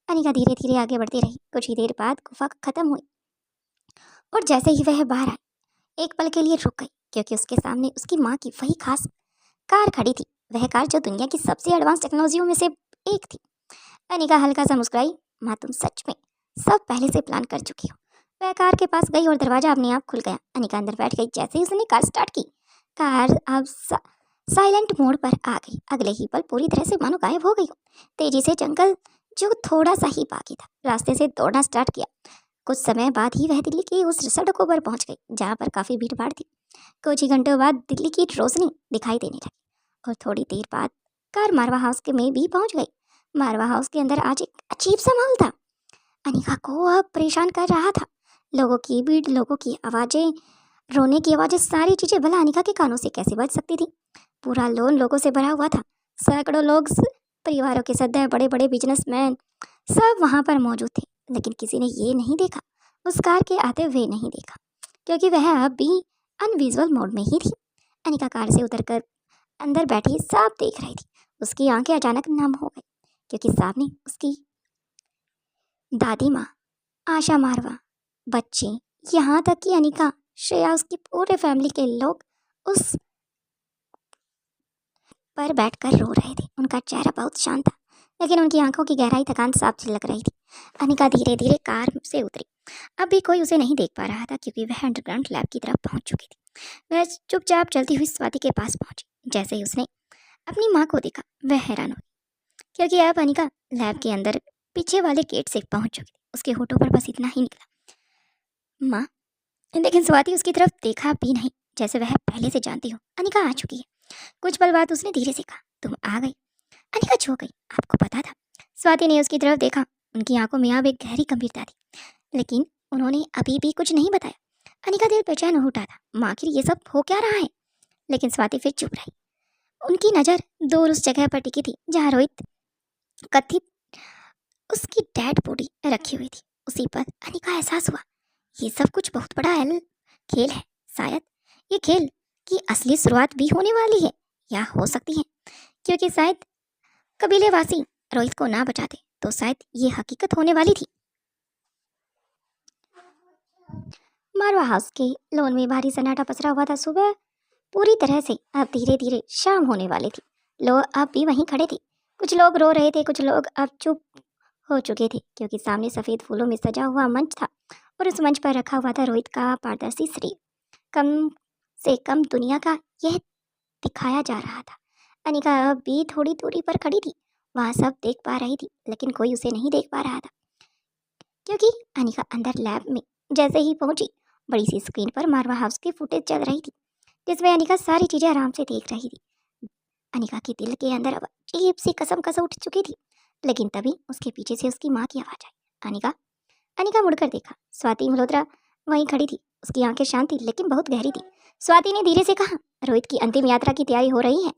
अनिका धीरे धीरे आगे बढ़ती रही। कुछ ही देर बाद गुफा खत्म हुई, और जैसे ही वह बाहर आई, एक पल के लिए रुक गई, क्योंकि उसके सामने उसकी माँ की वही खास कार खड़ी थी। वह कार जो दुनिया की सबसे एडवांस टेक्नोलॉजियों में से एक थी। अनिका हल्का सा मुस्कुराई। माँ, तुम सच में सब पहले से प्लान कर चुकी हो। वह कार के पास गई और दरवाजा अपने आप खुल गया। अनिका अंदर बैठ गई। जैसे ही उसने कार स्टार्ट की, कार अब साइलेंट मोड पर आ गई। अगले ही पल पूरी तरह से मानो गायब हो गई हो। तेजी से जंगल जो थोड़ा सा ही बाकी था, रास्ते से दौड़ना स्टार्ट किया। कुछ समय बाद ही वह दिल्ली की उस सड़कों पर पहुंच गई, जहाँ पर काफ़ी भीड़ भाड़ थी। कुछ ही घंटों बाद दिल्ली की रोशनी दिखाई देने लगी, और थोड़ी देर बाद कार मारवा हाउस के में भी पहुंच गई। मारवा हाउस के अंदर आज एक अजीब सा माहौल था। अनिका को अब परेशान कर रहा था। लोगों की भीड़, लोगों की आवाज़ें, रोने की आवाज़ें, सारी चीज़ें भला अनिका के कानों से कैसे बज सकती थी। पूरा लोन लोगों से भरा हुआ था। सैकड़ों लोग, परिवारों के सदस्य, बड़े बड़े बिजनेसमैन सब वहाँ पर मौजूद थे। लेकिन किसी ने ये नहीं देखा, उस कार के आते हुए नहीं देखा, क्योंकि वह अब भी अनविजुअल मोड में ही थी। अनिका कार से उतरकर अंदर बैठी साफ देख रही थी। उसकी आंखें अचानक नम हो गई, क्योंकि सामने उसकी दादी माँ, आशा मारवा, बच्चे, यहाँ तक कि अनिका, श्रेया, उसकी पूरे फैमिली के लोग उस पर बैठकर रो रहे थे। उनका चेहरा बहुत शांत था, लेकिन उनकी आंखों की गहराई थकान साफ झलक रही थी। अनिका धीरे धीरे कार से उतरी। अब भी कोई उसे नहीं देख पा रहा था, क्योंकि वह अंडरग्राउंड लैब की तरफ पहुंच चुकी थी। वह चुपचाप चलती हुई स्वाति के पास पहुंची। जैसे ही उसने अपनी माँ को देखा, वह हैरान हुई, क्योंकि अब अनिका लैब के अंदर पीछे वाले गेट से पहुंच चुकी थी। उसके होठों पर बस इतना ही निकला, माँ। लेकिन स्वाति उसकी तरफ देखा भी नहीं, जैसे वह पहले से जानती हो अनिका आ चुकी है। कुछ पल बाद उसने धीरे से कहा, तुम आ गई। अनिका चौंक गई। आपको पता था? स्वाति ने उसकी तरफ देखा। उनकी आंखों में अब एक गहरी गंभीरता थी, लेकिन उन्होंने अभी भी कुछ नहीं बताया। अनिका दिल बेचैन हो उठा था, माँ आखिर ये सब हो क्या रहा है? लेकिन स्वाति फिर चुप रही। उनकी नज़र दूर उस जगह पर टिकी थी जहाँ रोहित कथित उसकी डेड बॉडी रखी हुई थी। उसी पर अनिका एहसास हुआ, ये सब कुछ बहुत बड़ा खेल है। शायद ये खेल की असली शुरुआत भी होने वाली है, या हो सकती है, क्योंकि शायद कबीलेवासी रोहित को ना बचाते तो शायद ये हकीकत होने वाली थी। मारवा हाउस के लॉन में भारी सन्नाटा पसरा हुआ था। सुबह पूरी तरह से अब धीरे धीरे शाम होने वाली थी। लोग अब भी वहीं खड़े थे। कुछ लोग रो रहे थे, कुछ लोग अब चुप हो चुके थे, क्योंकि सामने सफ़ेद फूलों में सजा हुआ मंच था और उस मंच पर रखा हुआ था रोहित का पारदर्शी शरीर। कम से कम दुनिया का यह दिखाया जा रहा था। अनिका अब भी थोड़ी दूरी पर खड़ी थी। वहाँ सब देख पा रही थी, लेकिन कोई उसे नहीं देख पा रहा था, क्योंकि अनिका अंदर लैब में जैसे ही पहुंची, बड़ी सी स्क्रीन पर मारवा हाउस की फुटेज चल रही थी, जिसमें अनिका सारी चीज़ें आराम से देख रही थी। अनिका के दिल के अंदर अब अजीब सी कसम उठ चुकी थी। लेकिन तभी उसके पीछे से उसकी माँ की आवाज़ आई, अनिका। अनिका मुड़कर देखा। स्वाति मल्होत्रा वहीं खड़ी थी। उसकी आंखें शांत थी, लेकिन बहुत गहरी थी। स्वाति ने धीरे से कहा, रोहित की अंतिम यात्रा की तैयारी हो रही है।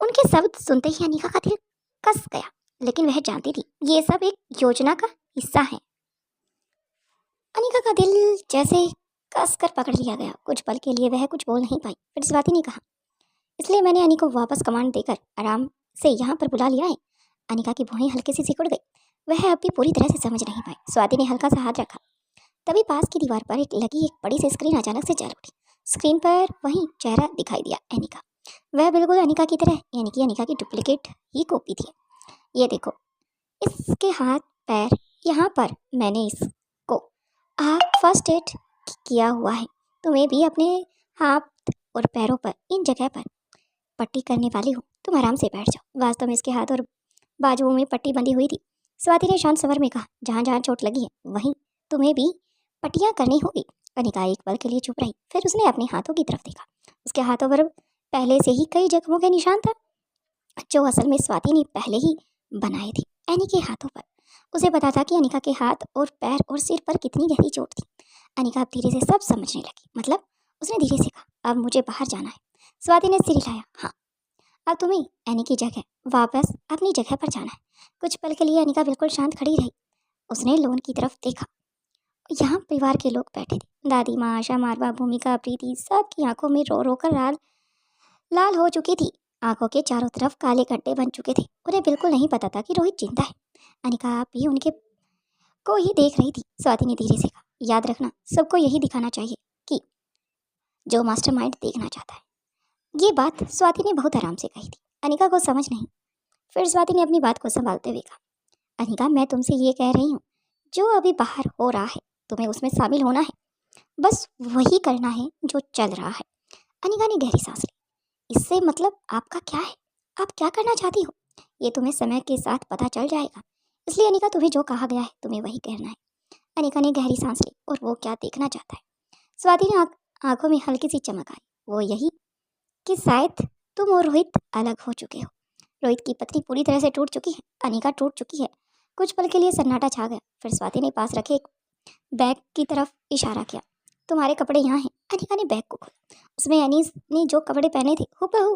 उनके शब्द सुनते ही अनिका का दिल कस गया, लेकिन वह जानती थी ये सब एक योजना का हिस्सा है। अनिका का दिल जैसे कस कर पकड़ लिया गया। कुछ पल के लिए वह कुछ बोल नहीं पाई। फिर स्वाति ने कहा, इसलिए मैंने अनिका को वापस कमांड देकर आराम से यहाँ पर बुला लिया है। अनिका की भौहें हल्के से सिकुड़ गई। वह अब भी पूरी तरह से समझ नहीं पाई। स्वाति ने हल्का सा हाथ रखा। तभी पास की दीवार पर लगी एक बड़ी सी स्क्रीन अचानक से जल उठी। स्क्रीन पर वही चेहरा दिखाई दिया, अनिका। वह बिल्कुल अनिका की तरह, यानी कि अनिका की डुप्लीकेट ही कॉपी थी। ये देखो, इसके हाथ पैर, यहाँ पर मैंने इसको फर्स्ट एड किया हुआ है। तुम्हें भी अपने हाथ और पैरों पर, इन जगह पर पट्टी करने वाली हूँ। तुम आराम से बैठ जाओ। वास्तव में इसके हाथ और बाजुओं में पट्टी बंधी हुई थी। स्वाति ने शांत स्वर में कहा, जहाँ जहाँ चोट लगी है वहीं तुम्हें भी पट्टियाँ करनी होगी। अनिका एक पल के लिए चुप रही। फिर उसने अपने हाथों की तरफ देखा। उसके हाथों पर पहले से ही कई जख्मों के निशान था, जो असल में स्वाति ने पहले ही बनाए थे एनी के हाथों पर। उसे पता था कि अनिका के हाथ और पैर और सिर पर कितनी गहरी चोट थी। अनिका अब धीरे से सब समझने लगी। मतलब उसने धीरे से कहा, अब मुझे बाहर जाना है। स्वाति ने सिर हिलाया। हाँ, अब तुम्हें एनी की जगह वापस अपनी जगह पर जाना है। कुछ पल के लिए अनिका बिल्कुल शांत खड़ी रही। उसने लोन की तरफ देखा। यहाँ परिवार के लोग बैठे थे। दादी माँ, आशा मारवा, भूमिका, प्रीति, सबकी आंखों में रो रो कर लाल लाल हो चुकी थी। आंखों के चारों तरफ काले गड्ढे बन चुके थे। उन्हें बिल्कुल नहीं पता था कि रोहित जिंदा है। अनिका भी उनके को ही देख रही थी। स्वाति ने धीरे से कहा, याद रखना, सबको यही दिखाना चाहिए कि जो मास्टरमाइंड देखना चाहता है। ये बात स्वाति ने बहुत आराम से कही थी। अनिका को समझ नहीं। फिर स्वाति ने अपनी बात को संभालते हुए कहा, अनिका, मैं तुमसे ये कह रही हूँ, जो अभी बाहर हो रहा है तुम्हें उसमें शामिल होना है। बस वही करना है जो चल रहा है। अनिका ने गहरी सांस ली। इससे मतलब आपका क्या है? आप क्या करना चाहती हो? ये तुम्हें समय के साथ पता चल जाएगा। इसलिए अनिका, तुम्हें जो कहा गया है तुम्हें वही करना है। अनिका ने गहरी सांस ली। और वो क्या देखना चाहता है? स्वाति ने आंखों में हल्की सी चमक आई। वो यही कि शायद तुम और रोहित अलग हो चुके हो। रोहित की पत्नी पूरी तरह से टूट चुकी है, अनिका टूट चुकी है। कुछ पल के लिए सन्नाटा छा गया। फिर स्वाति ने पास रखे एक बैग की तरफ इशारा किया। तुम्हारे कपड़े यहाँ हैं। अनिका ने बैग को खोला। उसमें अनीस ने जो कपड़े पहने थे हूबहू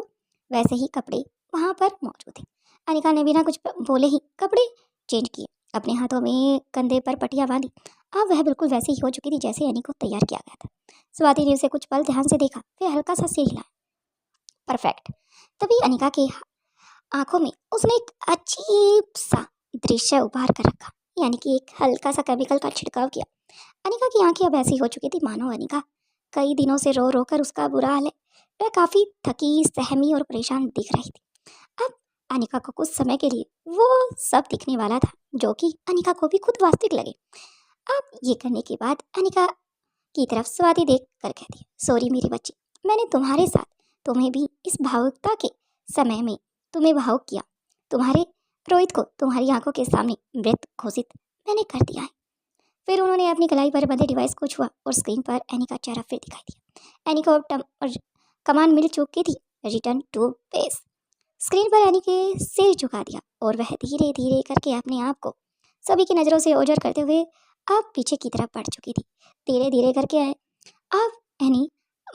वैसे ही कपड़े वहाँ पर मौजूद थे। अनिका ने बिना कुछ बोले ही कपड़े चेंज किए, अपने हाथों में कंधे पर पट्टियाँ बांधी। अब वह बिल्कुल वैसी ही हो चुकी थी जैसे अनी को तैयार किया गया था। स्वाति ने उसे कुछ पल ध्यान से देखा, फिर हल्का सा सिर हिलाया। परफेक्ट। तभी अनिका के आंखों में उसने एक अजीब सा दृश्य उभार कर रखा, यानी कि एक हल्का सा केमिकल का छिड़काव किया। अनिका की आंखें अब ऐसी हो चुकी थी मानो अनिका कई दिनों से रो रो कर उसका बुरा हाल है। वह काफी थकी, सहमी और परेशान दिख रही थी। अब अनिका को कुछ समय के लिए वो सब दिखने वाला था जो कि अनिका को भी खुद वास्तविक लगे। अब ये करने के बाद अनिका की तरफ स्वाति देख कर कहती, सॉरी मेरी बच्ची, मैंने तुम्हारे साथ तुम्हें भी इस भावुकता के समय में तुम्हें भावुक किया। तुम्हारे रोहित को तुम्हारी आंखों के सामने मृत घोषित मैंने कर दिया है। फिर उन्होंने अपनी कलाई पर बंधे डिवाइस को छुआ और स्क्रीन पर एनी का चेहरा फिर दिखाई दिया। एनी को अब कमांड मिल चुकी थी, रिटर्न टू बेस। स्क्रीन पर एनी के सिर झुका दिया और वह धीरे धीरे करके अपने आप को सभी की नज़रों से ओझल करते हुए अब पीछे की तरफ बढ़ चुकी थी। धीरे धीरे करके अब एनी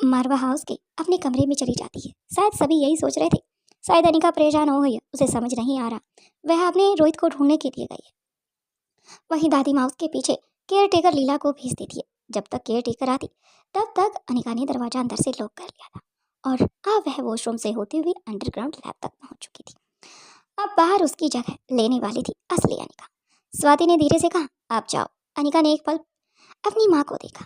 मारवा हाउस के अपने कमरे में चली जाती है। शायद सभी यही सोच रहे थे। शायद अनिका परेशान हो गई है, उसे समझ नहीं आ रहा। वह अपने रोहित को ढूंढने के लिए गई है। वहीं दादी माँ उसके पीछे केयर टेकर लीला को भेज देती है। जब तक केयर टेकर आती तब तक अनिका ने दरवाजा अंदर से लॉक कर लिया था और अब वह वॉशरूम से होती हुई अंडरग्राउंड लैब तक पहुंच चुकी थी। अब बाहर उसकी जगह लेने वाली थी असली अनिका। स्वाति ने धीरे से कहा, आप जाओ। अनिका ने एक पल अपनी माँ को देखा।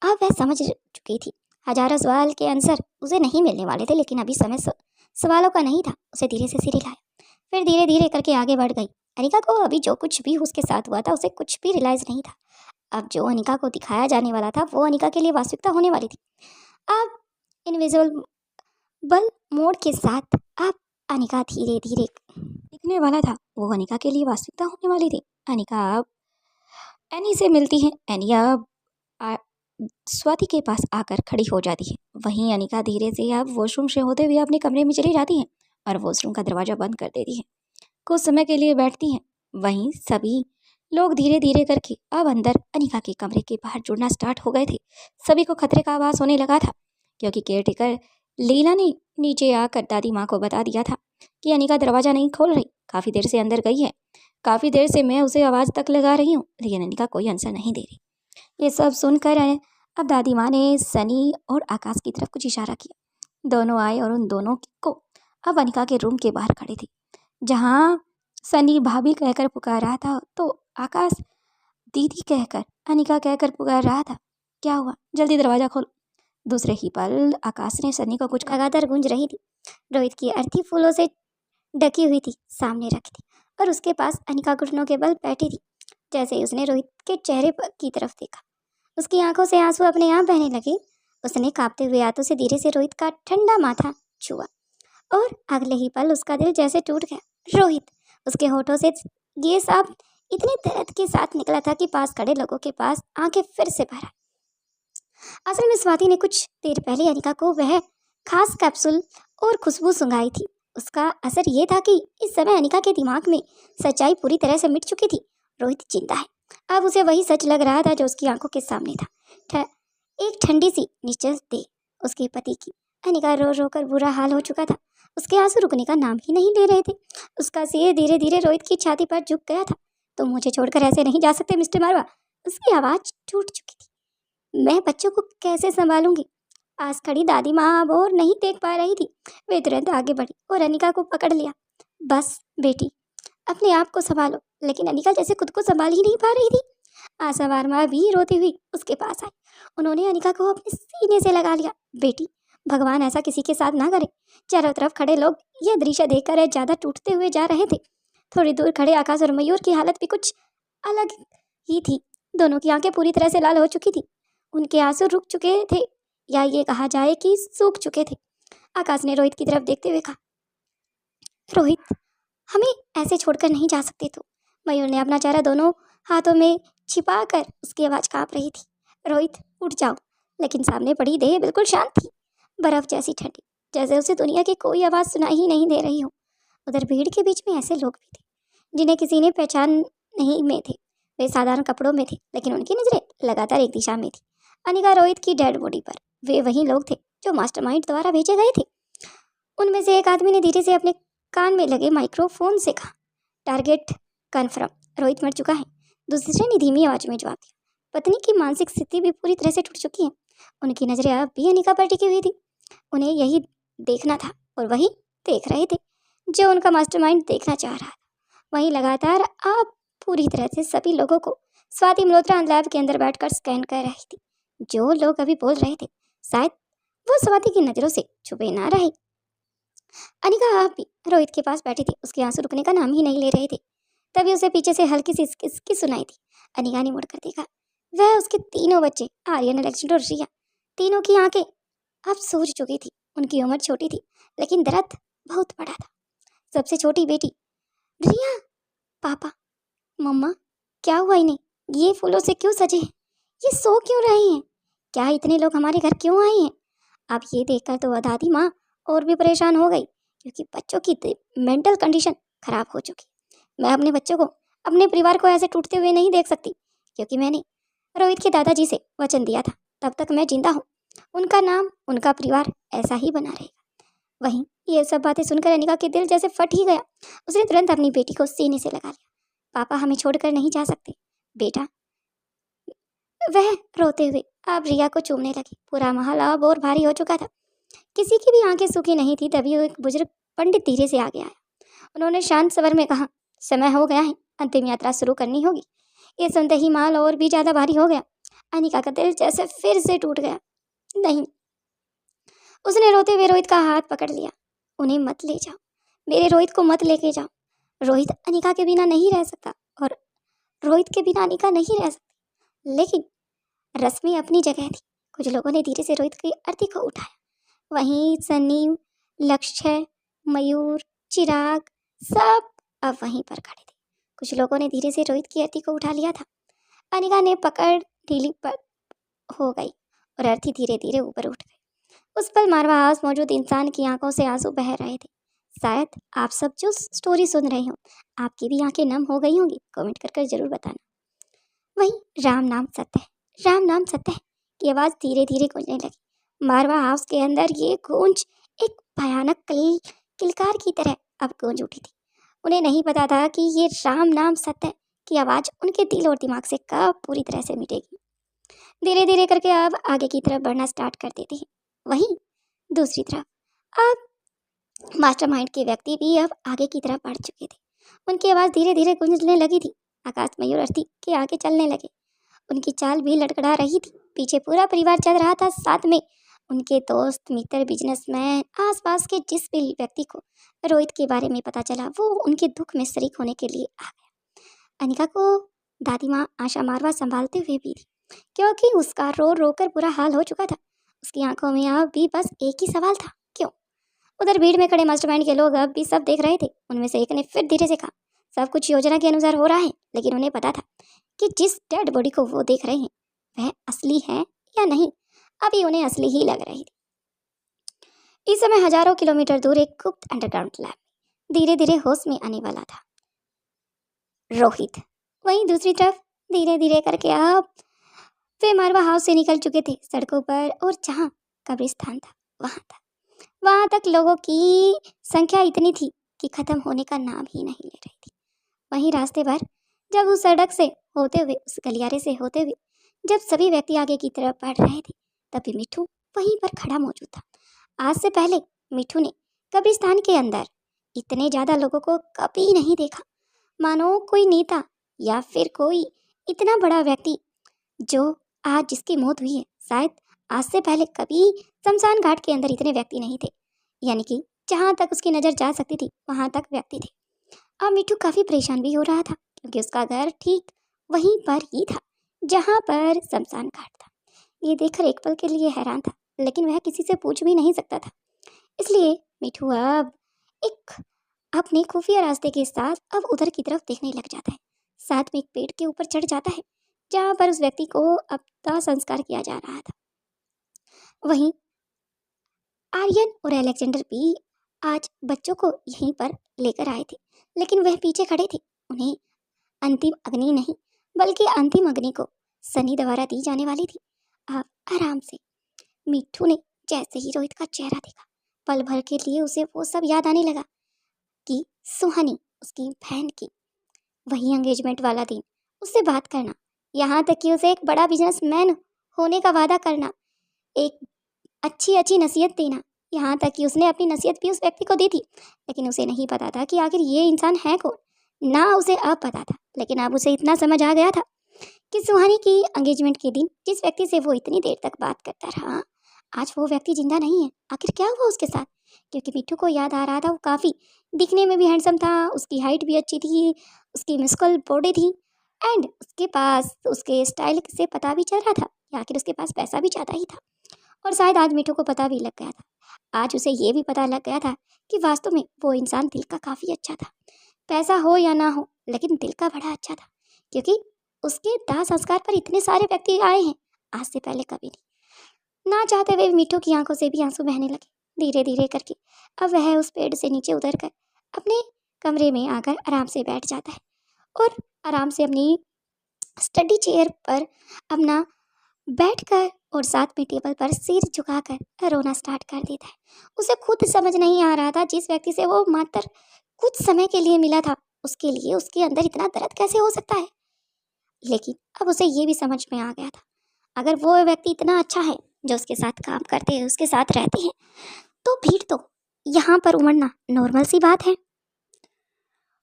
अब वह समझ चुकी थी हजारों सवाल के आंसर उसे नहीं मिलने वाले थे, लेकिन अभी समय सवालों का नहीं था। उसे धीरे से सिर हिलाया, फिर धीरे धीरे करके आगे बढ़ गई। अनिका को अभी जो कुछ भी उसके साथ हुआ था उसे कुछ भी रियलाइज नहीं था। अब जो अनिका को दिखाया जाने वाला था वो अनिका के लिए वास्तविकता होने वाली थी। अब इनविजिबल मोड के साथ अब अनिका धीरे धीरे दिखने वाला था, वो अनिका के लिए वास्तविकता होने वाली थी। अनिका अब एनी से मिलती है। एनी अब स्वाति के पास आकर खड़ी हो जाती है। वहीं अनिका धीरे से अब वॉशरूम से होते हुए अपने कमरे में चली जाती है और वॉशरूम का दरवाजा बंद कर देती है। कुछ समय के लिए बैठती हैं। वहीं सभी लोग धीरे धीरे करके अब अंदर अनिका के कमरे के बाहर जुड़ना स्टार्ट हो गए थे। सभी को खतरे का आभास होने लगा था क्योंकि केयरटेकर लीला ने नीचे आकर दादी माँ को बता दिया था कि अनिका दरवाजा नहीं खोल रही, काफ़ी देर से अंदर गई है। काफ़ी देर से मैं उसे आवाज़ तक लगा रही हूँ लेकिन अनिका कोई आंसर नहीं दे रही। ये सब सुनकर अब दादी माँ ने सनी और आकाश की तरफ कुछ इशारा किया। दोनों आए और उन दोनों को अब अनिका के रूम के बाहर खड़े थे। जहाँ सनी भाभी कहकर पुकार रहा था तो आकाश दीदी कहकर, अनिका कहकर पुकार रहा था। क्या हुआ, जल्दी दरवाज़ा खोलो। दूसरे ही पल आकाश ने सनी को कुछ लगातार गूंज रही थी। रोहित की अर्थी फूलों से ढकी हुई थी, सामने रखी थी और उसके पास अनिका घुटनों के बल बैठी थी। जैसे ही उसने रोहित के चेहरे की तरफ देखा उसकी आंखों से आंसू अपने आप बहने लगे। उसने कांपते हुए हाथों से धीरे से रोहित का ठंडा माथा छुआ और अगले ही पल उसका दिल जैसे टूट गया। रोहित, उसके होठों से ये सब इतने दर्द के साथ निकला था कि पास खड़े लोगों के पास आंखें फिर से भर आई। असल में स्वाति ने कुछ देर पहले अनिका को वह खास कैप्सूल और खुशबू सुंघाई थी। उसका असर ये था कि इस समय अनिका के दिमाग में सच्चाई पूरी तरह से मिट चुकी थी। रोहित जिंदा है। अब उसे वही सच लग रहा था जो उसकी आंखों के सामने था। एक ठंडी सी निश्चल दे उसके पति की। अनिका रो रो कर बुरा हाल हो चुका था। उसके आंसू रुकने का नाम ही नहीं ले रहे थे। उसका सिर धीरे धीरे रोहित की छाती पर झुक गया था। तुम मुझे छोड़कर ऐसे नहीं जा सकते मिस्टर मारवा। उसकी आवाज़ टूट चुकी थी। मैं बच्चों को कैसे संभालूंगी। पास खड़ी दादी माँ अब और नहीं देख पा रही थी। वे तुरंत आगे बढ़ी और अनिका को पकड़ लिया। बस बेटी, अपने आप को संभालो। लेकिन अनिका जैसे खुद को संभाल ही नहीं पा रही थी। आशा वर्मा भी रोती हुई उसके पास आई। उन्होंने अनिका को अपने सीने से लगा लिया। बेटी, भगवान ऐसा किसी के साथ ना करे। चारों तरफ खड़े लोग यह दृश्य देखकर ज़्यादा टूटते हुए जा रहे थे। थोड़ी दूर खड़े आकाश और मयूर की हालत भी कुछ अलग ही थी। दोनों की आंखें पूरी तरह से लाल हो चुकी थी। उनके आंसू रुक चुके थे या ये कहा जाए कि सूख चुके थे। आकाश ने रोहित की तरफ देखते हुए कहा, रोहित, हमें ऐसे छोड़कर नहीं जा सकते तो। मयूर ने अपना चेहरा दोनों हाथों में छिपाकर उसकी आवाज़ कांप रही थी। रोहित, उठ जाओ। लेकिन सामने पड़ी देह बिल्कुल शांत थी, बर्फ जैसी ठंडी। जैसे उसे दुनिया की कोई आवाज़ सुनाई ही नहीं दे रही हो। उधर भीड़ के बीच में ऐसे लोग भी थे जिन्हें किसी ने पहचान नहीं में थे। वे साधारण कपड़ों में थे, लेकिन उनकी नज़रें लगातार एक दिशा में थी, अनिका रोहित की डेड बॉडी पर। वे वही लोग थे जो मास्टरमाइंड द्वारा भेजे गए थे। उनमें से एक आदमी ने धीरे से अपने कान में लगे माइक्रोफोन से कहा, टारगेट कन्फर्म, रोहित मर चुका है। दूसरे ने धीमी आवाज में जवाब दिया। पत्नी की मानसिक स्थिति भी पूरी तरह से टूट चुकी है। उनकी नजरें अब भी अनिका पर टिकी हुई थी। उन्हें यही देखना था और वही देख रहे थे जो उनका मास्टरमाइंड देखना चाह रहा था। वहीं लगातार आप पूरी तरह से सभी लोगों को स्वाति मल्होत्रा लैब के अंदर बैठकर स्कैन कर रही थी। जो लोग अभी बोल रहे थे शायद वो स्वाति की नजरों से छुपे ना रहे। अनिका आप भी रोहित के पास बैठी थी। उसके आंसू रुकने का नाम ही नहीं ले रहे थे। तभी उसे पीछे से हल्की सी सिसकी सुनाई थी। अनिका ने मुड़कर देखा। वह उसके तीनों बच्चे आर्यन, अलेक्जेंडर और रिया, तीनों की आंखें अब सूज चुकी थी। उनकी उम्र छोटी थी, लेकिन दर्द बहुत बड़ा था। सबसे छोटी बेटी रिया, पापा, मम्मा, क्या हुआ इन्हें? ये फूलों से क्यों सजे हैं? ये सो क्यों रहे हैं? क्या इतने लोग हमारे घर क्यों आए हैं? अब ये देखकर तो दादी माँ और भी परेशान हो गई, क्योंकि बच्चों की मेंटल कंडीशन खराब हो चुकी। मैं अपने बच्चों को, अपने परिवार को ऐसे टूटते हुए नहीं देख सकती, क्योंकि मैंने रोहित के दादाजी से वचन दिया था तब तक मैं जिंदा हूँ उनका नाम, उनका परिवार ऐसा ही बना रहेगा। वहीं ये सब बातें सुनकर अनिका के दिल जैसे फट ही गया। उसने तुरंत अपनी बेटी को सीने से लगा लिया। पापा हमें छोड़कर नहीं जा सकते बेटा। वह रोते हुए अब रिया को चूमने लगी। पूरा माहौल अब और भारी हो चुका था। किसी की भी आंखें सूखी नहीं थी। तभी एक बुजुर्ग पंडित धीरे से आगे आया। उन्होंने शांत स्वर में कहा, समय हो गया है, अंतिम यात्रा शुरू करनी होगी। ये सुनते ही माल और भी ज्यादा भारी हो गया। अनिका का दिल जैसे फिर से टूट गया। नहीं, उसने रोते हुए रोहित का हाथ पकड़ लिया। उन्हें मत ले जाओ, मेरे रोहित को मत लेके जाओ। रोहित अनिका के बिना नहीं रह सकता और रोहित के बिना अनिका नहीं रह सकती। लेकिन रश्मि अपनी जगह थी। कुछ लोगों ने धीरे से रोहित की अर्थी को उठाया। वहीं सनी, लक्ष्य, मयूर, चिराग सब अब वहीं पर खड़े थे। कुछ लोगों ने धीरे से रोहित की अर्थी को उठा लिया था। अनिका ने पकड़ ढीली पर हो गई और अर्थी धीरे धीरे ऊपर उठ गई। उस पल मारवा हाउस मौजूद इंसान की आंखों से आंसू बह रहे थे। शायद आप सब जो स्टोरी सुन रहे हो, आपकी भी आंखें नम हो गई होंगी। कमेंट कर जरूर बताना। वहीं राम नाम सत्य है, राम नाम सत्य है की आवाज़ धीरे धीरे गूंजने लगी। मारवा हाउस के अंदर ये गूंज एक भयानक किलकार की तरह अब गूंज उठी थी। उन्हें नहीं पता था कि ये राम नाम सत्य की आवाज़ उनके दिल और दिमाग से कब पूरी तरह से मिटेगी। धीरे धीरे करके अब आगे की तरफ बढ़ना स्टार्ट कर देते हैं। वहीं दूसरी तरफ अब मास्टरमाइंड के व्यक्ति भी अब आगे की तरफ बढ़ चुके थे। उनकी आवाज़ धीरे धीरे गूंजने लगी थी। आकाश, मयूर, अर्थी के आगे चलने लगे। उनकी चाल भी लड़खड़ा रही थी। पीछे पूरा परिवार चल रहा था, साथ में उनके दोस्त, मित्र, बिजनेसमैन, आसपास के जिस भी व्यक्ति को रोहित के बारे में पता चला वो उनके दुख में शरीक होने के लिए आ गया। अनिका को दादी माँ आशा मारवा संभालते हुए भी थी, क्योंकि उसका रो रो कर बुरा हाल हो चुका था। उसकी आंखों में अब भी बस एक ही सवाल था, क्यों? उधर भीड़ में खड़े मास्टरमाइंड के लोग अब भी सब देख रहे थे। उनमें से एक ने फिर धीरे से कहा, सब कुछ योजना के अनुसार हो रहा है, लेकिन उन्हें पता था कि जिस डेड बॉडी को वो देख रहे हैं वह असली है या नहीं। अभी उन्हें असली ही लग रही थी। इस समय हजारों किलोमीटर दूर एक गुप्त अंडरग्राउंड लैब धीरे धीरे होश में आने वाला था रोहित। वहीं दूसरी तरफ धीरे धीरे करके अब वे मारवा हाउस से निकल चुके थे। सड़कों पर और जहाँ कब्रिस्तान था वहां तक लोगों की संख्या इतनी थी कि खत्म होने का नाम ही नहीं ले रही थी। वहीं रास्ते पर जब उस सड़क से होते हुए, उस गलियारे से होते हुए जब सभी व्यक्ति आगे की तरफ बढ़ रहे थे, तभी मिठू वहीं पर खड़ा मौजूद था। आज से पहले मिठू ने कब्रिस्तान के अंदर इतने ज़्यादा लोगों को कभी नहीं देखा। मानो कोई नेता या फिर कोई इतना बड़ा व्यक्ति जो आज जिसकी मौत हुई है, शायद आज से पहले कभी शमशान घाट के अंदर इतने व्यक्ति नहीं थे। यानी कि जहाँ तक उसकी नज़र जा सकती थी वहाँ तक व्यक्ति थे। अब मिठू काफ़ी परेशान भी हो रहा था, क्योंकि उसका घर ठीक वहीं पर ही था जहाँ पर शमशान घाट था। ये देखकर एक पल के लिए हैरान था, लेकिन वह किसी से पूछ भी नहीं सकता था। इसलिए मिठू अब एक अपने खुफिया रास्ते के साथ अब उधर की तरफ देखने लग जाता है। साथ में एक पेड़ के ऊपर चढ़ जाता है जहाँ पर उस व्यक्ति को अब दाह संस्कार किया जा रहा था। वहीं आर्यन और अलेक्जेंडर भी आज बच्चों को यहीं पर लेकर आए थे, लेकिन वह पीछे खड़े थे। उन्हें अंतिम अग्नि नहीं, बल्कि अंतिम अग्नि को सनी द्वारा दी जाने वाली थी। अब आराम से मिट्टू ने जैसे ही रोहित का चेहरा देखा, पल भर के लिए उसे वो सब याद आने लगा कि सुहानी उसकी बहन की, वही एंगेजमेंट वाला दिन, उससे बात करना, यहाँ तक कि उसे एक बड़ा बिजनेसमैन होने का वादा करना, एक अच्छी अच्छी नसीहत देना, यहाँ तक कि उसने अपनी नसीहत भी उस व्यक्ति को दी थी। लेकिन उसे नहीं पता था कि आखिर ये इंसान है कौन। ना उसे अब पता था, लेकिन अब उसे इतना समझ आ गया था कि सुहानी की एंगेजमेंट के दिन जिस व्यक्ति से वो इतनी देर तक बात करता रहा, आज वो व्यक्ति जिंदा नहीं है। आखिर क्या हुआ उसके साथ? क्योंकि मिट्टू को याद आ रहा था वो काफ़ी दिखने में भी हैंडसम था, उसकी हाइट भी अच्छी थी, उसकी मस्कुल बॉडी थी, एंड उसके पास उसके स्टाइल से पता भी चल रहा था कि आखिर उसके पास पैसा भी ज़्यादा ही था। और शायद आज मिट्टू को पता भी लग गया था, आज उसे ये भी पता लग गया था कि वास्तव में वो इंसान दिल का काफ़ी अच्छा था। पैसा हो या ना हो, लेकिन दिल का बड़ा अच्छा था, क्योंकि उसके दाह संस्कार पर इतने सारे व्यक्ति आए हैं, आज से पहले कभी नहीं। ना चाहते हुए मिट्टू की आंखों से भी आंसू बहने लगे। धीरे धीरे करके अब वह उस पेड़ से नीचे उतर कर अपने कमरे में आकर आराम से बैठ जाता है और आराम से अपनी स्टडी चेयर पर अपना बैठकर और साथ में टेबल पर सिर झुकाकर रोना स्टार्ट कर देता है। उसे खुद समझ नहीं आ रहा था, जिस व्यक्ति से वो मात्र कुछ समय के लिए मिला था, उसके लिए उसके अंदर इतना दर्द कैसे हो सकता है। लेकिन अब उसे ये भी समझ में आ गया था, अगर वो व्यक्ति इतना अच्छा है, जो उसके साथ काम करते हैं, उसके साथ रहते हैं, तो भीड़ तो यहाँ पर उमड़ना नॉर्मल सी बात है।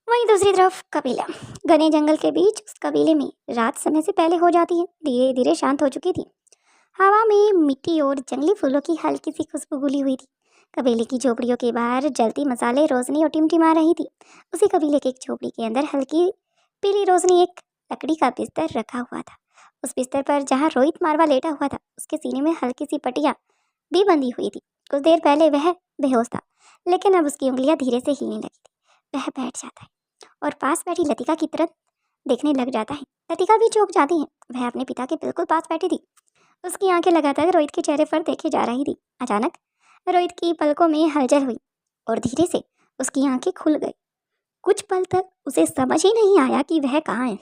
वहीं दूसरी तरफ कबीला, घने जंगल के बीच उस कबीले में रात समय से पहले हो जाती है, धीरे धीरे शांत हो चुकी थी। हवा में मिट्टी और जंगली फूलों की हल्की सी खुशबू घुली हुई थी। कबीले की झोपड़ियों के बाहर जलती मसाले रोशनी और टिमटिमा रही थी। उसी कबीले की एक झोपड़ी के अंदर हल्की पीली रोशनी एक लकड़ी का बिस्तर रखा हुआ था। उस बिस्तर पर जहाँ रोहित मारवा लेटा हुआ था, उसके सीने में हल्की सी पट्टियाँ भी बंधी हुई थी। कुछ देर पहले वह बेहोश था, लेकिन अब उसकी उंगलियां धीरे से हिलने लगी थी। वह बैठ जाता है और पास बैठी लतिका की तरफ देखने लग जाता है। लतिका भी चौंक जाती है, वह अपने पिता के बिल्कुल पास बैठी थी। उसकी आंखें लगातार रोहित के चेहरे पर देखे जा रही थी। अचानक रोहित की पलकों में हलचल हुई और धीरे से उसकी आंखें खुल गई। कुछ पल तक उसे समझ ही नहीं आया कि वह कहाँ है।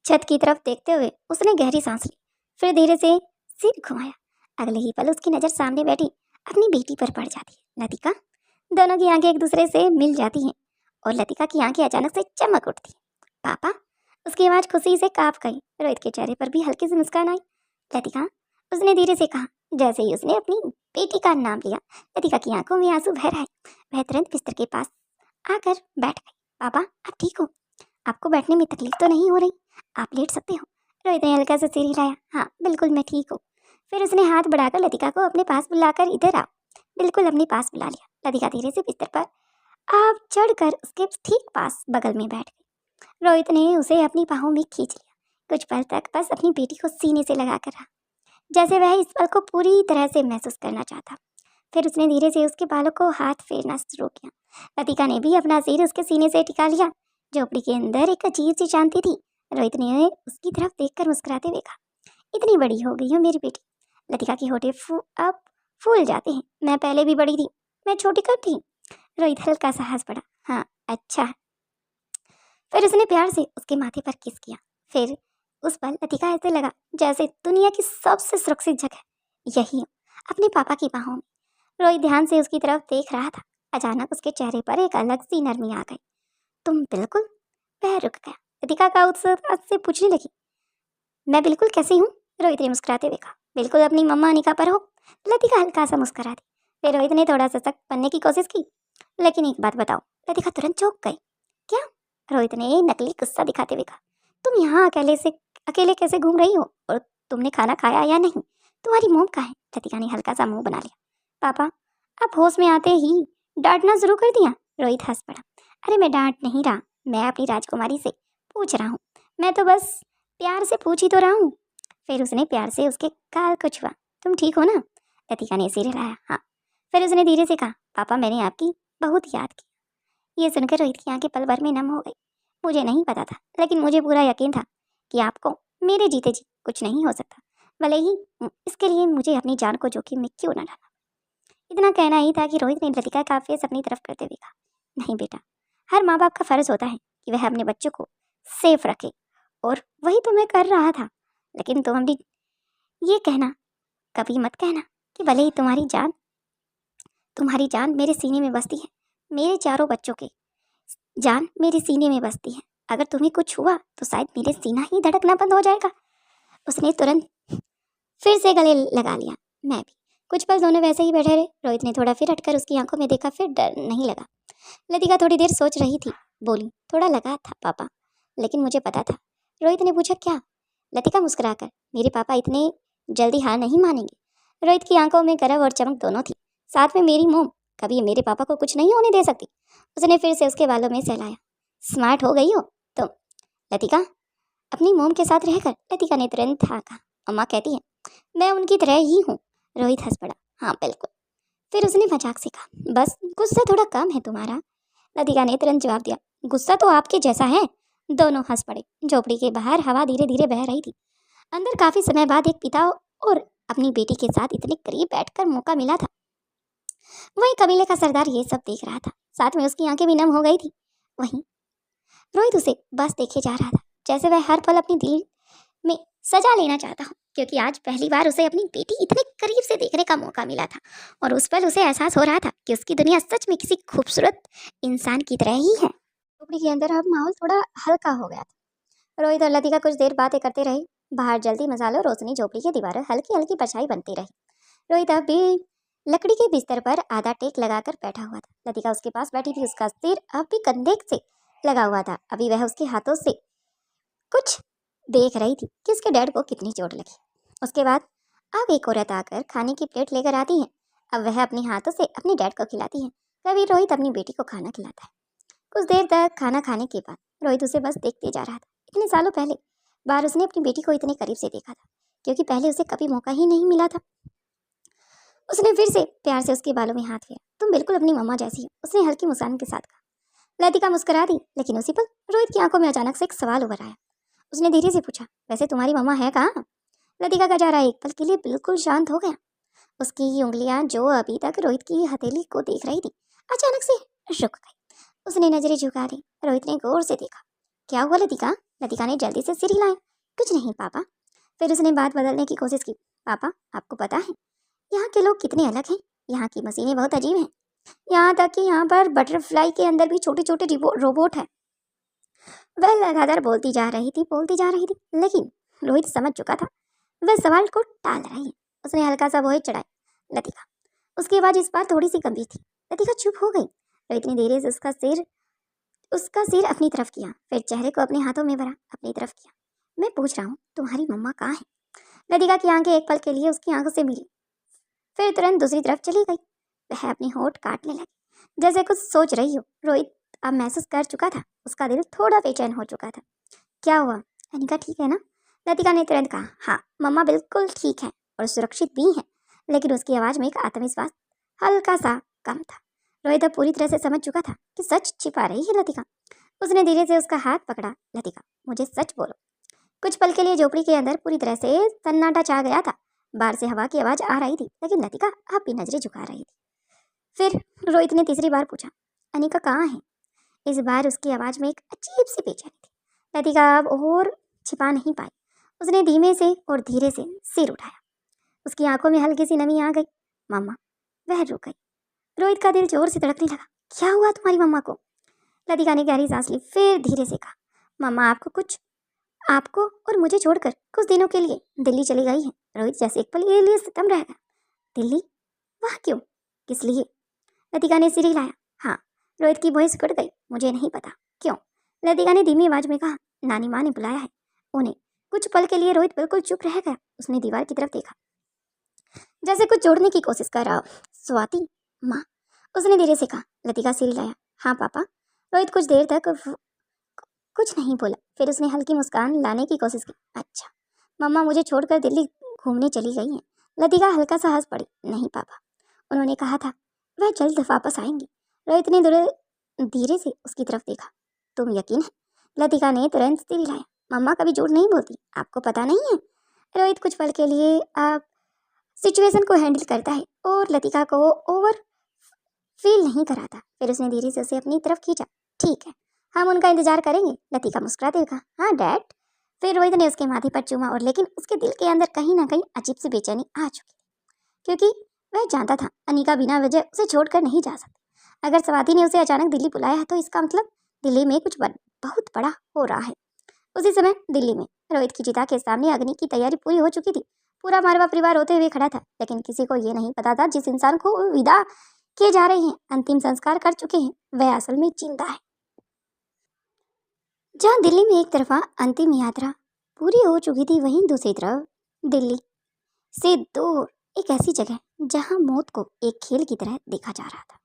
छत की तरफ देखते हुए उसने गहरी सांस ली, फिर धीरे से सिर घुमाया। अगले ही पल उसकी नज़र सामने बैठी अपनी बेटी पर पड़ जाती है, लतिका। दोनों की आंखें एक दूसरे से मिल जाती हैं और लतिका की आंखें अचानक से चमक उठती हैं। पापा, उसकी आवाज़ खुशी से कांप गई। रोहित के चेहरे पर भी हल्की सी मुस्कान आई। लतिका, उसने धीरे से कहा। जैसे ही उसने अपनी बेटी का नाम लिया, लतिका की आंखों में आंसू भर आए। वह तुरंत बिस्तर के पास आकर बैठ गई। पापा, आप ठीक हो? आपको बैठने में तकलीफ तो नहीं हो रही? आप लेट सकते हो। रोहित ने हल्का सा सिर हिलाया। हाँ बिल्कुल, मैं ठीक हूँ। फिर उसने हाथ बढ़ाकर लतिका को अपने पास बुलाकर इधर आओ, बिल्कुल अपने पास बुला लिया। लतिका धीरे से बिस्तर पर आप चढ़कर उसके ठीक पास बगल में बैठ गई। रोहित ने उसे अपनी बाहों में खींच लिया। कुछ पल तक बस अपनी बेटी को सीने से लगाकर रहा, जैसे वह इस पल को पूरी तरह से महसूस करना चाहता। फिर उसने धीरे से उसके बालों को हाथ फेरना शुरू किया। लतिका ने भी अपना सिर उसके सीने से टिका लिया। झोपड़ी के अंदर एक अजीब सी शांति थी। रोहित ने उसकी तरफ देखकर मुस्कुराते हुए कहा, इतनी बड़ी हो गई हो मेरी बेटी। लतिका की होठे अब फूल जाते हैं। मैं पहले भी बड़ी थी, मैं छोटी कब थी? रोहित हल्का सा हंस पड़ा। हाँ अच्छा है। फिर उसने प्यार से उसके माथे पर किस किया। फिर उस पल लतिका ऐसे लगा जैसे दुनिया की सबसे सुरक्षित जगह यही हो, अपने पापा की बाहों में। रोहित ध्यान से उसकी तरफ देख रहा था। अचानक उसके चेहरे पर एक अलग सी नरमी आ गई। तुम बिल्कुल? वह रुक गया। लतिका का उत्साह से पूछने लगी, मैं बिल्कुल कैसी हूँ? रोहित ने मुस्कुराते हुए कहा, बिल्कुल अपनी मम्मा अनिका पर हो। लतिका हल्का सा मुस्कुरा दी। फिर रोहित ने थोड़ा सा सख्त बनने की कोशिश की, लेकिन एक बात बताओ। लतिका तुरंत चौंक गई। क्या? रोहित ने नकली गुस्सा दिखाते हुए कहा, तुम यहाँ अकेले कैसे घूम रही हो? और तुमने खाना खाया या नहीं? तुम्हारी मोम कहाँ है? लतिका ने हल्का सा मुंह बना लिया। पापा, आप होश में आते ही डांटना शुरू कर दिया। रोहित हंस पड़ा। अरे मैं डांट नहीं रहा, मैं अपनी राजकुमारी से पूछ रहा हूँ। मैं तो बस प्यार से पूछ ही तो रहा हूँ। फिर उसने प्यार से उसके गाल को छुआ। तुम ठीक हो ना? लतिका ने सिर हिलाया। हाँ। फिर उसने धीरे से कहा, पापा मैंने आपकी बहुत याद की। ये सुनकर रोहित की आंखें पल भर में नम हो गई। मुझे नहीं पता था, लेकिन मुझे पूरा यकीन था कि आपको मेरे जीते जी कुछ नहीं हो सकता, भले ही इसके लिए मुझे अपनी जान को जोखिम में क्यों न डाला। इतना कहना ही था कि रोहित ने लतिका का फेस अपनी तरफ करते हुए कहा, नहीं बेटा, हर माँ बाप का फर्ज होता है कि वह अपने बच्चों को सेफ रखे, और वही तो मैं कर रहा था। लेकिन तुम अभी ये कहना कभी मत कहना कि भले ही तुम्हारी जान मेरे सीने में बसती है, मेरे चारों बच्चों की जान मेरे सीने में बसती है। अगर तुम्हें कुछ हुआ तो शायद मेरे सीना ही धड़कना बंद हो जाएगा। उसने तुरंत फिर से गले लगा लिया। मैं भी। कुछ पल दोनों वैसे ही बैठे रहे। रोहित ने थोड़ा फिर हटकर उसकी आंखों में देखा, फिर डर नहीं लगा। लतिका थोड़ी देर सोच रही थी, बोली, थोड़ा लगा था पापा, लेकिन मुझे पता था। रोहित ने पूछा, क्या? लतिका मुस्कुराकर, मेरे पापा इतने जल्दी हार नहीं मानेंगे। रोहित की आंखों में गर्व और चमक दोनों थी। साथ में मेरी मोम कभी मेरे पापा को कुछ नहीं होने दे सकती। उसने फिर से उसके बालों में सहलाया। स्मार्ट हो गई हो तुम, लतिका। अपनी मोम के साथ रहकर लतिका ने तुरंत हाँ कहा। अम्मा कहती है मैं उनकी तरह ही हूँ। रोहित हंस पड़ा। हाँ बिल्कुल। फिर उसने मजाक से कहा, बस गुस्सा थोड़ा कम है तुम्हारा। लतिका ने तुरंत जवाब दिया, गुस्सा तो आपके जैसा है। दोनों हंस पड़े। झोपड़ी के बाहर हवा धीरे धीरे बह रही थी। अंदर काफी समय बाद एक पिता और अपनी बेटी के साथ इतने करीब बैठकर मौका मिला था। वहीं कबीले का सरदार ये सब देख रहा था। साथ में उसकी आंखें भी नम हो गई थी। वहीं रोहित उसे बस देखे जा रहा था, जैसे वह हर पल अपनी दिल में सजा लेना चाहता हो, क्योंकि आज पहली बार उसे अपनी बेटी इतने करीब से देखने का मौका मिला था। और उस पल उसे एहसास हो रहा था कि उसकी दुनिया सच में किसी खूबसूरत इंसान की तरह ही है। झोपड़ी के अंदर अब माहौल थोड़ा हल्का हो गया था। रोहित और लतिका कुछ देर बातें करते रहे। बाहर जल्दी मसालों रोशनी झोपड़ी की दीवारों हल्की हल्की परछाई बनती रही। रोहित अब भी लकड़ी के बिस्तर पर आधा टेक लगाकर बैठा हुआ था। लतिका उसके पास बैठी थी। उसका सिर अब भी कंधे से लगा हुआ था। अभी वह उसके हाथों से कुछ देख रही थी कि उसके डैड को कितनी चोट लगी। उसके बाद अब एक औरत आकर खाने की प्लेट लेकर आती है। अब वह अपने हाथों से अपने डैड को खिलाती है। तभी रोहित अपनी बेटी को खाना खिलाता है। कुछ देर तक खाना खाने के बाद रोहित उसे बस देखते जा रहा था। इतने सालों पहले बार उसने अपनी बेटी को इतने करीब से देखा था, क्योंकि पहले उसे कभी मौका ही नहीं मिला था। उसने फिर से प्यार से उसके बालों में हाथ फेरा। तुम बिल्कुल अपनी मम्मा जैसी हो, उसने हल्की मुस्कान के साथ कहा। लतिका मुस्कुरा दी, लेकिन उसी पल रोहित की आंखों में अचानक से एक सवाल उभर आया। उसने धीरे से पूछा, वैसे तुम्हारी मम्मा है कहाँ? लतिका का चेहरा एक पल के लिए बिल्कुल शांत हो गया। उसकी उंगलियां जो अभी तक रोहित की हथेली को देख रही थी, अचानक से रुक गई। उसने नजरें झुका दी। रोहित ने गौर से देखा। क्या हुआ लतिका? लतिका ने जल्दी से सिर हिलाया। कुछ नहीं पापा। फिर उसने बात बदलने की कोशिश की। पापा, आपको पता है यहाँ के लोग कितने अलग हैं? यहाँ की मशीनें बहुत अजीब हैं। यहाँ तक कि यहाँ पर बटरफ्लाई के अंदर भी छोटे छोटे रोबोट हैं। वह लगातार बोलती जा रही थी, लेकिन रोहित समझ चुका था वह सवाल को टाल रही है। उसने हल्का सा बोझ चढ़ाई, लतिका। उसकी आवाज इस बार थोड़ी सी गंभीर थी। लतिका चुप हो गई। रोहित ने धीरे से उसका सिर अपनी तरफ किया, फिर चेहरे को अपने हाथों में भरा, अपनी तरफ किया। मैं पूछ रहा हूँ, तुम्हारी मम्मा कहाँ है? लतिका की आंखें एक पल के लिए उसकी आंखों से मिली, फिर तुरंत दूसरी तरफ चली गई। वह अपनी होंठ काटने लगी, जैसे कुछ सोच रही हो। रोहित अब महसूस कर चुका था, उसका दिल थोड़ा बेचैन हो चुका था। क्या हुआ? अनिका ठीक है ना? लतिका ने तुरंत कहा, हाँ मम्मा बिल्कुल ठीक है और सुरक्षित भी है। लेकिन उसकी आवाज में एक आत्मविश्वास हल्का सा कम था। रोहित अब पूरी तरह से समझ चुका था कि सच छिपा रही है लतिका। उसने धीरे से उसका हाथ पकड़ा। लतिका, मुझे सच बोलो। कुछ पल के लिए झोपड़ी के अंदर पूरी तरह से सन्नाटा छा गया था। बाहर से हवा की आवाज आ रही थी, लेकिन लतिका अब भी नजरें झुका रही थी। फिर रोहित ने तीसरी बार पूछा, अनिका कहाँ है? इस बार उसकी आवाज में एक अजीब सी बेचैनी थी। लतिका अब और छिपा नहीं पाई। उसने धीमे से और धीरे से सिर उठाया। उसकी आंखों में हल्की सी नमी आ गई। मम्मा। वह रुक गई। रोहित का दिल जोर से धड़कने लगा। क्या हुआ तुम्हारी मम्मा को? लतिका ने गहरी सांस ली, फिर धीरे से कहा, मम्मा आपको और मुझे छोड़कर कुछ दिनों के लिए दिल्ली चली गई है। रोहित जैसे एक पल के लिए सितम रह गया। दिल्ली? वह क्यों? किस लिए? लतिका ने सिर हिलाया। हाँ। रोहित की वॉइस कट गई। मुझे नहीं पता। क्यों? लतिका ने धीमी आवाज में कहा, नानी माँ ने बुलाया है उन्हें। कुछ पल के लिए रोहित बिल्कुल चुप रह गया। उसने दीवार की तरफ देखा, जैसे कुछ जोड़ने की कोशिश कर रहा हो। स्वाति माँ, उसने धीरे से कहा। लतिका सिर हिलाया। हाँ पापा। रोहित कुछ देर तक कुछ नहीं बोला। फिर उसने हल्की मुस्कान लाने की कोशिश की। अच्छा, मम्मा मुझे छोड़कर दिल्ली घूमने चली गई हैं। लतिका हल्का सा हंस पड़ी। नहीं पापा, उन्होंने कहा था वह जल्द वापस आएंगी। रोहित ने धीरे से उसकी तरफ देखा। तुम यकीन है? लतिका ने तुरंत सिर हिलाया। मम्मा कभी झूठ नहीं बोलती, आपको पता नहीं है? रोहित कुछ पल के लिए सिचुएशन को हैंडल करता है और लतिका को ओवर फील नहीं कराता। फिर उसने धीरे से उसे अपनी तरफ खींचा। ठीक है, हम उनका इंतजार करेंगे, लतिका मुस्कुराते हुए कहा। हाँ डैड। फिर रोहित ने उसके माथे पर चूमा और लेकिन उसके दिल के अंदर कहीं ना कहीं अजीब सी बेचैनी आ चुकी थी, क्योंकि वह जानता था अनिका बिना वजह उसे छोड़कर नहीं जा सकती। अगर स्वाति ने उसे अचानक दिल्ली बुलाया है तो इसका मतलब दिल्ली में कुछ बहुत बड़ा हो रहा है। उसी समय दिल्ली में रोहित की चिता के सामने अग्नि की तैयारी पूरी हो चुकी थी। पूरा मारवा परिवार होते हुए खड़ा था, लेकिन किसी को ये नहीं पता था जिस इंसान को वो विदा किए जा रहे हैं, अंतिम संस्कार कर चुके हैं, वह असल में जिंदा है। जहाँ दिल्ली में एक तरफा अंतिम यात्रा पूरी हो चुकी थी, वहीं दूसरी तरफ दिल्ली से दूर एक ऐसी जगह जहाँ मौत को एक खेल की तरह देखा जा रहा था।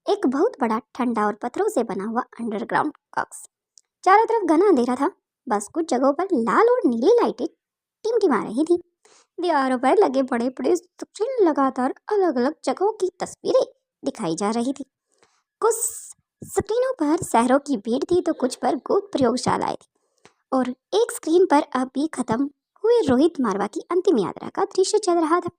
एक बहुत बड़ा ठंडा और पत्थरों से बना हुआ अंडरग्राउंड कक्ष। चारों तरफ घना अंधेरा था, बस कुछ जगहों पर लाल और नीली लाइटें टिमटिमा रही थी। दीवारों पर लगे बड़े बड़े स्क्रीन लगातार अलग अलग जगहों की तस्वीरें दिखाई जा रही थी। कुछ स्क्रीनों पर शहरों की भीड़ थी तो कुछ पर गुप्त प्रयोगशालाएं थी, और एक स्क्रीन पर अब भी खत्म हुए रोहित मारवा की अंतिम यात्रा का दृश्य चल रहा था।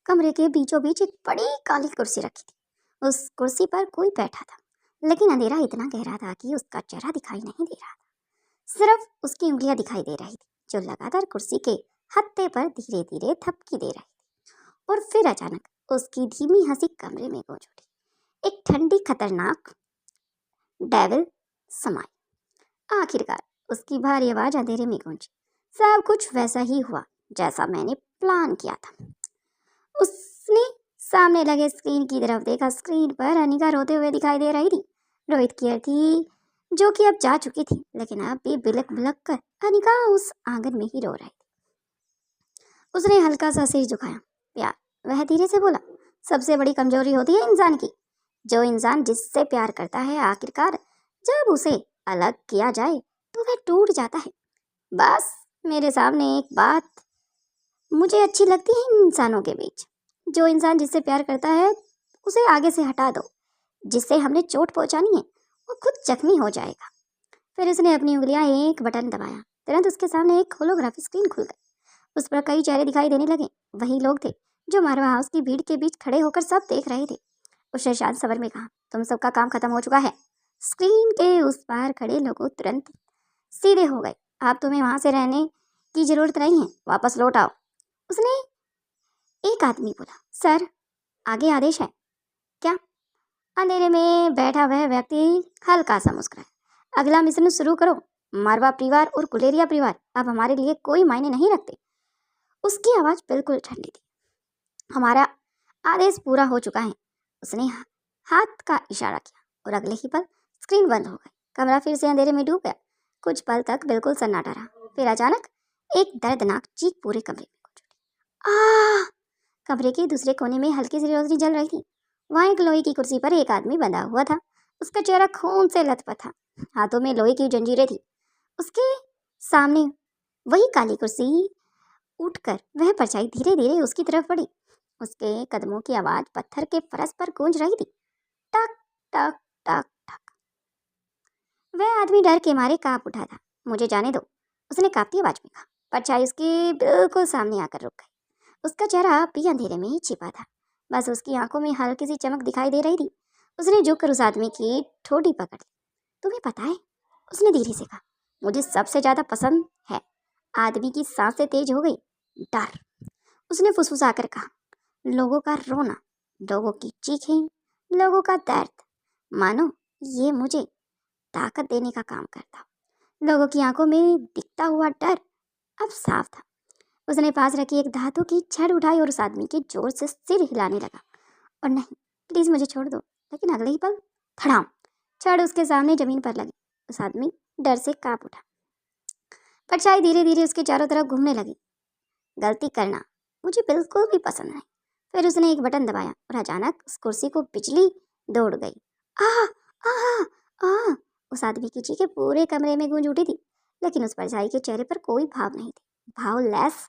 कमरे के बीचों बीच एक बड़ी काली कुर्सी रखी थी। उस कुर्सी पर कोई बैठा था, लेकिन अंधेरा इतना गहरा था कि उसका चेहरा दिखाई नहीं दे रहा था। सिर्फ उसकी उंगलियां दिखाई दे रही थी, जो लगातार कुर्सी के हत्थे पर धीरे धीरे थपकी दे रही थी। और फिर अचानक उसकी धीमी हंसी कमरे में गूंज उठी। एक ठंडी खतरनाक डेविल समाई। आखिरकार उसकी भारी आवाज अंधेरे में गूंजी। सब कुछ वैसा ही हुआ जैसा मैंने प्लान किया था। उसने सामने लगे स्क्रीन की तरफ देखा। स्क्रीन पर अनिका रोते हुए दिखाई दे रही थी। रोहित की अर्थी जो कि अब जा चुकी थी, लेकिन अब भी बिलक बिलक कर अनिका उस आंगन में ही रो रही थी। उसने हल्का सा सिर झुकाया। प्यार, वह धीरे से बोला, सबसे बड़ी कमजोरी होती है इंसान की। जो इंसान जिससे प्यार करता है, आखिरकार जब उसे अलग किया जाए तो वह टूट जाता है। बस मेरे सामने एक बात मुझे अच्छी लगती है इन इंसानों के बीच। जो इंसान जिससे प्यार करता है उसे आगे से हटा दो। जिससे हमने चोट पहुंचानी है वो खुद जख्मी हो जाएगा। फिर उसने अपनी उंगलियां एक बटन दबाया। तुरंत उसके सामने एक होलोग्राफी स्क्रीन खुल गई। उस पर कई चेहरे दिखाई देने लगे। वही लोग थे जो मारवा हाउस की भीड़ के बीच खड़े होकर सब देख रहे थे। उसने शांत स्वर में कहा, तुम सबका काम खत्म हो चुका है। स्क्रीन के उस पार खड़े लोग तुरंत सीधे हो गए। अब तुम्हें वहां से रहने की जरूरत नहीं है, वापस लौट आओ। उसने एक आदमी बोला, सर आगे आदेश है क्या? अंधेरे में बैठा वह व्यक्ति हल्का सा मुस्कुराया। अगला मिशन शुरू करो। मारवा परिवार और कुलेरिया परिवार अब हमारे लिए कोई मायने नहीं रखते। उसकी आवाज बिल्कुल ठंडी थी। हमारा आदेश पूरा हो चुका है। उसने हाथ का इशारा किया और अगले ही पल स्क्रीन बंद हो गई। कमरा फिर से अंधेरे में डूब गया। कुछ पल तक बिल्कुल सन्नाटा रहा। फिर अचानक एक दर्दनाक चीख पूरे कमरे में गूंज उठी। कमरे के दूसरे कोने में हल्की सी रोशनी जल रही थी। वहां एक लोहे की कुर्सी पर एक आदमी बंधा हुआ था। उसका चेहरा खून से लथपथ था। हाथों में लोहे की जंजीरें थी। उसके सामने वही काली कुर्सी उठकर वह परछाई धीरे धीरे उसकी तरफ बढ़ी। उसके कदमों की आवाज पत्थर के फर्श पर गूंज रही थी। टक टक टक टक। वह आदमी डर के मारे कांप उठा था। मुझे जाने दो, उसने कांपती आवाज में कहा। परछाई उसके बिल्कुल सामने आकर रुक गई। उसका चेहरा भी अंधेरे में ही छिपा था। बस उसकी आंखों में हल्की सी चमक दिखाई दे रही थी। उसने झुककर उस आदमी की ठोड़ी पकड़ ली। तुम्हें पता है, उसने धीरे से कहा, मुझे सबसे ज्यादा पसंद है। आदमी की सांसें तेज हो गई। डर। उसने फुसफुसाकर कहा, लोगों का रोना, लोगों की चीखें, लोगों का दर्द, मानो ये मुझे ताकत देने का काम करता। लोगों की आंखों में दिखता हुआ डर अब साफ था। उसने पास रखी एक धातु की छड़ उठाई और उस आदमी के जोर से सिर हिलाने लगा। और नहीं, प्लीज मुझे छोड़ दो। लेकिन अगले ही पल धड़ाम, छड़ उसके सामने जमीन पर लगी। उस आदमी डर से कांप उठा। परछाई धीरे धीरे उसके चारों तरफ घूमने लगी। गलती करना मुझे बिल्कुल भी पसंद नहीं। फिर उसने एक बटन दबाया और अचानक उस कुर्सी को बिजली दौड़ गई। आ आ आ उस आदमी की चीखें पूरे कमरे में गूंज उठी थी, लेकिन उस परछाई के चेहरे पर कोई भाव नहीं थे। भावलेस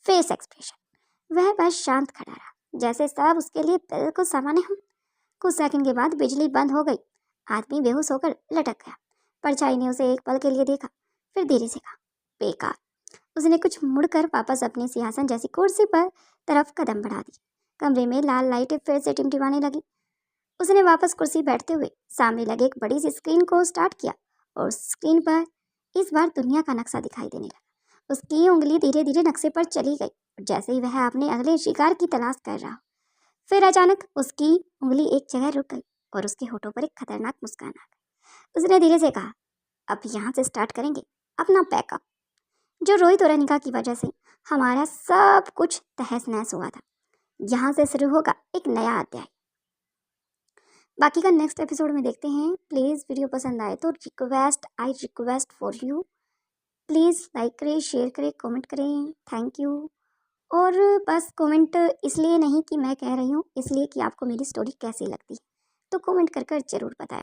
फेस एक्सप्रेशन। वह बस शांत खड़ा रहा, जैसे सब उसके लिए बिल्कुल सामान्य हो। कुछ सेकंड के बाद बिजली बंद हो गई। आदमी बेहोश होकर लटक गया। परछाई ने उसे एक पल के लिए देखा, फिर धीरे से कहा, बेकार। उसने कुछ मुड़कर वापस अपने सिंहासन जैसी कुर्सी पर तरफ कदम बढ़ा दी। कमरे में लाल लाइटें फिर से टिमटिमाने लगी। उसने वापस कुर्सी बैठते हुए सामने लगे एक बड़ी सी स्क्रीन को स्टार्ट किया और स्क्रीन पर इस बार दुनिया का नक्शा दिखाई देने लगा। उसकी उंगली धीरे धीरे नक्शे पर चली गई और जैसे ही वह अपने अगले शिकार की तलाश कर रहा, फिर अचानक उसकी उंगली एक जगह रुक गई और उसके होठों पर एक खतरनाक मुस्कान आ गई। उसने धीरे से कहा, अब यहाँ से स्टार्ट करेंगे अपना पैकअप। जो रोहित और अनिका की वजह से हमारा सब कुछ तहस नहस हुआ था, यहाँ से शुरू होगा एक नया अध्याय। बाकी का नेक्स्ट एपिसोड में देखते हैं। प्लीज़ वीडियो पसंद आए तो I request for you, please like करें, शेयर करें, कमेंट करें। Thank you. और बस कमेंट इसलिए नहीं कि मैं कह रही हूँ, इसलिए कि आपको मेरी स्टोरी कैसी लगती है, तो कमेंट कर ज़रूर बताएं।